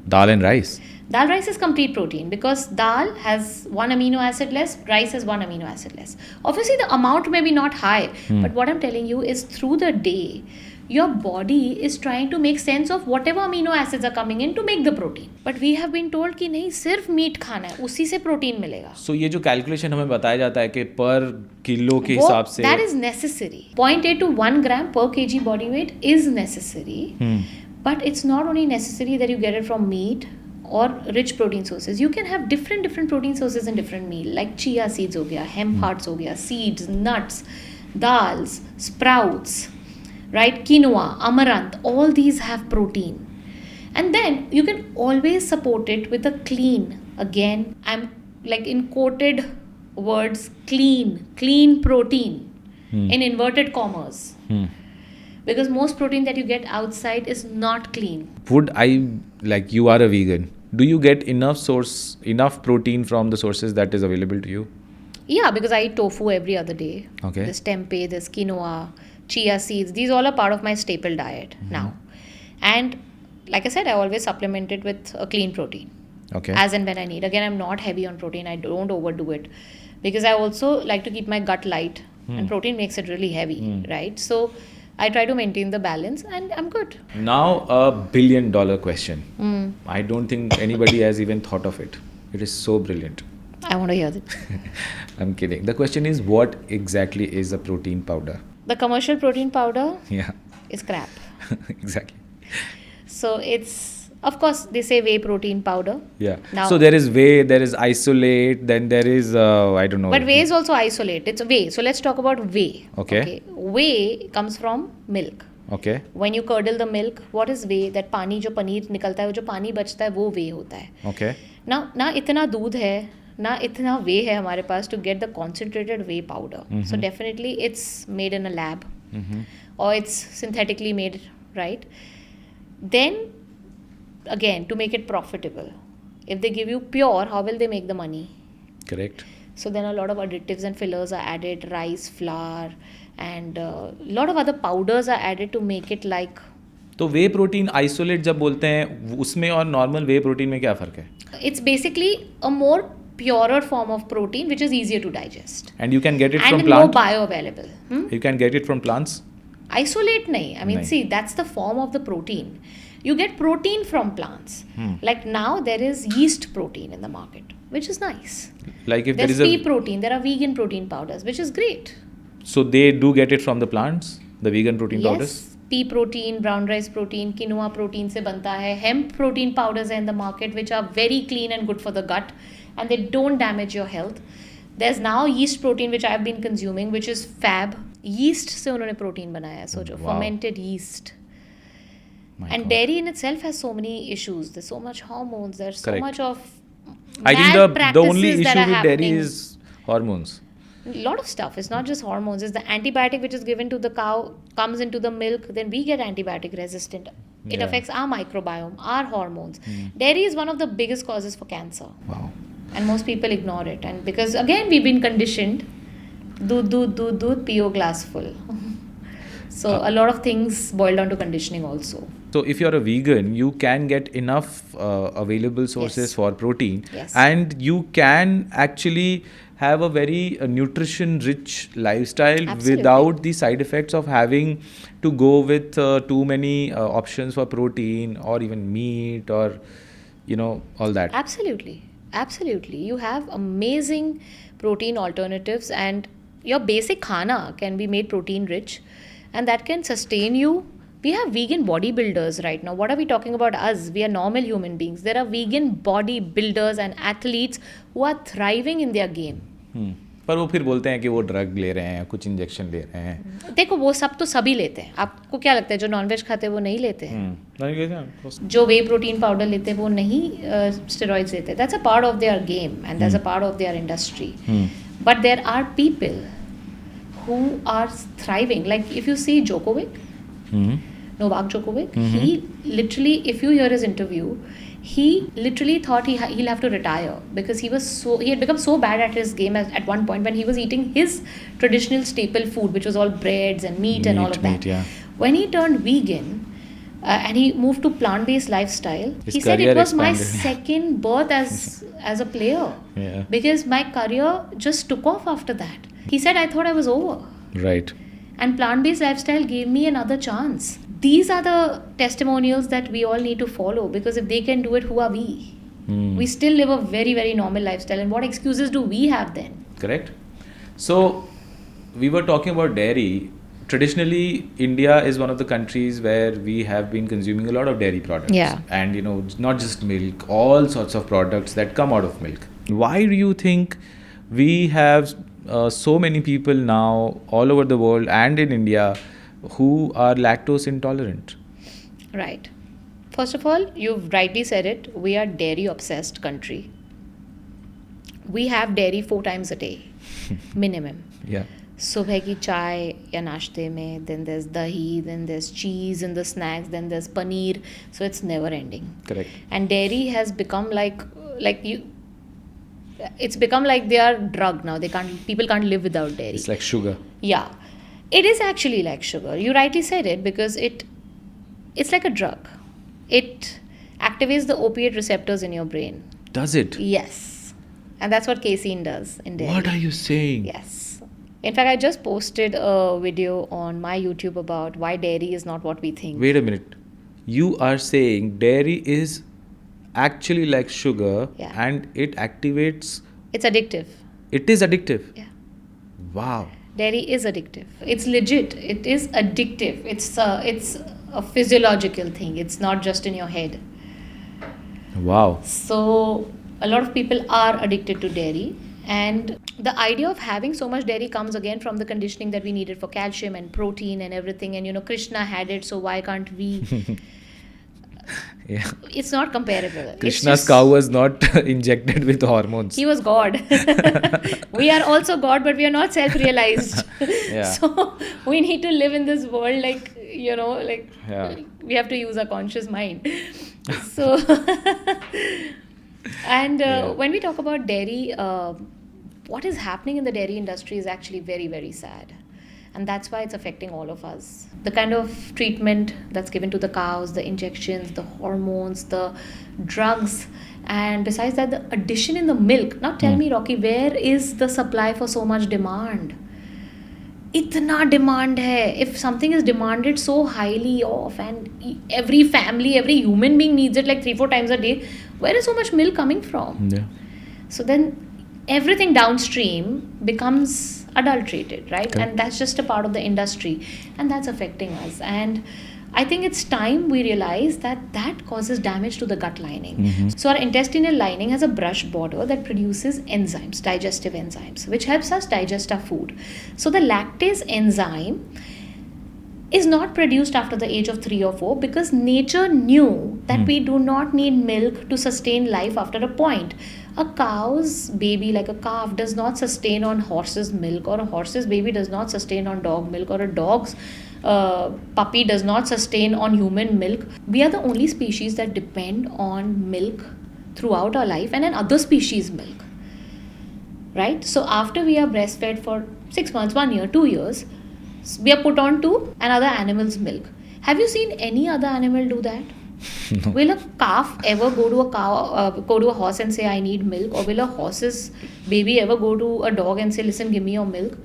[SPEAKER 2] Dal and rice?
[SPEAKER 1] Dal rice is complete protein because dal has one amino acid less, rice has one amino acid less. Obviously, the amount may be not high, but what I'm telling you is through the day, your body is trying to make sense of whatever amino acids are coming in to make the protein. But we have been told कि नहीं, सिर्फ meet खाना है, उसी से protein मिलेगा.
[SPEAKER 2] So ये जो कैलकुलेशन हमें बताया जाता है कि पर किलो के हिसाब से,
[SPEAKER 1] that is necessary. 0.8 to 1 gram per kg body weight is necessary. But it's not only necessary that you get it from meat or rich protein sources. You can have different protein sources in different meal, like chia seeds हो गया, hemp hearts हो गया, seeds, nuts, dals, sprouts, right? Quinoa, amaranth, all these have protein. And then you can always support it with a clean. Again, I'm like in quoted words, clean protein in inverted commas. Because most protein that you get outside is not clean.
[SPEAKER 2] Would I, like, you are a vegan, do you get enough protein from the sources that is available to you?
[SPEAKER 1] Yeah, because I eat tofu every other day.
[SPEAKER 2] Okay.
[SPEAKER 1] There's tempeh, there's quinoa, chia seeds. These all are part of my staple diet now. And like I said, I always supplement it with a clean protein.
[SPEAKER 2] Okay.
[SPEAKER 1] As and when I need. Again, I'm not heavy on protein. I don't overdo it. Because I also like to keep my gut light. And protein makes it really heavy, right? So I try to maintain the balance and I'm good.
[SPEAKER 2] Now, $1 billion question. I don't think anybody has even thought of it. It is so brilliant.
[SPEAKER 1] I want to hear it.
[SPEAKER 2] I'm kidding. The question is, what exactly is a protein powder?
[SPEAKER 1] The commercial protein powder
[SPEAKER 2] Yeah,
[SPEAKER 1] is crap.
[SPEAKER 2] exactly.
[SPEAKER 1] So it's, of course, they say whey protein powder.
[SPEAKER 2] Yeah.
[SPEAKER 1] Now-
[SPEAKER 2] So there is whey, there is isolate, then there is, I don't know.
[SPEAKER 1] But whey is also isolate. It's whey. So let's talk about whey.
[SPEAKER 2] Okay.
[SPEAKER 1] Whey comes from milk.
[SPEAKER 2] Okay.
[SPEAKER 1] When you curdle the milk, what is whey? That पानी जो पनीर निकलता है, वो जो पानी बचता है, वो whey होता है.
[SPEAKER 2] Okay.
[SPEAKER 1] Now, ना इतना दूध है, ना इतना whey है हमारे पास to get the concentrated whey powder. So definitely it's made in a lab or it's synthetically made, right? Then again, to make it profitable, if they give you pure, how will they make the money?
[SPEAKER 2] Correct.
[SPEAKER 1] So then a lot of additives and fillers are added, rice flour, and a lot of other powders are added to make it like.
[SPEAKER 2] तो वे protein isolate जब बोलते हैं उसमें और normal way protein में क्या फ़र्क है?
[SPEAKER 1] It's basically a more purer form of protein which is easier to digest.
[SPEAKER 2] And you can get it
[SPEAKER 1] and
[SPEAKER 2] from
[SPEAKER 1] more
[SPEAKER 2] plant?
[SPEAKER 1] bioavailable.
[SPEAKER 2] You can get it from plants?
[SPEAKER 1] Isolate nahi. I mean,
[SPEAKER 2] Nahi.
[SPEAKER 1] see, that's the form of the protein. You get protein from plants. Like now there is yeast protein in the market, which is nice.
[SPEAKER 2] Like if
[SPEAKER 1] There's
[SPEAKER 2] there is
[SPEAKER 1] pea protein, there are vegan protein powders, which is great.
[SPEAKER 2] So they do get it from the plants, the vegan protein powders?
[SPEAKER 1] Yes, pea protein, brown rice protein, quinoa protein se banta hai. Hemp protein powders are in the market which are very clean and good for the gut and they don't damage your health. There's now yeast protein which I've been consuming which is fab. Yeast se unhone protein banaya hai, socho.
[SPEAKER 2] Wow.
[SPEAKER 1] Fermented yeast.
[SPEAKER 2] My
[SPEAKER 1] And
[SPEAKER 2] God.
[SPEAKER 1] dairy in itself has so many issues. There's so much hormones. There's so
[SPEAKER 2] Correct.
[SPEAKER 1] much of
[SPEAKER 2] I think
[SPEAKER 1] mad
[SPEAKER 2] the only
[SPEAKER 1] practices that
[SPEAKER 2] issue
[SPEAKER 1] are
[SPEAKER 2] with dairy
[SPEAKER 1] happening.
[SPEAKER 2] is hormones.
[SPEAKER 1] A lot of stuff. It's not just hormones. It's the antibiotic which is given to the cow, comes into the milk, then we get antibiotic resistant. It
[SPEAKER 2] Yeah.
[SPEAKER 1] affects our microbiome, our hormones. Dairy is one of the biggest causes for cancer.
[SPEAKER 2] Wow.
[SPEAKER 1] And most people ignore it. And because again, we've been conditioned, doodh, pio glass full. So a lot of things boil down to conditioning also.
[SPEAKER 2] So if you're a vegan, you can get enough available sources
[SPEAKER 1] Yes.
[SPEAKER 2] for protein,
[SPEAKER 1] Yes.
[SPEAKER 2] and you can actually have a very nutrition-rich lifestyle
[SPEAKER 1] Absolutely.
[SPEAKER 2] without the side effects of having to go with too many options for protein or even meat or all that.
[SPEAKER 1] Absolutely. You have amazing protein alternatives and your basic khana can be made protein rich and that can sustain you. We have vegan bodybuilders right now. What are we talking about us? We are normal human beings. There are vegan bodybuilders and athletes who are thriving in their game.
[SPEAKER 2] पर वो फिर बोलते हैं कि वो drug ले रहे हैं, कुछ इंजेक्शन ले रहे हैं.
[SPEAKER 1] देखो वो सब तो सभी लेते हैं. आपको क्या लगता है जो नॉनवेज खाते हैं वो नहीं लेते हैं?
[SPEAKER 2] नहीं लेते हैं.
[SPEAKER 1] जो वे प्रोटीन पाउडर लेते हैं वो नहीं स्टेरॉइड्स लेते. That's a part of their game and that's a part of their industry. But there are people who are thriving. Like if you see Djokovic, Novak Djokovic, he literally, if you hear his interview, he literally thought he'll have to retire because he had become so bad at his game at one point when he was eating his traditional staple food, which was all breads and meat and all of that.
[SPEAKER 2] Yeah.
[SPEAKER 1] When he turned vegan and he moved to plant-based lifestyle,
[SPEAKER 2] His
[SPEAKER 1] he said it
[SPEAKER 2] career
[SPEAKER 1] was my
[SPEAKER 2] expanded.
[SPEAKER 1] second birth as a player.
[SPEAKER 2] Yeah.
[SPEAKER 1] Because my career just took off after that. He said, I thought I was over.
[SPEAKER 2] Right.
[SPEAKER 1] And plant-based lifestyle gave me another chance. These are the testimonials that we all need to follow because if they can do it, who are we? We still live a very, very normal lifestyle. And what excuses do we have then?
[SPEAKER 2] Correct. So we were talking about dairy. Traditionally, India is one of the countries where we have been consuming a lot of dairy products.
[SPEAKER 1] Yeah.
[SPEAKER 2] And not just milk, all sorts of products that come out of milk. Why do you think we have so many people now all over the world and in India who are lactose intolerant?
[SPEAKER 1] Right. First of all, you've rightly said it. We are dairy obsessed country. We have dairy 4 times a day, minimum.
[SPEAKER 2] Yeah.
[SPEAKER 1] सुबह की चाय या नाश्ते में, then there's dahi, then there's cheese in the snacks, then there's paneer. So it's never ending.
[SPEAKER 2] Correct.
[SPEAKER 1] And dairy has become like you. It's become like they are drug now. People can't live without dairy.
[SPEAKER 2] It's like sugar.
[SPEAKER 1] Yeah, it is actually like sugar. You rightly said it, because it's like a drug. It activates the opiate receptors in your brain.
[SPEAKER 2] Does it?
[SPEAKER 1] Yes, and that's what casein does in dairy.
[SPEAKER 2] What are you saying?
[SPEAKER 1] Yes. In fact, I just posted a video on my YouTube about why dairy is not what we think.
[SPEAKER 2] Wait a minute. You are saying dairy is actually like sugar,
[SPEAKER 1] Yeah.
[SPEAKER 2] and it activates.
[SPEAKER 1] It's addictive.
[SPEAKER 2] It is addictive.
[SPEAKER 1] Yeah.
[SPEAKER 2] Wow.
[SPEAKER 1] Dairy is addictive. It's legit. It is addictive. It's a physiological thing. It's not just in your head.
[SPEAKER 2] Wow.
[SPEAKER 1] So a lot of people are addicted to dairy, and the idea of having so much dairy comes again from the conditioning that we needed for calcium and protein and everything. And Krishna had it, so why can't we?
[SPEAKER 2] Yeah.
[SPEAKER 1] It's not comparable. It's
[SPEAKER 2] Krishna's
[SPEAKER 1] just-
[SPEAKER 2] cow was not injected with hormones.
[SPEAKER 1] He was God. We are also God, but we are not self-realized.
[SPEAKER 2] Yeah.
[SPEAKER 1] So we need to live in this world
[SPEAKER 2] Yeah.
[SPEAKER 1] we have to use our conscious mind. So, and
[SPEAKER 2] Yeah.
[SPEAKER 1] when we talk about dairy, what is happening in the dairy industry is actually very, very sad. And that's why it's affecting all of us. The kind of treatment that's given to the cows, the injections, the hormones, the drugs, and besides that, the addition in the milk. Now tell me, Rocky, where is the supply for so much demand? Itna demand hai. If something is demanded so highly of, and every family, every human being needs it like 3-4 times a day, where is so much milk coming from?
[SPEAKER 2] Yeah.
[SPEAKER 1] So then everything downstream becomes adulterated, right?
[SPEAKER 2] Okay.
[SPEAKER 1] And that's just a part of the industry, and that's affecting us. And I think it's time we realize that causes damage to the gut lining. So our intestinal lining has a brush border that produces enzymes, digestive enzymes, which helps us digest our food. So the lactase enzyme is not produced after the age of 3 or 4, because nature knew that we do not need milk to sustain life after a point. A cow's baby, like a calf, does not sustain on horse's milk, or a horse's baby does not sustain on dog milk, or a dog's puppy does not sustain on human milk. We are the only species that depend on milk throughout our life, and an other species' milk, right? So after we are breastfed for 6 months, 1 year, 2 years, we are put on to another animal's milk. Have you seen any other animal do that?
[SPEAKER 2] No.
[SPEAKER 1] Will a calf ever go to a horse and say, I need milk? Or will a horse's baby ever go to a dog and say, listen, give me your milk?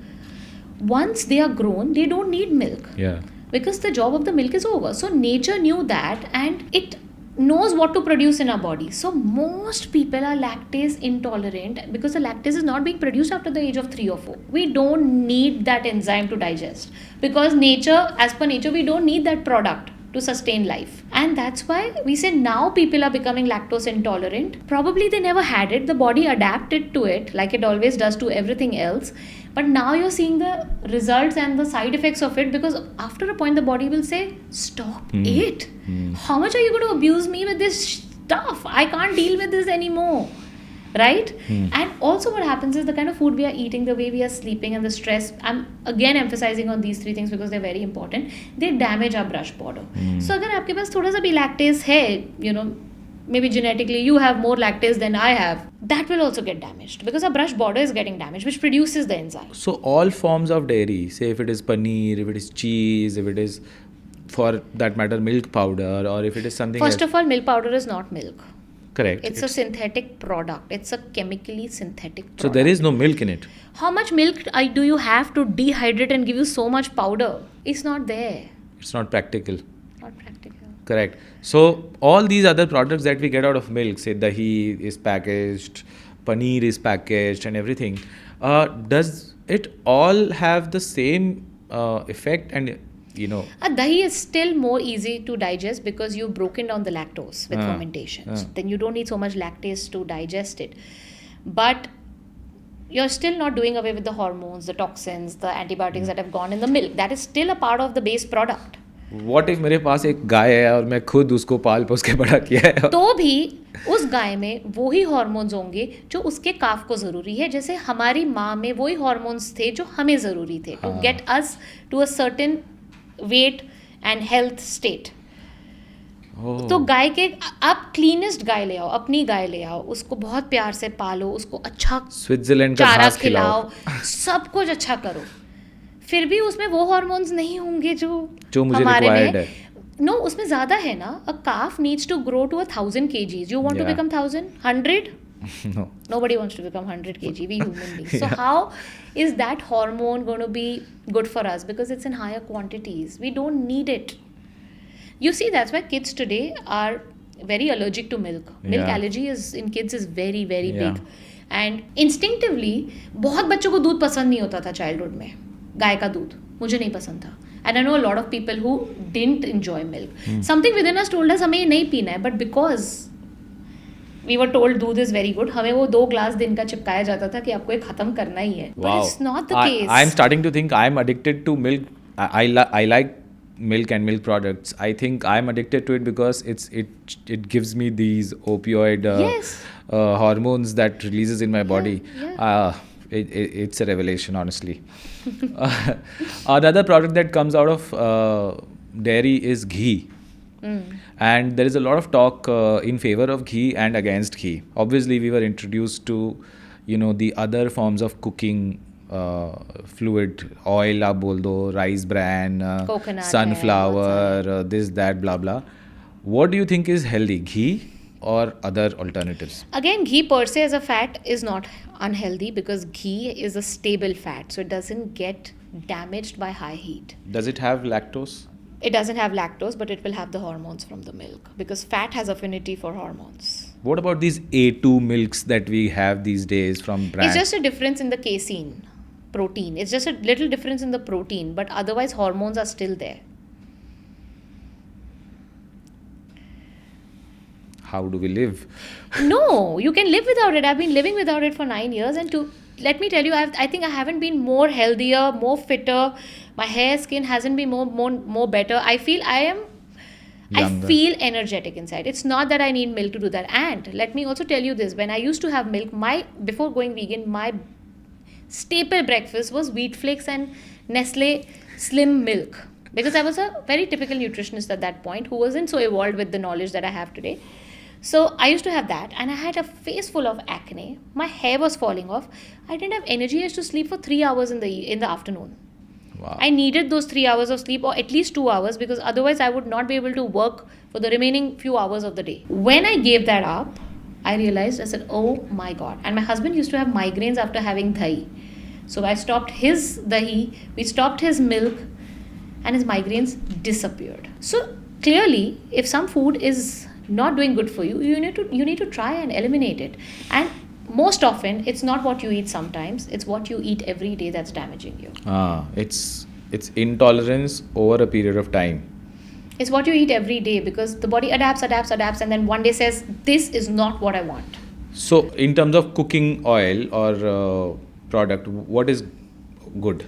[SPEAKER 1] Once they are grown, they don't need milk,
[SPEAKER 2] Yeah.
[SPEAKER 1] because the job of the milk is over. So nature knew that, and it knows what to produce in our body. So most people are lactase intolerant because the lactase is not being produced after the age of 3 or 4. We don't need that enzyme to digest, because nature, as per nature, we don't need that product to sustain life. And that's why we say now people are becoming lactose intolerant. Probably they never had it. The body adapted to it like it always does to everything else. But now you're seeing the results and the side effects of it, because after a point the body will say, stop it. How much are you going to abuse me with this stuff? I can't deal with this anymore. Right? And also what happens is the kind of food we are eating, the way we are sleeping, and the stress. I'm again emphasizing on these 3 things because they're very important. They damage our brush border. So अगर आपके पास थोड़ा सा भी lactase है, maybe genetically you have more lactase than I have, that will also get damaged, because our brush border is getting damaged, which produces the enzyme.
[SPEAKER 2] So all forms of dairy, say if it is paneer, if it is cheese, if it is, for that matter, milk powder, or if it is something
[SPEAKER 1] First
[SPEAKER 2] else.
[SPEAKER 1] of all, milk powder is not milk.
[SPEAKER 2] Correct.
[SPEAKER 1] It's a synthetic product. It's a chemically synthetic product.
[SPEAKER 2] So there is no milk in it.
[SPEAKER 1] How much milk do you have to dehydrate and give you so much powder? It's not there.
[SPEAKER 2] It's not practical.
[SPEAKER 1] Not practical.
[SPEAKER 2] Correct. So all these other products that we get out of milk, say dahi is packaged, paneer is packaged, and everything, does it all have the same effect? And
[SPEAKER 1] Dahi is still more easy to digest because you've broken down the lactose with fermentation. So then you don't need so much lactase to digest it. But you're still not doing away with the hormones, the toxins, the antibiotics that have gone in the milk. That is still a part of the base product.
[SPEAKER 2] What if मेरे पास एक गाय है और मैं खुद उसको पाल पोस के बड़ा किया है?
[SPEAKER 1] तो भी उस गाय में वही हॉर्मोन्स होंगे जो उसके काफ को ज़रूरी है, जैसे हमारी माँ में वही हॉर्मोन्स थे जो हमें ज़रूरी थे to get us to a certain weight and health state. तो गाय के आप क्लीनेस्ट गाय ले आओ, अपनी गाय ले आओ, उसको बहुत प्यार से पालो, उसको अच्छा
[SPEAKER 2] स्विट्जरलैंड का
[SPEAKER 1] चारा
[SPEAKER 2] घास
[SPEAKER 1] खिलाओ, सब कुछ अच्छा करो, फिर भी उसमें वो हॉर्मोन्स नहीं होंगे जो
[SPEAKER 2] मुझे
[SPEAKER 1] हमारे
[SPEAKER 2] required
[SPEAKER 1] में
[SPEAKER 2] है.
[SPEAKER 1] नो उसमें ज़्यादा है ना. A calf needs to grow to 1,000 kgs. You want to
[SPEAKER 2] Yeah.
[SPEAKER 1] become 1,000? 100?
[SPEAKER 2] No.
[SPEAKER 1] Nobody wants to become 100 kg. We human beings. So how is that hormone going to be good for us? Because it's in higher quantities. We don't need it. You see, that's why kids today are very allergic to milk. Milk
[SPEAKER 2] Yeah.
[SPEAKER 1] allergy is in kids is very very
[SPEAKER 2] Yeah.
[SPEAKER 1] big. And instinctively बहुत बच्चों को दूध पसंद नहीं होता था childhood में. गाय का दूध मुझे नहीं पसंद था. And I know a lot of people who didn't enjoy milk. Something within us told us हमें ये नहीं पीना है, but because we were told दूध is very good, हमें वो 2 ग्लास दिन का चिपकाया जाता था कि आपको ये खत्म करना ही है.
[SPEAKER 2] Wow.
[SPEAKER 1] But it's not the case.
[SPEAKER 2] I'm starting to think I'm addicted to milk. I like milk and milk products. I think I'm addicted to it because it gives me these opioid
[SPEAKER 1] Yes.
[SPEAKER 2] hormones that releases in my body.
[SPEAKER 1] yeah.
[SPEAKER 2] It's a revelation, honestly. Another product that comes out of dairy is ghee. And there is a lot of talk in favor of ghee and against ghee. Obviously, we were introduced to, the other forms of cooking fluid, oil आप बोल दो, rice bran,
[SPEAKER 1] Coconut
[SPEAKER 2] sunflower, this, that, blah, blah. What do you think is healthy, ghee or other alternatives?
[SPEAKER 1] Again, ghee per se as a fat is not unhealthy because ghee is a stable fat, so it doesn't get damaged by high heat.
[SPEAKER 2] Does it have lactose?
[SPEAKER 1] It doesn't have lactose, but it will have the hormones from the milk because fat has affinity for hormones.
[SPEAKER 2] What about these A2 milks that we have these days from brands?
[SPEAKER 1] It's just a difference in the casein protein. It's just a little difference in the protein, but otherwise hormones are still there.
[SPEAKER 2] How do we live?
[SPEAKER 1] No, you can live without it. I've been living without it for 9 years, and let me tell you, I think I haven't been more healthier, more fitter. My hair, skin hasn't been more better. I feel I feel energetic inside. It's not that I need milk to do that. And let me also tell you this: when I used to have milk, before going vegan, my staple breakfast was wheat flakes and Nestle Slim milk, because I was a very typical nutritionist at that point who wasn't so evolved with the knowledge that I have today. So I used to have that, and I had a face full of acne. My hair was falling off. I didn't have energy. I used to sleep for 3 hours in the afternoon.
[SPEAKER 2] Wow.
[SPEAKER 1] I needed those 3 hours of sleep, or at least 2 hours, because otherwise I would not be able to work for the remaining few hours of the day. When I gave that up, I realized, I said, oh my God. And my husband used to have migraines after having dahi. So I stopped his dahi, we stopped his milk, and his migraines disappeared. So clearly, if some food is not doing good for you, you need to try and eliminate it. And most often, it's not what you eat sometimes, it's what you eat every day that's damaging you.
[SPEAKER 2] It's intolerance over a period of time.
[SPEAKER 1] It's what you eat every day, because the body adapts, and then one day says, this is not what I want.
[SPEAKER 2] So, in terms of cooking oil or product, what is good?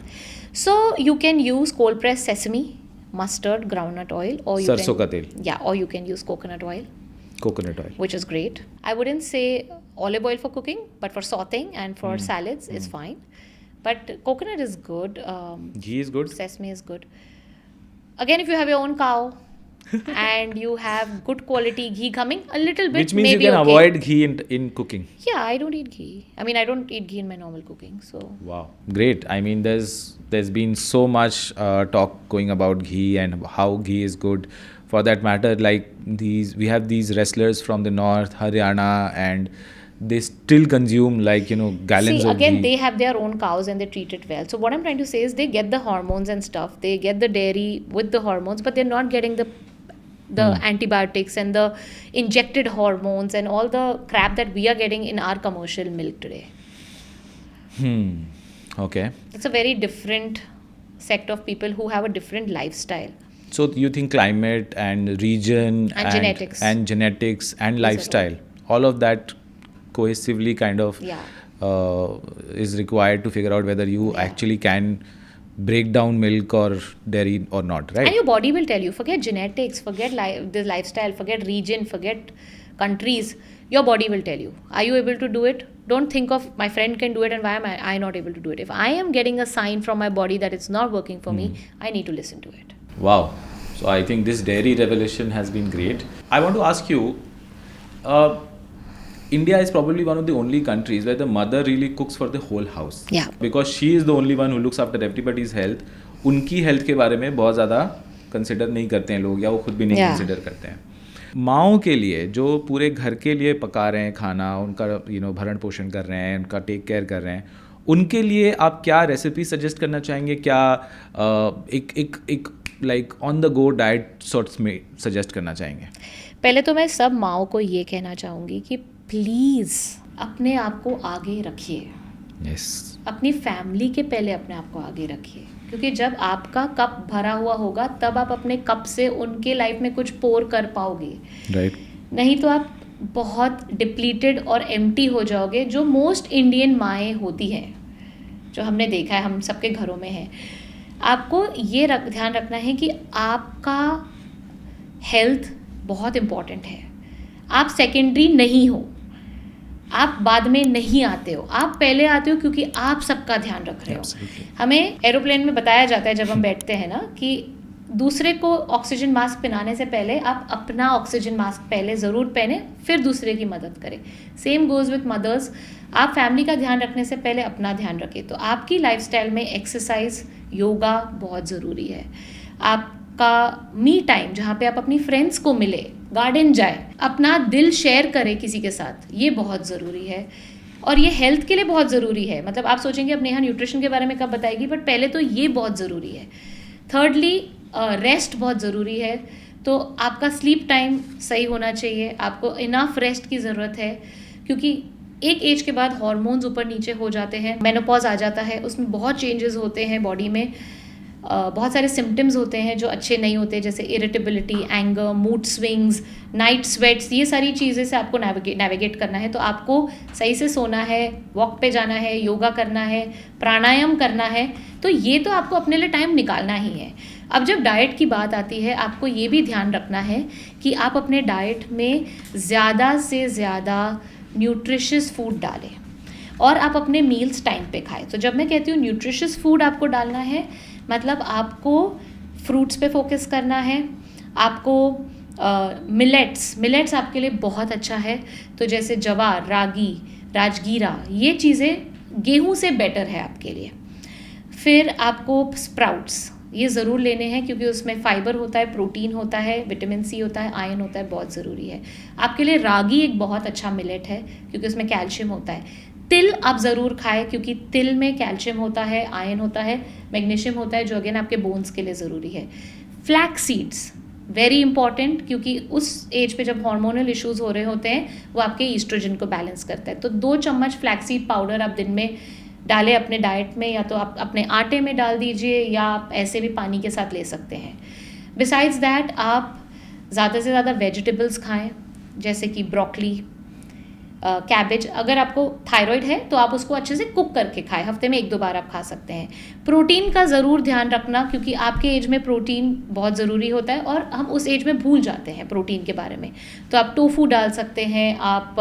[SPEAKER 1] So, you can use cold pressed sesame, mustard, groundnut oil, or you
[SPEAKER 2] Sarson ka tel.
[SPEAKER 1] or you can use coconut oil, which is great. I wouldn't say olive oil for cooking, but for sauteing and for salads, it's fine. But coconut is good.
[SPEAKER 2] Ghee is good.
[SPEAKER 1] Sesame is good. Again, if you have your own cow and you have good quality ghee coming, a little bit,
[SPEAKER 2] Which means
[SPEAKER 1] maybe
[SPEAKER 2] you can
[SPEAKER 1] okay.
[SPEAKER 2] avoid ghee in cooking.
[SPEAKER 1] Yeah, I don't eat ghee. I mean, I don't eat ghee in my normal cooking. So
[SPEAKER 2] Wow, great. I mean, there's been so much talk going about ghee and how ghee is good. For that matter, like we have these wrestlers from the north, Haryana, and they still consume gallons
[SPEAKER 1] see,
[SPEAKER 2] of
[SPEAKER 1] again,
[SPEAKER 2] ghee.
[SPEAKER 1] they have their own cows and they treat it well. So what I'm trying to say is they get the hormones and stuff. They get the dairy with the hormones, but they're not getting the antibiotics and the injected hormones and all the crap that we are getting in our commercial milk today.
[SPEAKER 2] Okay.
[SPEAKER 1] It's a very different sect of people who have a different lifestyle.
[SPEAKER 2] So you think climate and region
[SPEAKER 1] And genetics.
[SPEAKER 2] and lifestyle, all of that cohesively kind of is required to figure out whether you actually can break down milk or dairy or not, right?
[SPEAKER 1] And your body will tell you. Forget genetics, forget the lifestyle, forget region, forget countries. Your body will tell you. Are you able to do it? Don't think of my friend can do it and why am I not able to do it. If I am getting a sign from my body that it's not working for me, I need to listen to it.
[SPEAKER 2] Wow. So I think this dairy revelation has been great. I want to ask you, India is probably one of the only countries where the mother really cooks for the whole house.
[SPEAKER 1] Yeah.
[SPEAKER 2] Because she is the only one who looks after everybody's health. उनकी health के बारे में बहुत ज़्यादा consider नहीं करते हैं लोग, या वो खुद भी नहीं कंसिडर करते हैं. माँओं के लिए जो पूरे घर के लिए पका रहे हैं खाना, उनका भरण पोषण कर रहे हैं, उनका टेक केयर कर रहे हैं, उनके लिए आप क्या रेसिपी सजेस्ट करना चाहेंगे? क्या एक like on the go diet sorts में सजेस्ट करना चाहेंगे?
[SPEAKER 1] पहले तो मैं सब माँओं को ये कहना चाहूँगी कि प्लीज़ अपने आप को आगे रखिए.
[SPEAKER 2] यस.
[SPEAKER 1] अपनी फैमिली के पहले अपने आप को आगे रखिए, क्योंकि जब आपका कप भरा हुआ होगा तब आप अपने कप से उनके लाइफ में कुछ पोर कर पाओगे.
[SPEAKER 2] राइट.
[SPEAKER 1] नहीं तो आप बहुत डिप्लीटेड और एम्प्टी हो जाओगे, जो मोस्ट इंडियन माएँ होती हैं, जो हमने देखा है, हम सबके घरों में है. आपको ये ध्यान रखना है कि आपका हेल्थ बहुत इम्पॉर्टेंट है. आप सेकेंडरी नहीं हो, आप बाद में नहीं आते हो, आप पहले आते हो क्योंकि आप सबका ध्यान रख रहे हो. हमें एरोप्लेन में बताया जाता है जब हम बैठते हैं ना, कि दूसरे को ऑक्सीजन मास्क पहनाने से पहले आप अपना ऑक्सीजन मास्क पहले ज़रूर पहने, फिर दूसरे की मदद करें. Same goes with mothers. आप फैमिली का ध्यान रखने से पहले अपना ध्यान रखें. तो आपकी लाइफस्टाइल में एक्सरसाइज, योगा बहुत ज़रूरी है. आपका मी टाइम, जहाँ पे आप अपनी फ्रेंड्स को मिले, गार्डन जाए, अपना दिल शेयर करें किसी के साथ, ये बहुत ज़रूरी है. और ये हेल्थ के लिए बहुत ज़रूरी है. मतलब आप सोचेंगे अब नेहा न्यूट्रिशन के बारे में कब बताएगी, बट पहले तो ये बहुत ज़रूरी है. थर्डली रेस्ट बहुत ज़रूरी है. तो आपका स्लीप टाइम सही होना चाहिए. आपको इनफ रेस्ट की ज़रूरत है, क्योंकि एक एज के बाद हार्मोन्स ऊपर नीचे हो जाते हैं, मेनोपॉज आ जाता है, उसमें बहुत चेंजेस होते हैं बॉडी में. बहुत सारे सिम्टम्स होते हैं जो अच्छे नहीं होते, जैसे irritability, anger, mood swings, night sweats. ये सारी चीज़ें से आपको नेविगेट करना है. तो आपको सही से सोना है, वॉक पे जाना है, योगा करना है, प्राणायाम करना है. तो ये तो आपको अपने लिए टाइम निकालना ही है. अब जब डाइट की बात आती है, आपको ये भी ध्यान रखना है कि आप अपने डाइट में ज़्यादा से ज़्यादा न्यूट्रिशियस फूड डालें और आप अपने मील्स टाइम पे खाएं. तो जब मैं कहती हूँ न्यूट्रिशियस फूड आपको डालना है, मतलब आपको फ्रूट्स पे फोकस करना है. आपको मिलेट्स आपके लिए बहुत अच्छा है. तो जैसे जवार, रागी, राजगीरा, ये चीज़ें गेहूं से बेटर है आपके लिए. फिर आपको स्प्राउट्स ये ज़रूर लेने हैं, क्योंकि उसमें फाइबर होता है, प्रोटीन होता है, विटामिन सी होता है, आयरन होता है, बहुत ज़रूरी है. आपके लिए रागी एक बहुत अच्छा मिलेट है, क्योंकि उसमें कैल्शियम होता है. तिल आप ज़रूर खाएं, क्योंकि तिल में कैल्शियम होता है, आयरन होता है, मैग्नीशियम होता है, जो अगेन आपके बोन्स के लिए ज़रूरी है. फ्लैक्स सीड्स वेरी इंपॉर्टेंट, क्योंकि उस एज पे जब हार्मोनल इश्यूज़ हो रहे होते हैं, वो आपके ईस्ट्रोजन को बैलेंस करता है. तो 2 चम्मच फ्लैक्स सीड पाउडर आप दिन में डालें अपने डाइट में, या तो आप अपने आटे में डाल दीजिए, या आप ऐसे भी पानी के साथ ले सकते हैं. बिसाइड्स दैट आप ज़्यादा से ज़्यादा वेजिटेबल्स खाएं, जैसे कि ब्रोकली, कैबेज. अगर आपको थायराइड है तो आप उसको अच्छे से कुक करके खाएं, हफ्ते में 1-2 बार आप खा सकते हैं. प्रोटीन का ज़रूर ध्यान रखना, क्योंकि आपके एज में प्रोटीन बहुत ज़रूरी होता है और हम उस एज में भूल जाते हैं प्रोटीन के बारे में. तो आप टोफू डाल सकते हैं, आप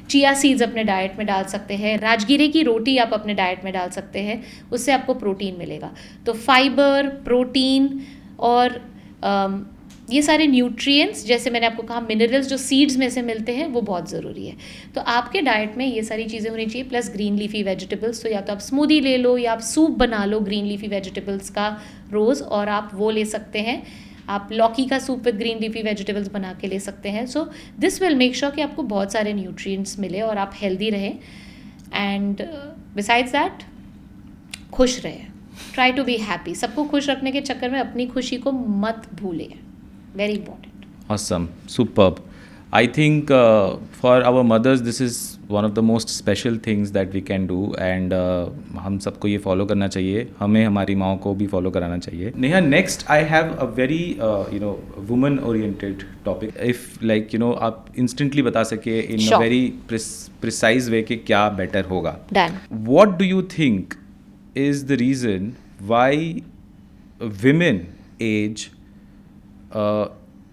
[SPEAKER 1] चिया सीड्स अपने डाइट में डाल सकते हैं, राजगीरे की रोटी आप अपने डाइट में डाल सकते हैं, उससे आपको प्रोटीन मिलेगा. तो फाइबर, प्रोटीन और ये सारे न्यूट्रिएंट्स, जैसे मैंने आपको कहा मिनरल्स जो सीड्स में से मिलते हैं, वो बहुत ज़रूरी है. तो आपके डाइट में ये सारी चीज़ें होनी चाहिए, प्लस ग्रीन लीफी वेजिटेबल्स. तो या तो आप स्मूदी ले लो, या आप सूप बना लो ग्रीन लीफी वेजिटेबल्स का रोज़, और आप वो ले सकते हैं. आप लौकी का soup with green leafy vegetables बना के ले सकते हैं. So this will make sure कि आपको बहुत सारे न्यूट्रिएंट्स मिले और आप हेल्दी रहें. एंड बिसाइड्स दैट खुश रहें. Try to be happy. सबको खुश रखने के चक्कर में अपनी खुशी को मत भूलें. Very important.
[SPEAKER 2] Awesome, superb. I think for our mothers, this is one of the most special things that we can do, and हम सबको ये follow करना चाहिए. हमें हमारी माँ को भी follow कराना चाहिए. Neha, next I have a very woman oriented topic. If आप instantly बता सके in
[SPEAKER 1] Sure.
[SPEAKER 2] a very precise way कि क्या better होगा.
[SPEAKER 1] Done.
[SPEAKER 2] What do you think is the reason why women age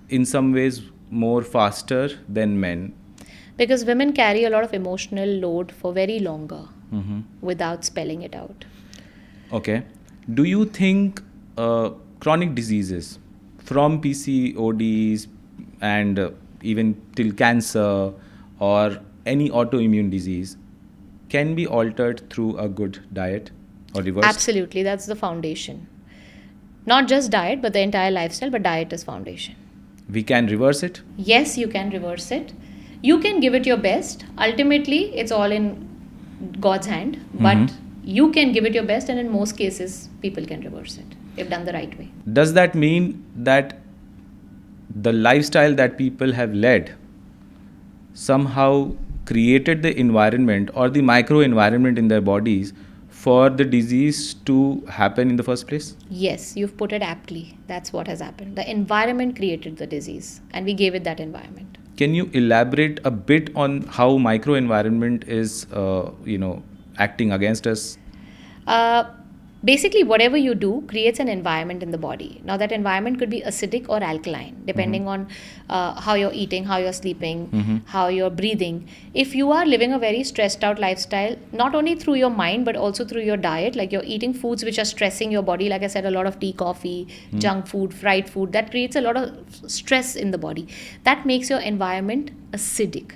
[SPEAKER 2] in some ways more faster than men?
[SPEAKER 1] Because women carry a lot of emotional load for very longer without spelling it out.
[SPEAKER 2] Okay. Do you think chronic diseases from PCODs and even till cancer or any autoimmune disease can be altered through a good diet or reversed?
[SPEAKER 1] Absolutely, that's the foundation. Not just diet, but the entire lifestyle, but diet is foundation.
[SPEAKER 2] We can reverse it?
[SPEAKER 1] Yes, you can reverse it. You can give it your best. Ultimately, it's all in God's hand, but you can give it your best, and in most cases, people can reverse it if done the right way.
[SPEAKER 2] Does that mean that the lifestyle that people have led somehow created the environment or the micro environment in their bodies for the disease to happen in the first place?
[SPEAKER 1] Yes, you've put it aptly. That's what has happened. The environment created the disease, and we gave it that environment.
[SPEAKER 2] Can you elaborate a bit on how micro environment is, acting against us?
[SPEAKER 1] Basically, whatever you do creates an environment in the body. Now, that environment could be acidic or alkaline, depending on how you're eating, how you're sleeping, how you're breathing. If you are living a very stressed out lifestyle, not only through your mind, but also through your diet, like you're eating foods which are stressing your body, like I said, a lot of tea, coffee, junk food, fried food, that creates a lot of stress in the body. That makes your environment acidic.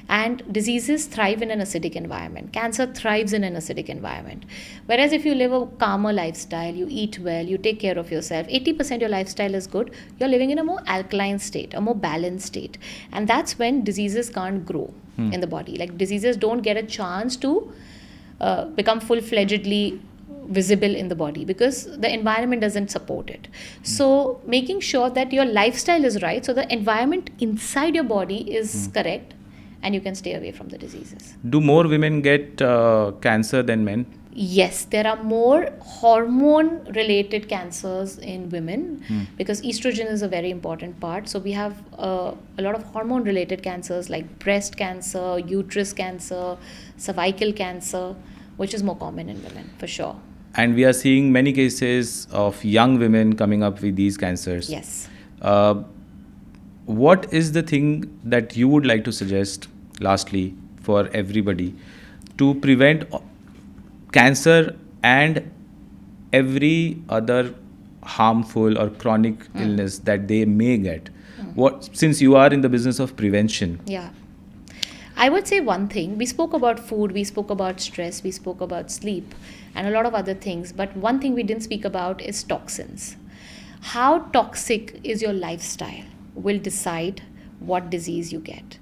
[SPEAKER 1] And diseases thrive in an acidic environment. Cancer thrives in an acidic environment. Whereas if you live a calmer lifestyle, you eat well, you take care of yourself, 80% your lifestyle is good, you're living in a more alkaline state, a more balanced state. And that's when diseases can't grow in the body. Like diseases don't get a chance to become full-fledgedly visible in the body because the environment doesn't support it. So making sure that your lifestyle is right, so the environment inside your body is correct, and you can stay away from the diseases.
[SPEAKER 2] Do more women get cancer than men?
[SPEAKER 1] Yes, there are more hormone-related cancers in women because estrogen is a very important part. So we have a lot of hormone-related cancers like breast cancer, uterus cancer, cervical cancer, which is more common in women for sure.
[SPEAKER 2] And we are seeing many cases of young women coming up with these cancers.
[SPEAKER 1] Yes.
[SPEAKER 2] What is the thing that you would like to suggest, lastly, for everybody to prevent cancer and every other harmful or chronic illness that they may get? Since you are in the business of prevention.
[SPEAKER 1] Yeah. I would say one thing. We spoke about food, we spoke about stress, we spoke about sleep, and a lot of other things. But one thing we didn't speak about is toxins. How toxic is your lifestyle will decide what disease you get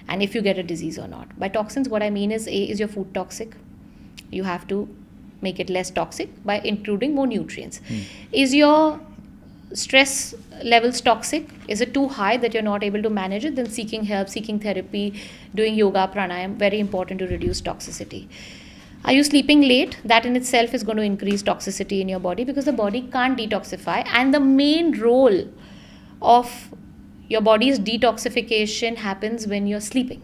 [SPEAKER 1] and if you get a disease or not. By toxins, what I mean is, is your food toxic? You have to make it less toxic by including more nutrients. Is your stress levels toxic? Is it too high that you're not able to manage it? Then seeking help, seeking therapy, doing yoga, pranayam, very important to reduce toxicity. Are you sleeping late? That in itself is going to increase toxicity in your body because the body can't detoxify, and the main role of your body's detoxification happens when you're sleeping.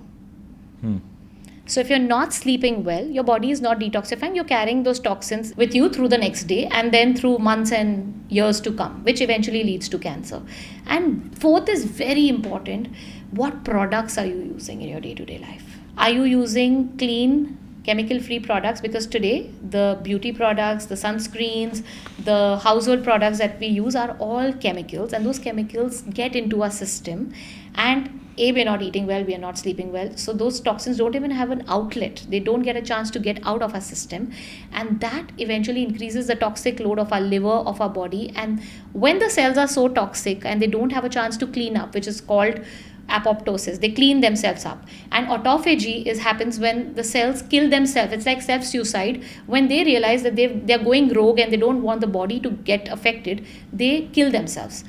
[SPEAKER 1] So if you're not sleeping well, your body is not detoxifying. You're carrying those toxins with you through the next day and then through months and years to come, which eventually leads to cancer. And fourth is very important. What products are you using in your day-to-day life? Are you using clean, chemical-free products? Because today, the beauty products, the sunscreens, the household products that we use are all chemicals, and those chemicals get into our system, and we're not eating well, we are not sleeping well, so those toxins don't even have an outlet. They don't get a chance to get out of our system, and that eventually increases the toxic load of our liver, of our body. And when the cells are so toxic and they don't have a chance to clean up, which is called apoptosis, they clean themselves up, and autophagy happens when the cells kill themselves. It's like self-suicide. When they realize that they're going rogue and they don't want the body to get affected, they kill themselves.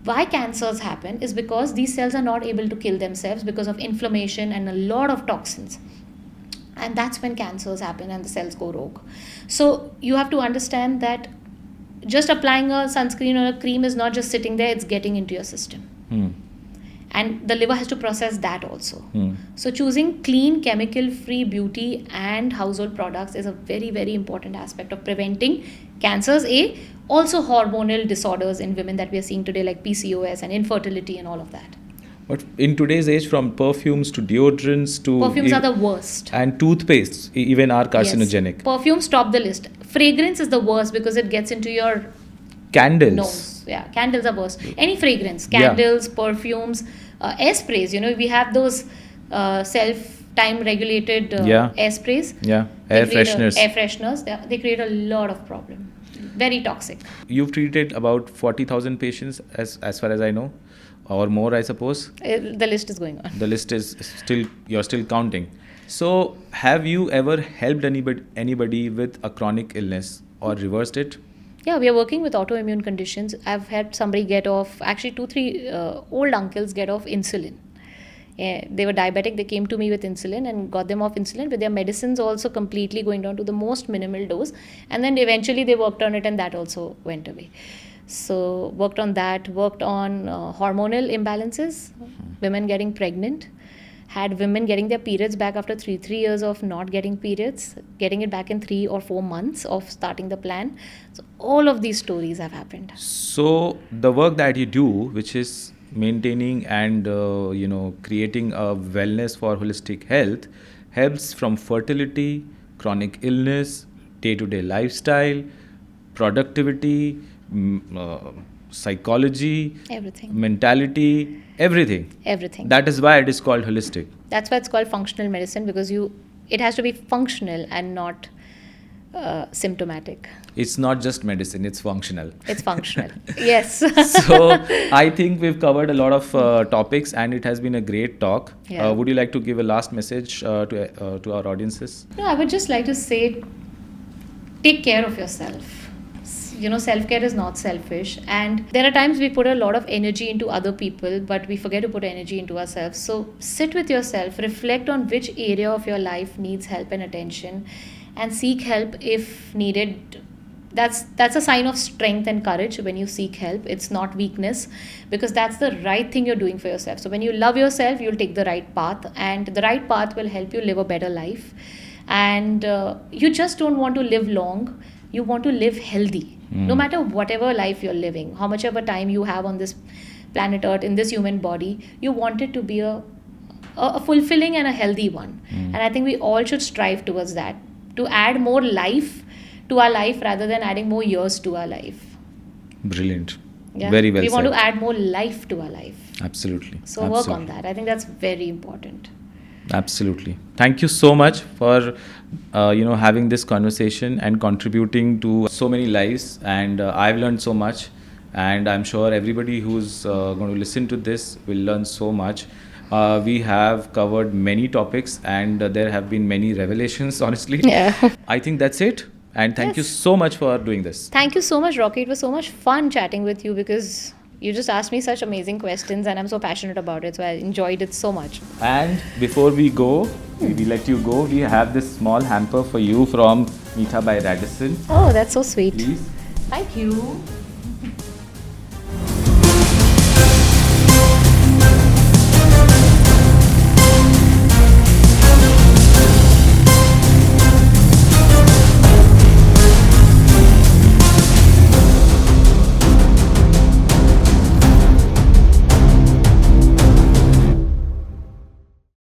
[SPEAKER 1] why cancers happen is because these cells are not able to kill themselves because of inflammation and a lot of toxins. And that's when cancers happen and the cells go rogue. So you have to understand that just applying a sunscreen or a cream is not just sitting there, it's getting into your system. And the liver has to process that also. So choosing clean, chemical-free beauty and household products is a very, very important aspect of preventing cancers, also hormonal disorders in women that we are seeing today, like PCOS and infertility and all of that.
[SPEAKER 2] But in today's age, from perfumes to deodorants to...
[SPEAKER 1] Perfumes are the worst.
[SPEAKER 2] And toothpastes even are carcinogenic.
[SPEAKER 1] Yes. Perfumes top the list. Fragrance is the worst because it gets into your
[SPEAKER 2] Candles.
[SPEAKER 1] nose. Yeah, candles are worst. Any fragrance, candles, perfumes, air sprays. We have those self-time regulated air sprays.
[SPEAKER 2] Yeah, air fresheners.
[SPEAKER 1] Air fresheners. They create a lot of problem. Very toxic.
[SPEAKER 2] You've treated about 40,000 patients as far as I know, or more, I suppose.
[SPEAKER 1] The list is going on.
[SPEAKER 2] The list is you're still counting. So have you ever helped anybody with a chronic illness or reversed it?
[SPEAKER 1] Yeah, we are working with autoimmune conditions. I've helped somebody get off, actually 2-3 old uncles get off insulin. Yeah, they were diabetic, they came to me with insulin and got them off insulin with their medicines also completely going down to the most minimal dose. And then eventually they worked on it and that also went away. So worked on that, worked on hormonal imbalances, women getting pregnant, had women getting their periods back after 3 years of not getting periods, getting it back in 3 or 4 months of starting the plan. So all of these stories have happened.
[SPEAKER 2] So the work that you do, which is maintaining and creating a wellness for holistic health, helps from fertility, chronic illness, day-to-day lifestyle, productivity, psychology,
[SPEAKER 1] everything,
[SPEAKER 2] mentality, everything. That is why it is called holistic.
[SPEAKER 1] That's why it's called functional medicine, because it has to be functional and not symptomatic.
[SPEAKER 2] It's not just medicine, it's functional.
[SPEAKER 1] It's functional. Yes.
[SPEAKER 2] So I think we've covered a lot of topics and it has been a great talk.
[SPEAKER 1] Yeah.
[SPEAKER 2] Would you like to give a last message to our audiences?
[SPEAKER 1] No, I would just like to say, take care of yourself. Self-care is not selfish, and there are times we put a lot of energy into other people, but we forget to put energy into ourselves. So sit with yourself, reflect on which area of your life needs help and attention, and seek help if needed. That's a sign of strength and courage when you seek help. It's not weakness, because that's the right thing you're doing for yourself. So when you love yourself, you'll take the right path, and the right path will help you live a better life. And you just don't want to live long. You want to live healthy, no matter whatever life you're living, how much ever time you have on this planet Earth, in this human body, you want it to be a fulfilling and a healthy one. And I think we all should strive towards that, to add more life to our life rather than adding more years to our life.
[SPEAKER 2] Brilliant.
[SPEAKER 1] Yeah?
[SPEAKER 2] Very well
[SPEAKER 1] We
[SPEAKER 2] said.
[SPEAKER 1] want to add more life to our life.
[SPEAKER 2] Absolutely.
[SPEAKER 1] So work on that. I think that's very important.
[SPEAKER 2] Absolutely. Thank you so much for having this conversation and contributing to so many lives. And I've learned so much, and I'm sure everybody who's going to listen to this will learn so much. We have covered many topics, and there have been many revelations, honestly.
[SPEAKER 1] Yeah.
[SPEAKER 2] I think that's it. And thank you so much for doing this.
[SPEAKER 1] Thank you so much, Rocky. It was so much fun chatting with you, because you just asked me such amazing questions and I'm so passionate about it. So I enjoyed it so much.
[SPEAKER 2] And before we go, we let you go, we have this small hamper for you from Meetha by Radisson.
[SPEAKER 1] Oh, that's so sweet.
[SPEAKER 2] Please.
[SPEAKER 1] Thank you.